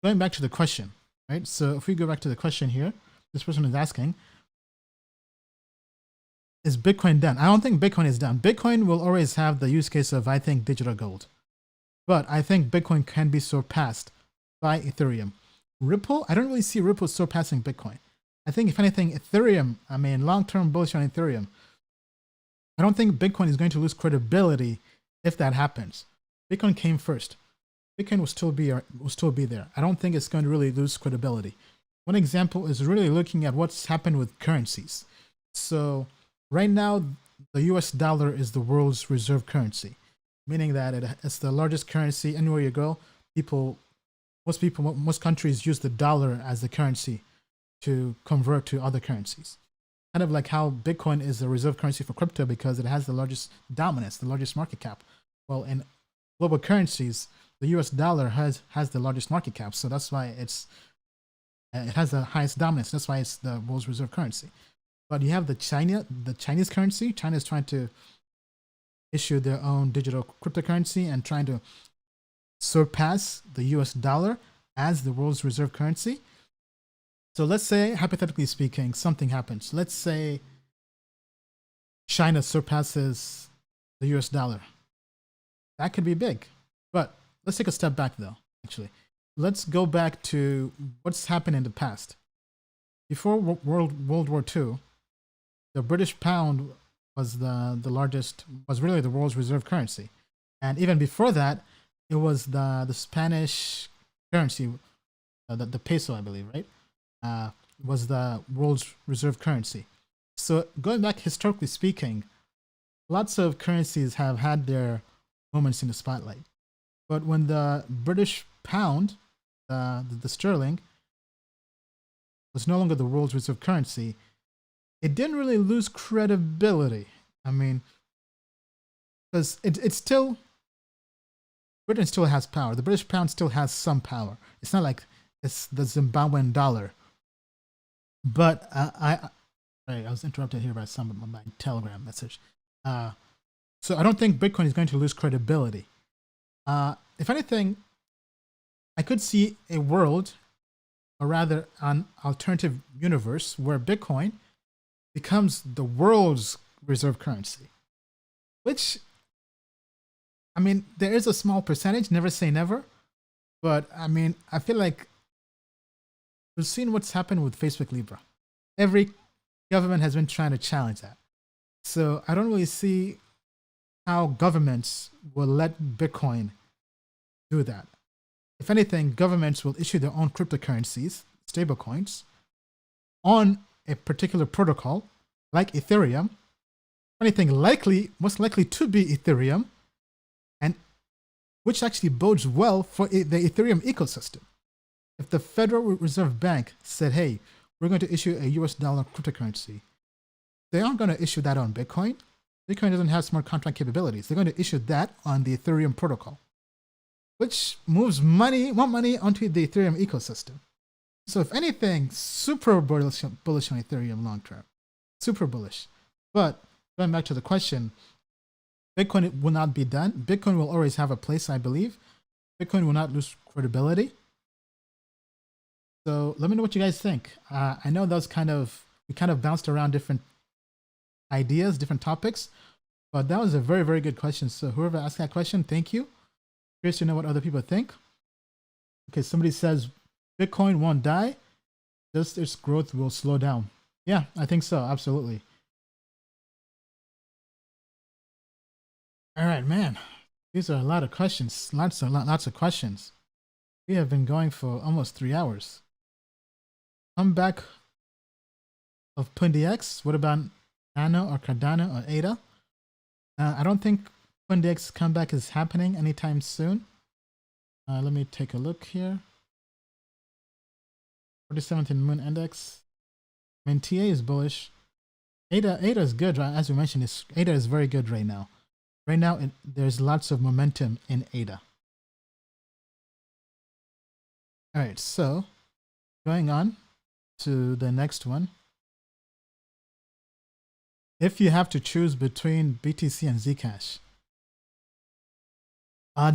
going back to the question, right? So if we go back to the question here, this person is asking, is Bitcoin done? I don't think Bitcoin is done. Bitcoin will always have the use case of, I think, digital gold. But I think Bitcoin can be surpassed by Ethereum. Ripple, I don't really see Ripple surpassing Bitcoin. I think, if anything, Ethereum, long-term bullish on Ethereum. I don't think Bitcoin is going to lose credibility if that happens. Bitcoin came first. Bitcoin will still be there. I don't think it's going to really lose credibility. One example is really looking at what's happened with currencies. So right now, the US dollar is the world's reserve currency, meaning that it's the largest currency. Anywhere you go, most countries use the dollar as the currency to convert to other currencies. Kind of like how Bitcoin is the reserve currency for crypto because it has the largest dominance, the largest market cap. Well, in global currencies, the US dollar has the largest market cap, so that's why it has the highest dominance. That's why it's the world's reserve currency. But you have the Chinese currency. China is trying to issue their own digital cryptocurrency and trying to surpass the US dollar as the world's reserve currency. So let's say, hypothetically speaking, something happens. Let's say China surpasses the US dollar. That could be big. But let's take a step back, though, actually. Let's go back to what's happened in the past. Before World War II, the British pound was was really the world's reserve currency. And even before that, it was the Spanish currency, the peso, I believe, right? Was the world's reserve currency. So going back historically speaking, lots of currencies have had their moments in the spotlight. But when the British pound, the sterling, was no longer the world's reserve currency, it didn't really lose credibility. Because it's still, Britain still has power. The British pound still has some power. It's not like it's the Zimbabwean dollar. But I was interrupted here by my Telegram message. So I don't think Bitcoin is going to lose credibility. If anything, I could see a world, or rather an alternative universe, where Bitcoin becomes the world's reserve currency. Which, there is a small percentage, never say never. But, I feel like we've seen what's happened with Facebook Libra. Every government has been trying to challenge that. So I don't really see how governments will let Bitcoin do that. If anything, governments will issue their own cryptocurrencies, stablecoins, on a particular protocol, like Ethereum. Anything most likely to be Ethereum, and which actually bodes well for the Ethereum ecosystem. If the Federal Reserve Bank said, hey, we're going to issue a US dollar cryptocurrency, they aren't going to issue that on Bitcoin. Bitcoin doesn't have smart contract capabilities. They're going to issue that on the Ethereum protocol, which moves more money onto the Ethereum ecosystem. So if anything, super bullish on Ethereum long term. Super bullish. But going back to the question, Bitcoin will not be done. Bitcoin will always have a place, I believe. Bitcoin will not lose credibility. So let me know what you guys think. I know we kind of bounced around different ideas, different topics, but that was a very, very good question. So whoever asked that question, thank you. Curious to know what other people think. Okay, somebody says Bitcoin won't die, just its growth will slow down. Yeah, I think so. Absolutely. All right, man. These are a lot of questions. Lots of questions. We have been going for almost 3 hours. Comeback of PundiX. What about Nano or Cardano or ADA? I don't think PundiX comeback is happening anytime soon. Let me take a look here. 47th in Moon Index. TA is bullish. ADA is good, right? As we mentioned, ADA is very good right now. Right now, there's lots of momentum in ADA. All right, so going on to the next one. If you have to choose between BTC and Zcash,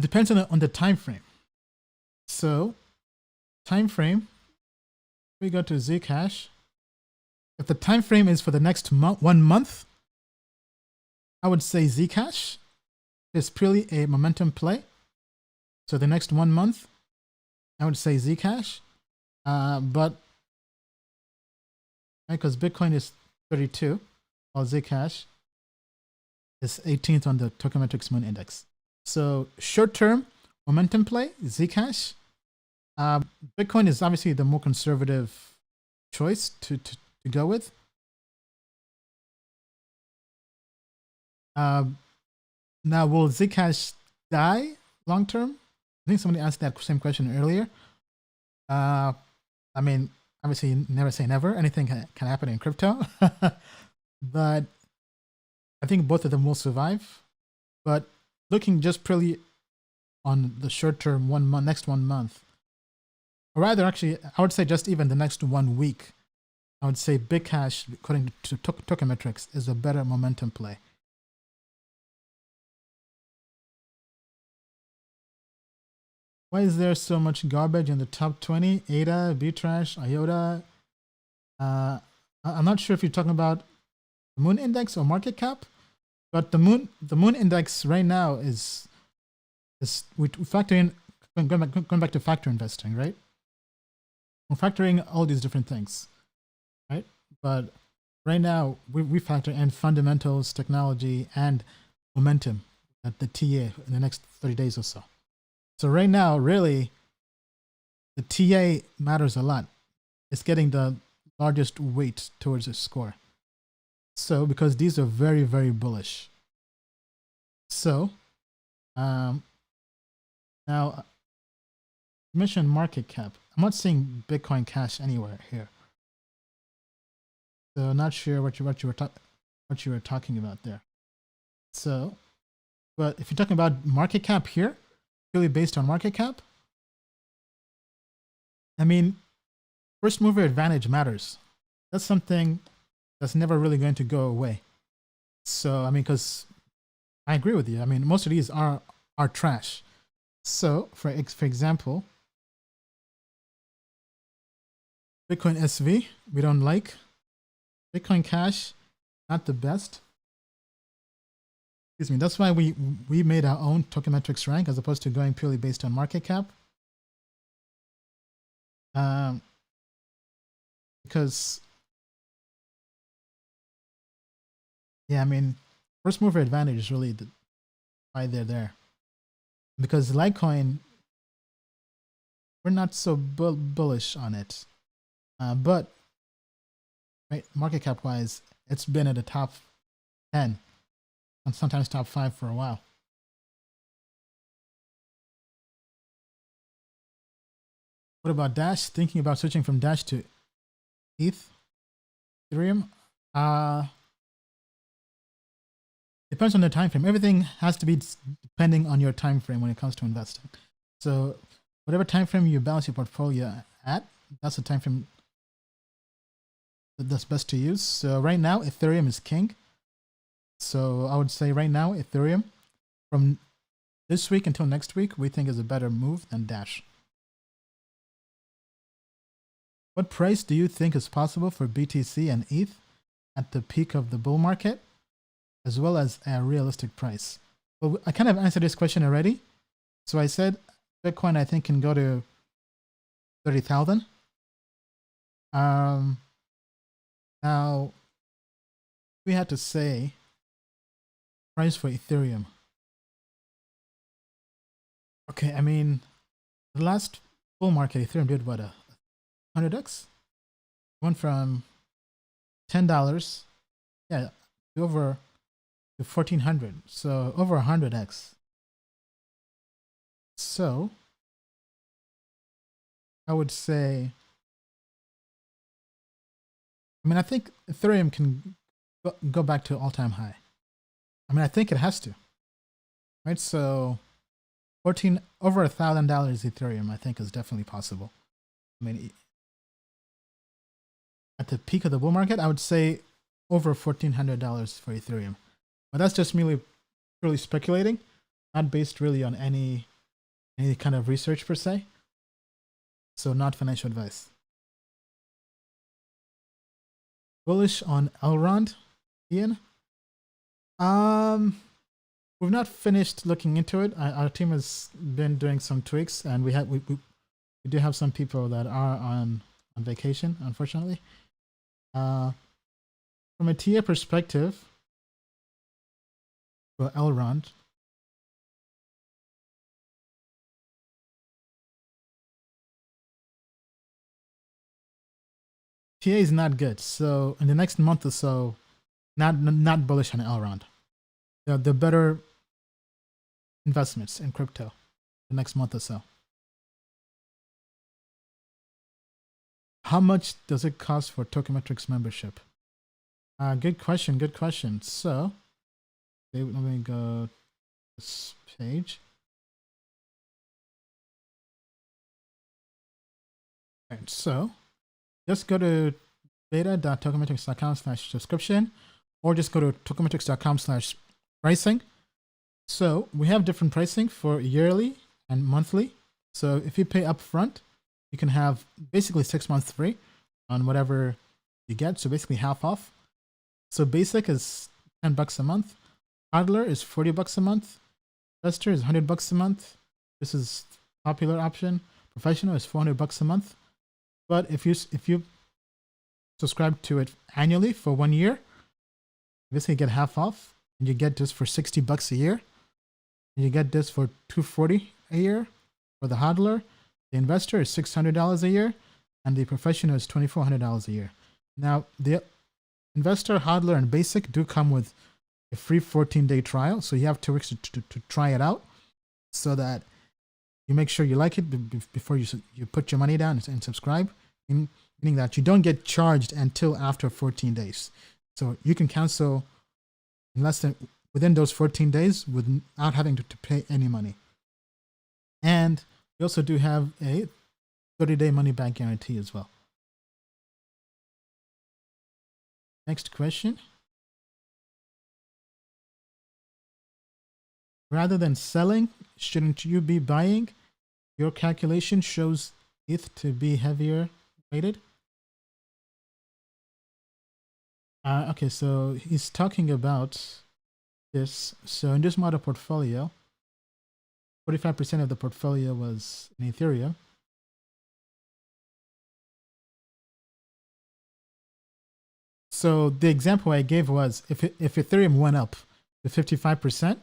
depends on the time frame. So, time frame. We go to Zcash. If the time frame is for the next 1 month, I would say Zcash is purely a momentum play. So the next 1 month, I would say Zcash. But because Bitcoin is 32, while Zcash is 18th on the Token Metrics Moon Index. So short-term momentum play, Zcash. Bitcoin is obviously the more conservative choice to go with. Now, will Zcash die long-term? I think somebody asked that same question earlier. I mean, obviously, never say never. Anything can happen in crypto. But I think both of them will survive. But looking just purely on the short term, 1 month, next 1 month, or rather, actually, I would say just even the next 1 week, I would say Bitcash, according to Token Metrics, is a better momentum play. Why is there so much garbage in the top 20? ADA, Btrash, IOTA. I'm not sure if you're talking about the Moon Index or market cap, but the Moon Index right now is we factor in going back to factor investing, right? We're factoring all these different things, right? But right now we factor in fundamentals, technology, and momentum at the TA in the next 30 days or so. So right now, really, the TA matters a lot. It's getting the largest weight towards the score. So because these are very, very bullish. So now, you mentioned market cap. I'm not seeing Bitcoin Cash anywhere here. So not sure what you were talking about there. So, but if you're talking about market cap here, purely based on market cap, I mean, first mover advantage matters. That's something that's never really going to go away. So, I mean, because I agree with you. I mean, most of these are trash. So, for example, Bitcoin SV, we don't like. Bitcoin Cash, not the best. Excuse me. That's why we made our own Token Metrics rank as opposed to going purely based on market cap. Because, yeah, I mean, first mover advantage is really why they're there. Because Litecoin, we're not so bullish on it. But right, market cap wise, it's been at the top 10 and sometimes top 5 for a while. What about Dash? Thinking about switching from Dash to Ethereum? Depends on the time frame. Everything has to be depending on your time frame when it comes to investing. So whatever time frame you balance your portfolio at, that's the time frame that's best to use. So right now, Ethereum is king. So I would say right now, Ethereum, from this week until next week, we think is a better move than Dash. What price do you think is possible for BTC and ETH at the peak of the bull market, as well as a realistic price? Well, I kind of answered this question already. So I said Bitcoin, I think, can go to 30,000. Now, we had to say price for Ethereum. Okay, I mean, the last bull market, Ethereum did what, 100x? Went from $10, yeah, over to 1,400. So over 100x. So I would say, I mean, I think Ethereum can go back to all-time high. I mean, I think it has to, right? So over $1,000 Ethereum, I think, is definitely possible. I mean, at the peak of the bull market, I would say over $1,400 for Ethereum. But that's just merely purely speculating, not based really on any kind of research per se. So not financial advice. Bullish on Elrond, Ian? We've not finished looking into it. Our team has been doing some tweaks, and we do have some people that are on vacation, unfortunately. From a TA perspective, for Elrond, TA is not good. So in the next month or so, not bullish on Elrond. The better investments in crypto the next month or so. How much does it cost for Token Metrics membership? Good question. Good question. So, let me go to this page. All right, so just go to beta.tokenmetrics.com/subscription, or just go to tokenmetrics.com/pricing. So we have different pricing for yearly and monthly. So if you pay upfront, you can have basically 6 months free on whatever you get. So basically half off. So basic is $10 a month. Hodler is $40 a month. Investor is $100 a month. This is popular option. Professional is $400 a month. But if you subscribe to it annually for 1 year, you basically get half off, and you get this for $60 a year. And you get this for $240 a year for the hodler. The investor is $600 a year, and the professional is $2,400 a year. Now, the investor, hodler, and basic do come with a free 14-day trial, so you have 2 weeks to try it out, so that you make sure you like it before you put your money down and subscribe, meaning that you don't get charged until after 14 days. So you can cancel in within those 14 days without having to pay any money. And we also do have a 30-day money-back guarantee as well. Next question. Rather than selling, shouldn't you be buying? Your calculation shows ETH to be heavier weighted. Okay, so he's talking about this. So in this model portfolio, 45% of the portfolio was in Ethereum. So the example I gave was if Ethereum went up to 55%,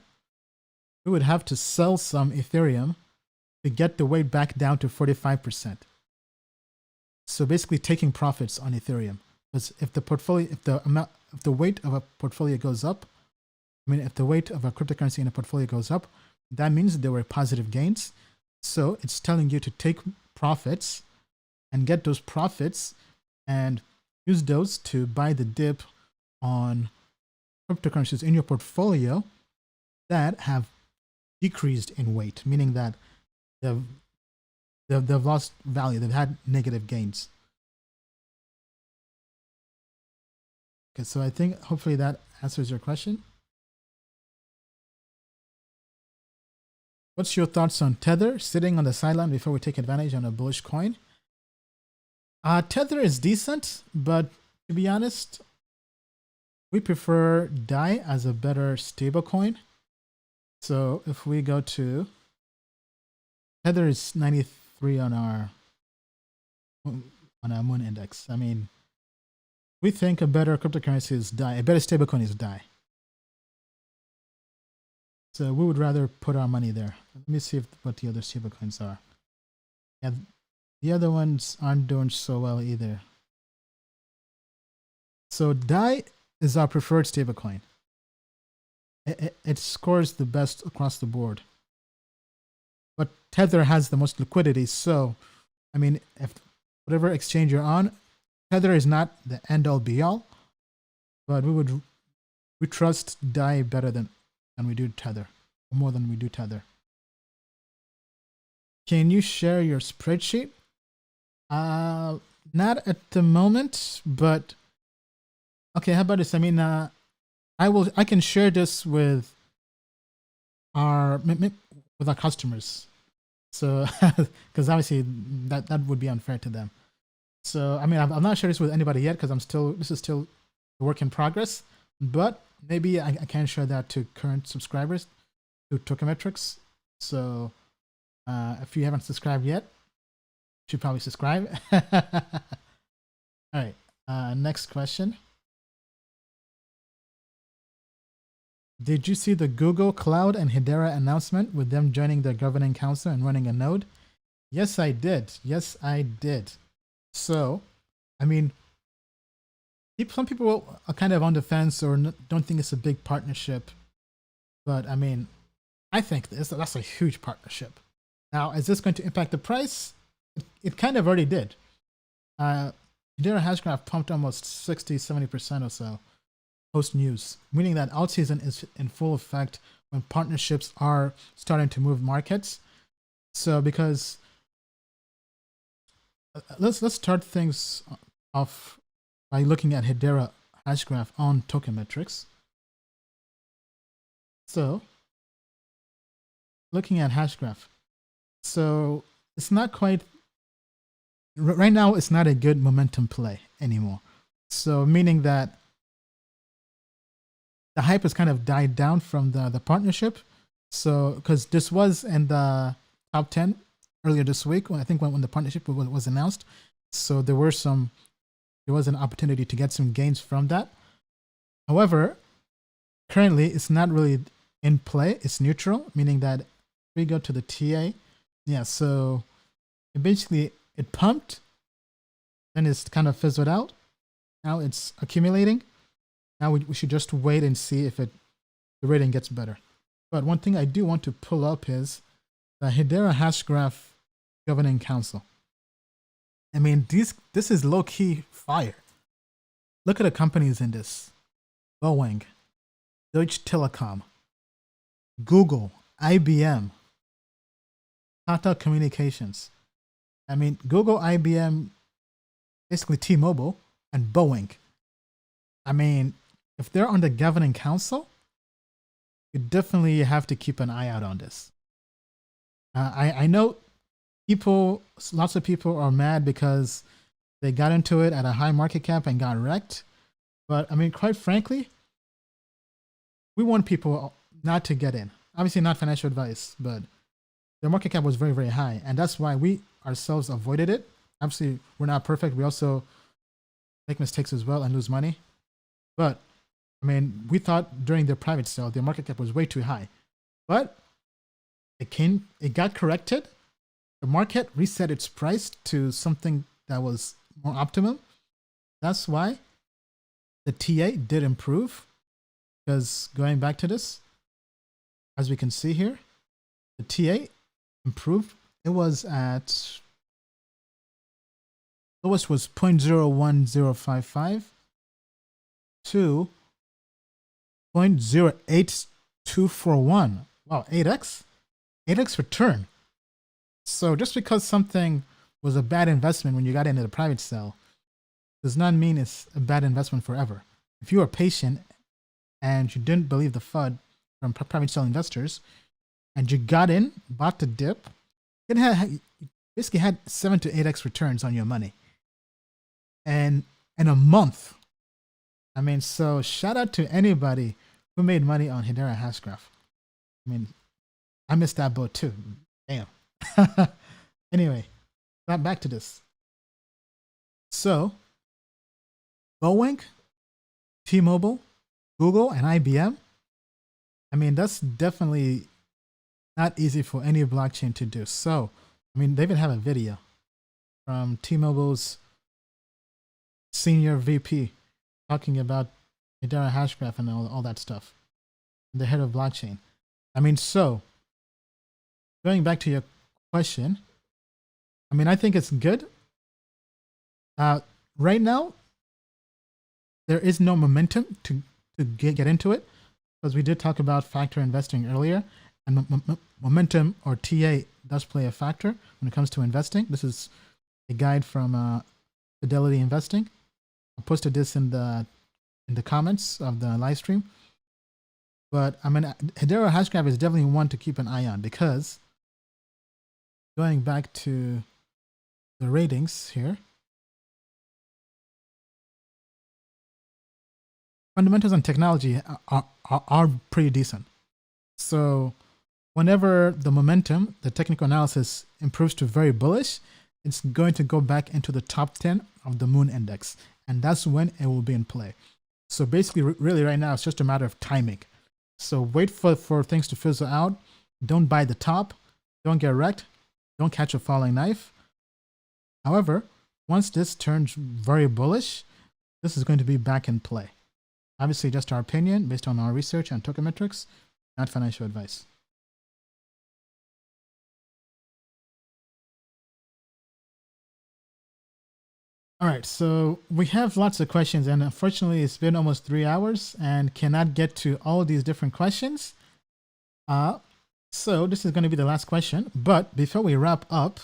we would have to sell some Ethereum to get the weight back down to 45%. So basically taking profits on Ethereum. Because if the weight of a portfolio goes up, if the weight of a cryptocurrency in a portfolio goes up, that means there were positive gains. So it's telling you to take profits and get those profits and use those to buy the dip on cryptocurrencies in your portfolio that have decreased in weight, meaning that they've lost value, they've had negative gains. Okay, so I think hopefully that answers your question. What's your thoughts on Tether sitting on the sideline before we take advantage on a bullish coin? Tether is decent, but to be honest, we prefer DAI as a better stable coin. So if we go to Tether is 93 on our Moon index. I mean, we think a better cryptocurrency is DAI. A better stablecoin is DAI. So we would rather put our money there. Let me see what the other stablecoins are. Yeah, the other ones aren't doing so well either. So DAI is our preferred stablecoin. It scores the best across the board. But Tether has the most liquidity. So, I mean, if whatever exchange you're on, Tether is not the end-all be-all. But we trust DAI better than we do Tether, more than we do Tether. Can you share your spreadsheet? Not at the moment, but okay. How about this? I mean, I can share this with our customers. So, because obviously that would be unfair to them. So, I mean, I'm not sharing this with anybody yet because this is still a work in progress. But maybe I can share that to current subscribers to Token Metrics. So if you haven't subscribed yet, you should probably subscribe. All right. Next question. Did you see the Google Cloud and Hedera announcement with them joining the governing council and running a node? Yes, I did. Yes, I did. So, I mean, some people are kind of on the fence or don't think it's a big partnership. But I mean, I think that's a huge partnership. Now, is this going to impact the price? It kind of already did. Hedera Hashgraph pumped almost 60-70% or so post news, meaning that alt season is in full effect when partnerships are starting to move markets. So because let's start things off by looking at Hedera Hashgraph on Token Metrics. So looking at Hashgraph, so it's not quite right now. It's not a good momentum play anymore. So meaning that the hype has kind of died down from the partnership. So, because this was in the top 10 earlier this week, when the partnership was announced. So there was an opportunity to get some gains from that. However, currently it's not really in play. It's neutral, meaning that if we go to the TA, so it pumped, then it's kind of fizzled out. Now it's accumulating. Now we should just wait and see if the rating gets better. But one thing I do want to pull up is the Hedera Hashgraph Governing Council. I mean, this is low-key fire. Look at the companies in this. Boeing, Deutsche Telekom, Google, IBM, Tata Communications. I mean, Google, IBM, basically T-Mobile, and Boeing. I mean, if they're on the governing council, you definitely have to keep an eye out on this. I know lots of people are mad because they got into it at a high market cap and got wrecked. But I mean, quite frankly, we want people not to get in. Obviously not financial advice, but the market cap was very, very high. And that's why we ourselves avoided it. Obviously, we're not perfect. We also make mistakes as well and lose money. But I mean, we thought during the private sale, the market cap was way too high, but it got corrected. The market reset its price to something that was more optimum. That's why the TA did improve, because going back to this, as we can see here, the TA improved. It was at lowest was 0.01055 to 0.08241. Wow, 8x return. So just because something was a bad investment when you got into the private sale does not mean it's a bad investment forever. If you are patient and you didn't believe the FUD from private sale investors and you got in, bought the dip, you basically had 7 to 8x returns on your money. And in a month. I mean, so shout out to anybody who made money on Hedera Hashgraph. I mean, I missed that boat too. Damn. Anyway, back to this. So, Boeing, T-Mobile, Google, and IBM. I mean, that's definitely not easy for any blockchain to do. So, I mean, they even have a video from T-Mobile's senior VP talking about Hedera Hashgraph and all that stuff. The head of blockchain. I mean, so going back to your question, I mean, I think it's good. Right now, there is no momentum to get into it, because we did talk about factor investing earlier, and momentum or TA does play a factor when it comes to investing. This is a guide from Fidelity Investing. I posted this in the comments of the live stream. But I mean, Hedera Hashgraph is definitely one to keep an eye on, because going back to the ratings here, fundamentals and technology are pretty decent. So whenever the momentum, the technical analysis improves to very bullish, it's going to go back into the top 10 of the Moon Index. And that's when it will be in play. So basically, really right now, it's just a matter of timing. So wait for things to fizzle out. Don't buy the top. Don't get wrecked. Don't catch a falling knife. However, once this turns very bullish, this is going to be back in play. Obviously, just our opinion based on our research and token metrics, not financial advice. All right, so we have lots of questions, and unfortunately, it's been almost 3 hours and cannot get to all these different questions. So this is going to be the last question. But before we wrap up,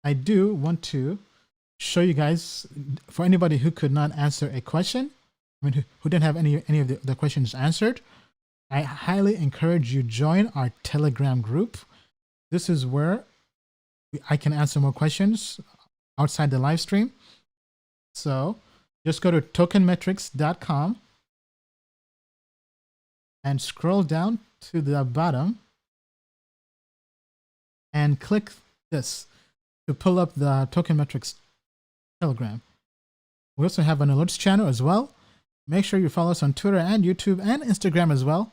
I do want to show you guys, for anybody who could not answer a question, I mean, who didn't have any of the questions answered, I highly encourage you join our Telegram group. This is where I can answer more questions outside the live stream. So just go to tokenmetrics.com and scroll down to the bottom and click this to pull up the Token Metrics Telegram. We also have an alerts channel as well. Make sure you follow us on Twitter and YouTube and Instagram as well.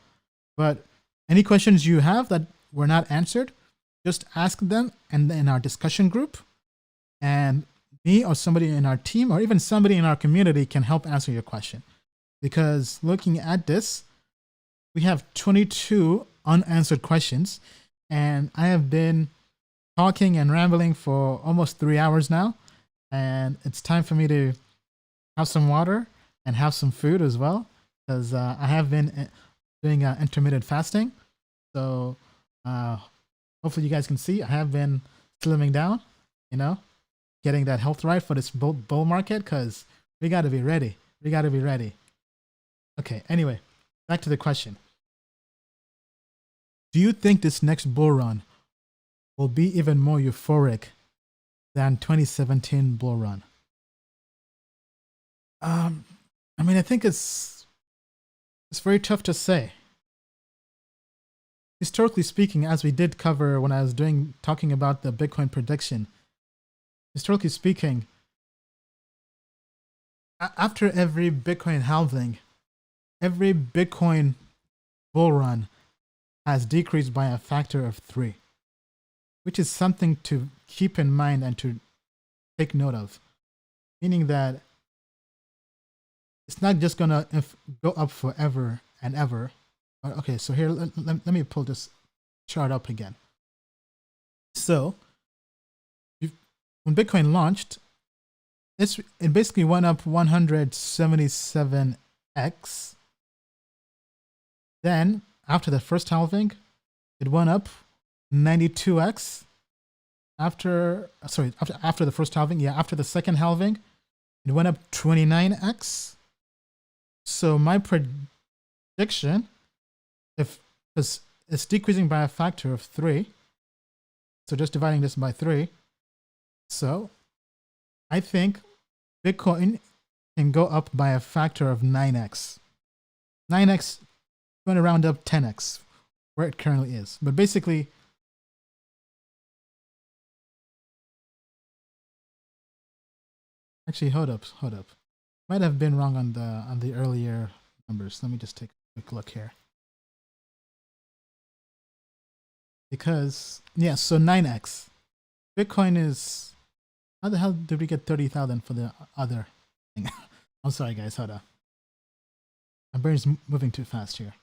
But any questions you have that were not answered, just ask them in our discussion group, and me or somebody in our team or even somebody in our community can help answer your question. Because looking at this, we have 22 unanswered questions, and I have been talking and rambling for almost 3 hours now, and it's time for me to have some water and have some food as well, because I have been doing intermittent fasting. So hopefully you guys can see I have been slimming down, getting that health right for this bull market, because we got to be ready. We got to be ready. Okay, anyway, back to the question. Do you think this next bull run will be even more euphoric than 2017 bull run? I mean, I think it's very tough to say. Historically speaking, as we did cover when I was talking about the Bitcoin prediction, historically speaking, after every Bitcoin halving, every Bitcoin bull run has decreased by a factor of 3, which is something to keep in mind and to take note of. Meaning that it's not just going to go up forever and ever. Okay, so here, let me pull this chart up again. So, when Bitcoin launched, it basically went up 177x. Then, after the first halving, it went up 92x. After the first halving, after the second halving, it went up 29x. So my prediction, because it's decreasing by a factor of 3, so just dividing this by 3, so I think Bitcoin can go up by a factor of 9x. 9x, going to round up 10x, where it currently is. But basically, actually, hold up. Might have been wrong on the earlier numbers. Let me just take a quick look here. Because, so 9x. Bitcoin is... How the hell did we get 30,000 for the other thing? I'm sorry, guys. Hold up. My brain's moving too fast here.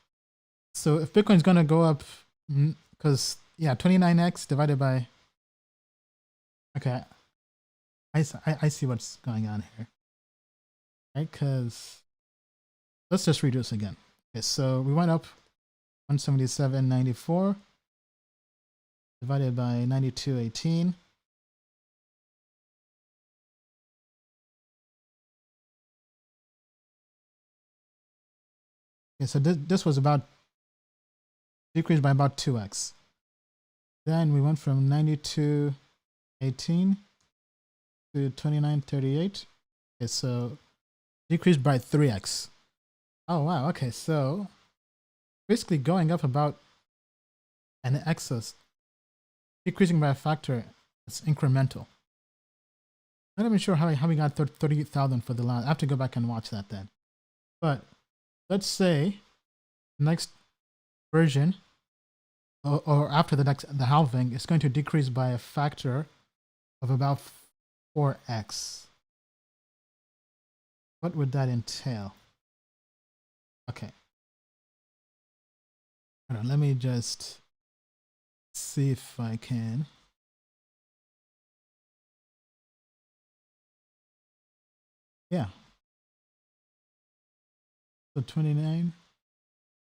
So if Bitcoin's going to go up... Because, 29x divided by... Okay. I see what's going on here. Right, because let's just redo this again. Okay, so we went up 177.94 divided by 92.18. Okay, so this was about decreased by about 2x. Then we went from 92.18 to 29.38. Okay, so decreased by 3x. Oh wow, okay, so basically going up about an excess, decreasing by a factor, it's incremental. Not even sure how we got 38,000 for the last. I have to go back and watch that then. But let's say the next version, or after the halving, is going to decrease by a factor of about 4x. What would that entail? Okay. Hold on, let me just see if I can. Yeah. So 29,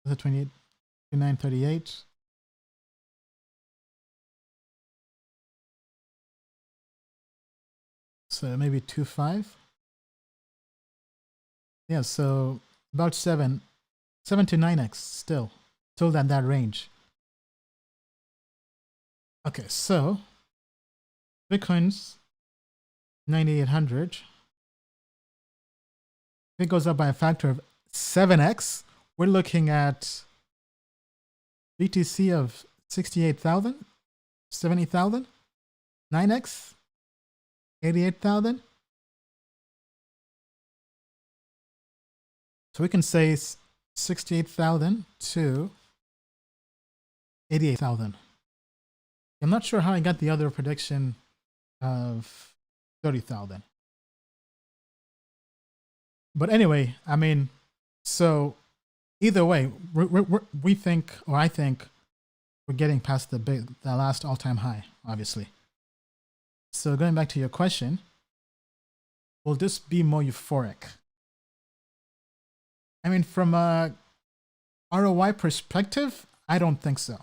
is it 28, 29, 38. So maybe 2.5. Yeah, so about 7 to 9x still at that range. Okay, so Bitcoin's 9,800. If it goes up by a factor of 7x, we're looking at BTC of 68,000, 70,000, 9x, 88,000. So we can say 68,000 to 88,000. I'm not sure how I got the other prediction of 30,000. But anyway, I mean, so either way, we think, or I think, we're getting past the last all-time high, obviously. So going back to your question, will this be more euphoric? I mean, from a ROI perspective, I don't think so.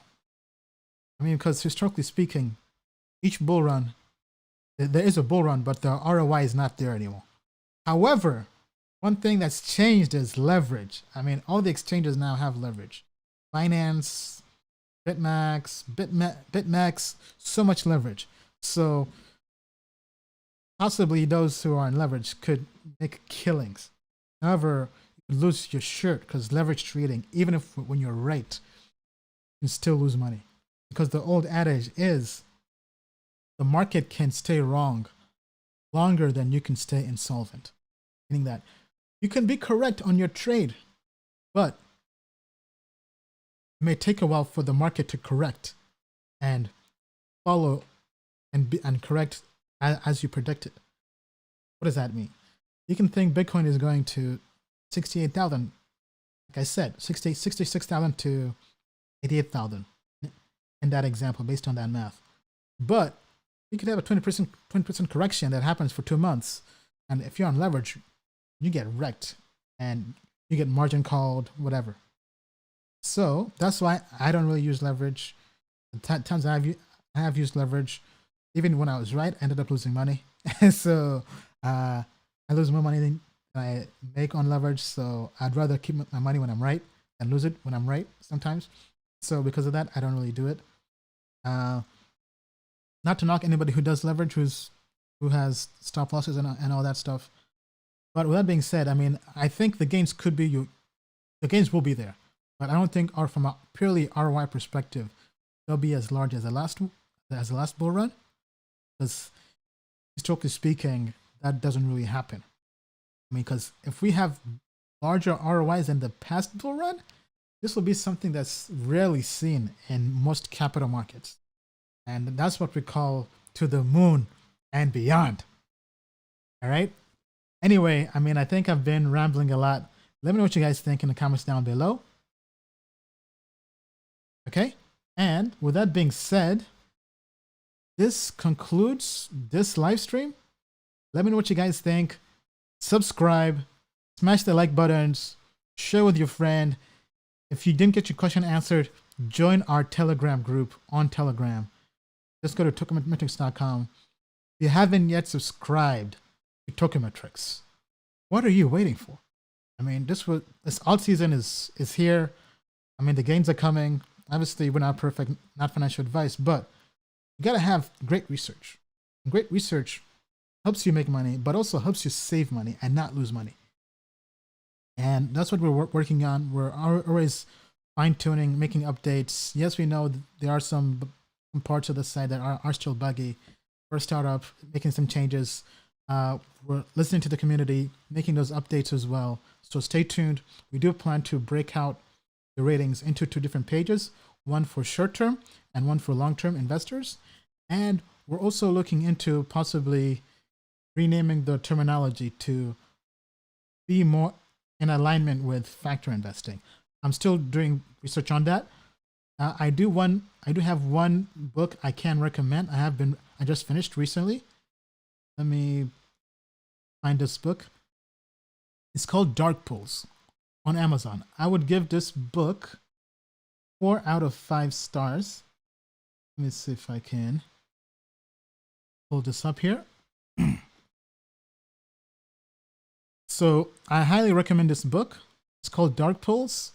I mean, because historically speaking, each bull run, there is a bull run, but the ROI is not there anymore. However, one thing that's changed is leverage. I mean, all the exchanges now have leverage. Binance, BitMEX, so much leverage. So possibly those who are in leverage could make killings. However, you could lose your shirt because leverage trading, even if when you're right, you can still lose money. Because the old adage is the market can stay wrong longer than you can stay insolvent. Meaning that you can be correct on your trade, but it may take a while for the market to correct and follow and correct as you predicted. What does that mean? You can think Bitcoin is going to 68,000, like I said, 66,000 to 88,000 in that example based on that math. But you could have a 20% correction that happens for 2 months. And if you're on leverage, you get wrecked and you get margin called, whatever. So that's why I don't really use leverage. The times I have used leverage, even when I was right, I ended up losing money. So I lose more money than I make on leverage. So I'd rather keep my money when I'm right than lose it when I'm right sometimes. So because of that, I don't really do it. Not to knock anybody who does leverage, who has stop losses and all that stuff. But with that being said, I mean, I think the gains could be the gains will be there, but I don't think, or from a purely ROI perspective, they'll be as large as the last bull run, because historically speaking, that doesn't really happen. I mean, because if we have larger ROIs than the past bull run, this will be something that's rarely seen in most capital markets, and that's what we call to the moon and beyond. All right. Anyway, I mean, I think I've been rambling a lot. Let me know what you guys think in the comments down below. Okay? And with that being said, this concludes this live stream. Let me know what you guys think. Subscribe, smash the like buttons, share with your friend. If you didn't get your question answered, join our Telegram group on Telegram. Just go to tokenmetrics.com. If you haven't yet subscribed to Token Metrics, what are you waiting for? I mean, this alt season is here. I mean, the gains are coming. Obviously, we're not perfect, not financial advice, but you gotta have great research. Great research helps you make money, but also helps you save money and not lose money. And that's what we're working on. We're always fine-tuning, making updates. Yes, we know there are some parts of the site that are still buggy. We're a startup, making some changes. We're listening to the community, making those updates as well. So stay tuned. We do plan to break out the ratings into 2 different pages, one for short-term and one for long-term investors. And we're also looking into possibly renaming the terminology to be more in alignment with factor investing. I'm still doing research on that. I do have one book I can recommend. I just finished recently. Let me find this book. It's called Dark Pools on Amazon. I would give this book 4 out of 5 stars. Let me see if I can pull this up here. So I highly recommend this book. It's called Dark Pools: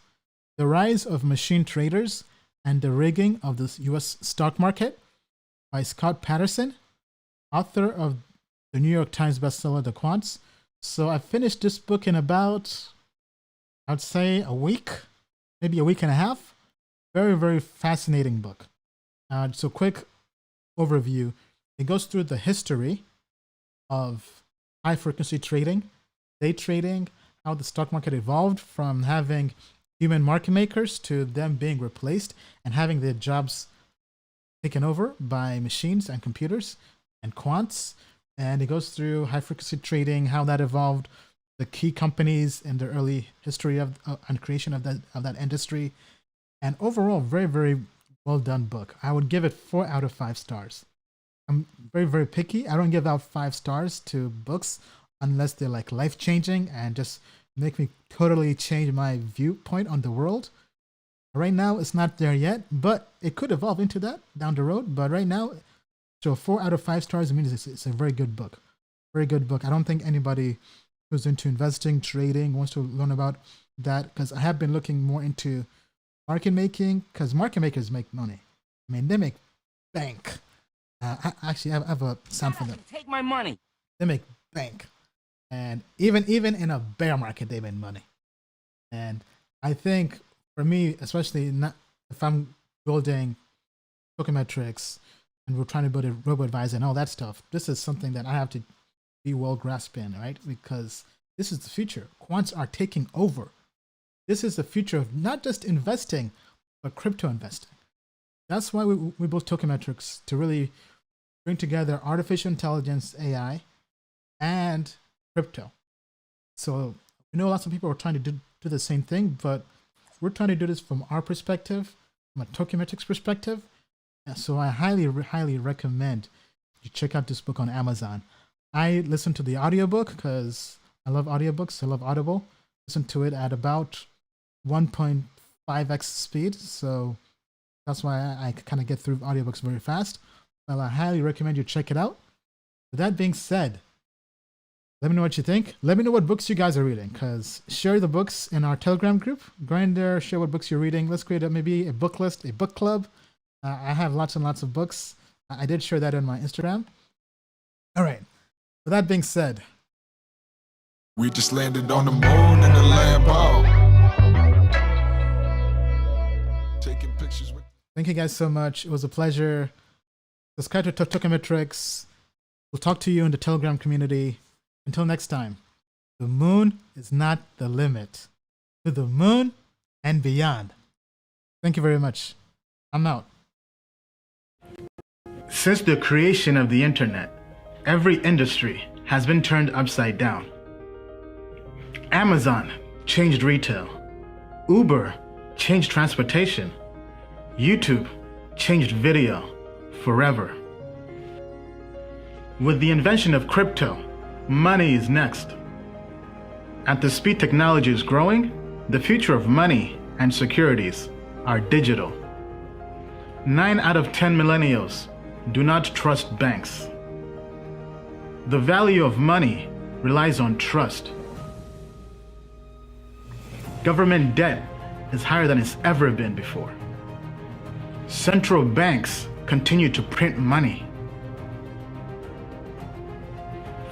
The Rise of Machine Traders and the Rigging of the US Stock Market by Scott Patterson, author of the New York Times bestseller, The Quants. So I finished this book in about, I'd say, a week, maybe a week and a half. Very, very fascinating book. So quick overview. It goes through the history of high frequency trading, day trading, how the stock market evolved from having human market makers to them being replaced and having their jobs taken over by machines and computers and quants. And it goes through high frequency trading, how that evolved, the key companies in the early history of and creation of that industry. And overall, very, very well done book. I would give it 4 out of 5 stars. I'm very, very picky. I don't give out 5 stars to books unless they're like life-changing and just make me totally change my viewpoint on the world. Right now, it's not there yet, but it could evolve into that down the road. But right now, so 4 out of 5 stars means it's a very good book. Very good book. I don't think anybody who's into investing, trading, wants to learn about that, because I have been looking more into market making, because market makers make money. I mean, they make bank. I have a sound for them. Take my money. They make bank. And even in a bear market, they make money. And I think for me, especially if I'm building Token Metrics and we're trying to build a robo-advisor and all that stuff, this is something that I have to be well grasped in, right? Because this is the future. Quants are taking over. This is the future of not just investing, but crypto investing. That's why we built Token Metrics, to really bring together artificial intelligence, AI, and crypto. So we know lots of people are trying to do the same thing, but we're trying to do this from our perspective, from a Token Metrics perspective. And so I highly, highly recommend you check out this book on Amazon. I listened to the audiobook because I love audiobooks. I love Audible. Listen to it at about 1.5x speed. So that's why I kind of get through audiobooks very fast. Well, I highly recommend you check it out. With that being said, let me know what you think. Let me know what books you guys are reading, because share the books in our Telegram group. Go in there, share what books you're reading. Let's create maybe a book list, a book club. I have lots and lots of books. I did share that on my Instagram. All right. With that being said, We just landed on the moon in the Lambo. Taking pictures with. thank you guys so much. It was a pleasure. Subscribe to Token Metrics. We'll talk to you in the Telegram community. Until next time, the moon is not the limit. To the moon and beyond. Thank you very much. I'm out. Since the creation of the internet, every industry has been turned upside down. Amazon changed retail. Uber changed transportation. YouTube changed video forever. With the invention of crypto, money is next. At the speed technology is growing, the future of money and securities are digital. 9 out of 10 millennials do not trust banks. The value of money relies on trust. Government debt is higher than it's ever been before. Central banks continue to print money.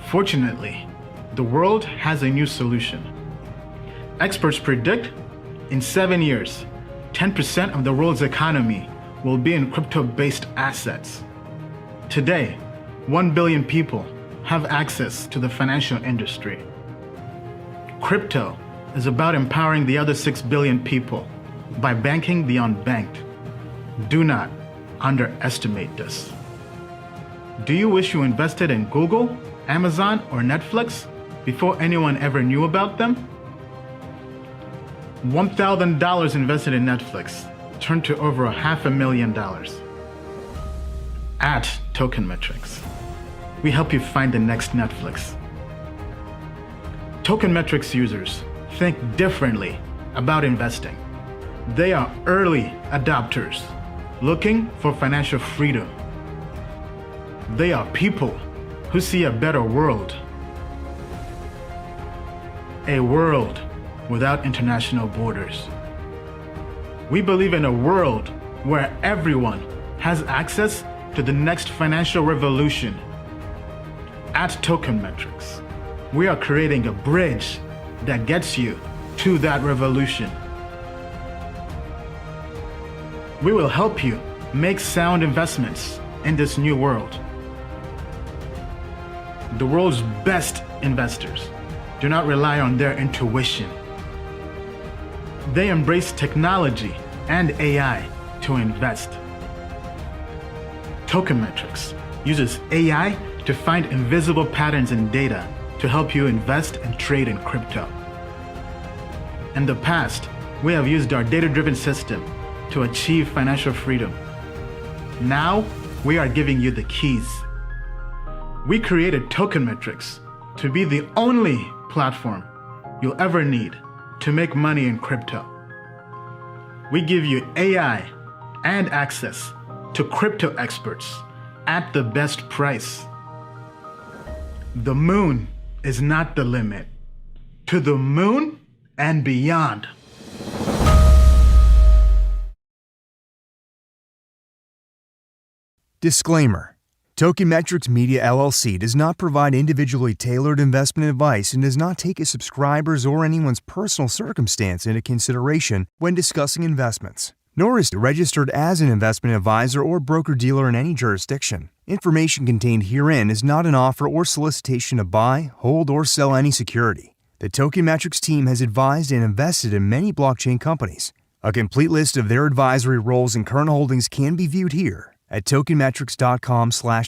Fortunately, the world has a new solution. Experts predict in 7 years, 10% of the world's economy will be in crypto-based assets. Today, 1 billion people have access to the financial industry. Crypto is about empowering the other 6 billion people by banking the unbanked. Do not underestimate this. Do you wish you invested in Google, Amazon, or Netflix before anyone ever knew about them? $1,000 invested in Netflix turned to over $500,000. At Token Metrics, we help you find the next Netflix. Token Metrics users think differently about investing. They are early adopters looking for financial freedom. They are people who see a better world. A world without international borders. We believe in a world where everyone has access to the next financial revolution. At Token Metrics, we are creating a bridge that gets you to that revolution. We will help you make sound investments in this new world. The world's best investors do not rely on their intuition. They embrace technology and AI to invest. Token Metrics uses AI to find invisible patterns in data to help you invest and trade in crypto. In the past, we have used our data-driven system to achieve financial freedom. Now, we are giving you the keys. We created Token Metrics to be the only platform you'll ever need to make money in crypto. We give you AI and access to crypto experts at the best price. The moon is not the limit. To the moon and beyond. Disclaimer. Token Metrics Media LLC does not provide individually tailored investment advice and does not take a subscriber's or anyone's personal circumstance into consideration when discussing investments, nor is it registered as an investment advisor or broker-dealer in any jurisdiction. Information contained herein is not an offer or solicitation to buy, hold, or sell any security. The Token Metrics team has advised and invested in many blockchain companies. A complete list of their advisory roles and current holdings can be viewed here at tokenmetrics.com/disclosure.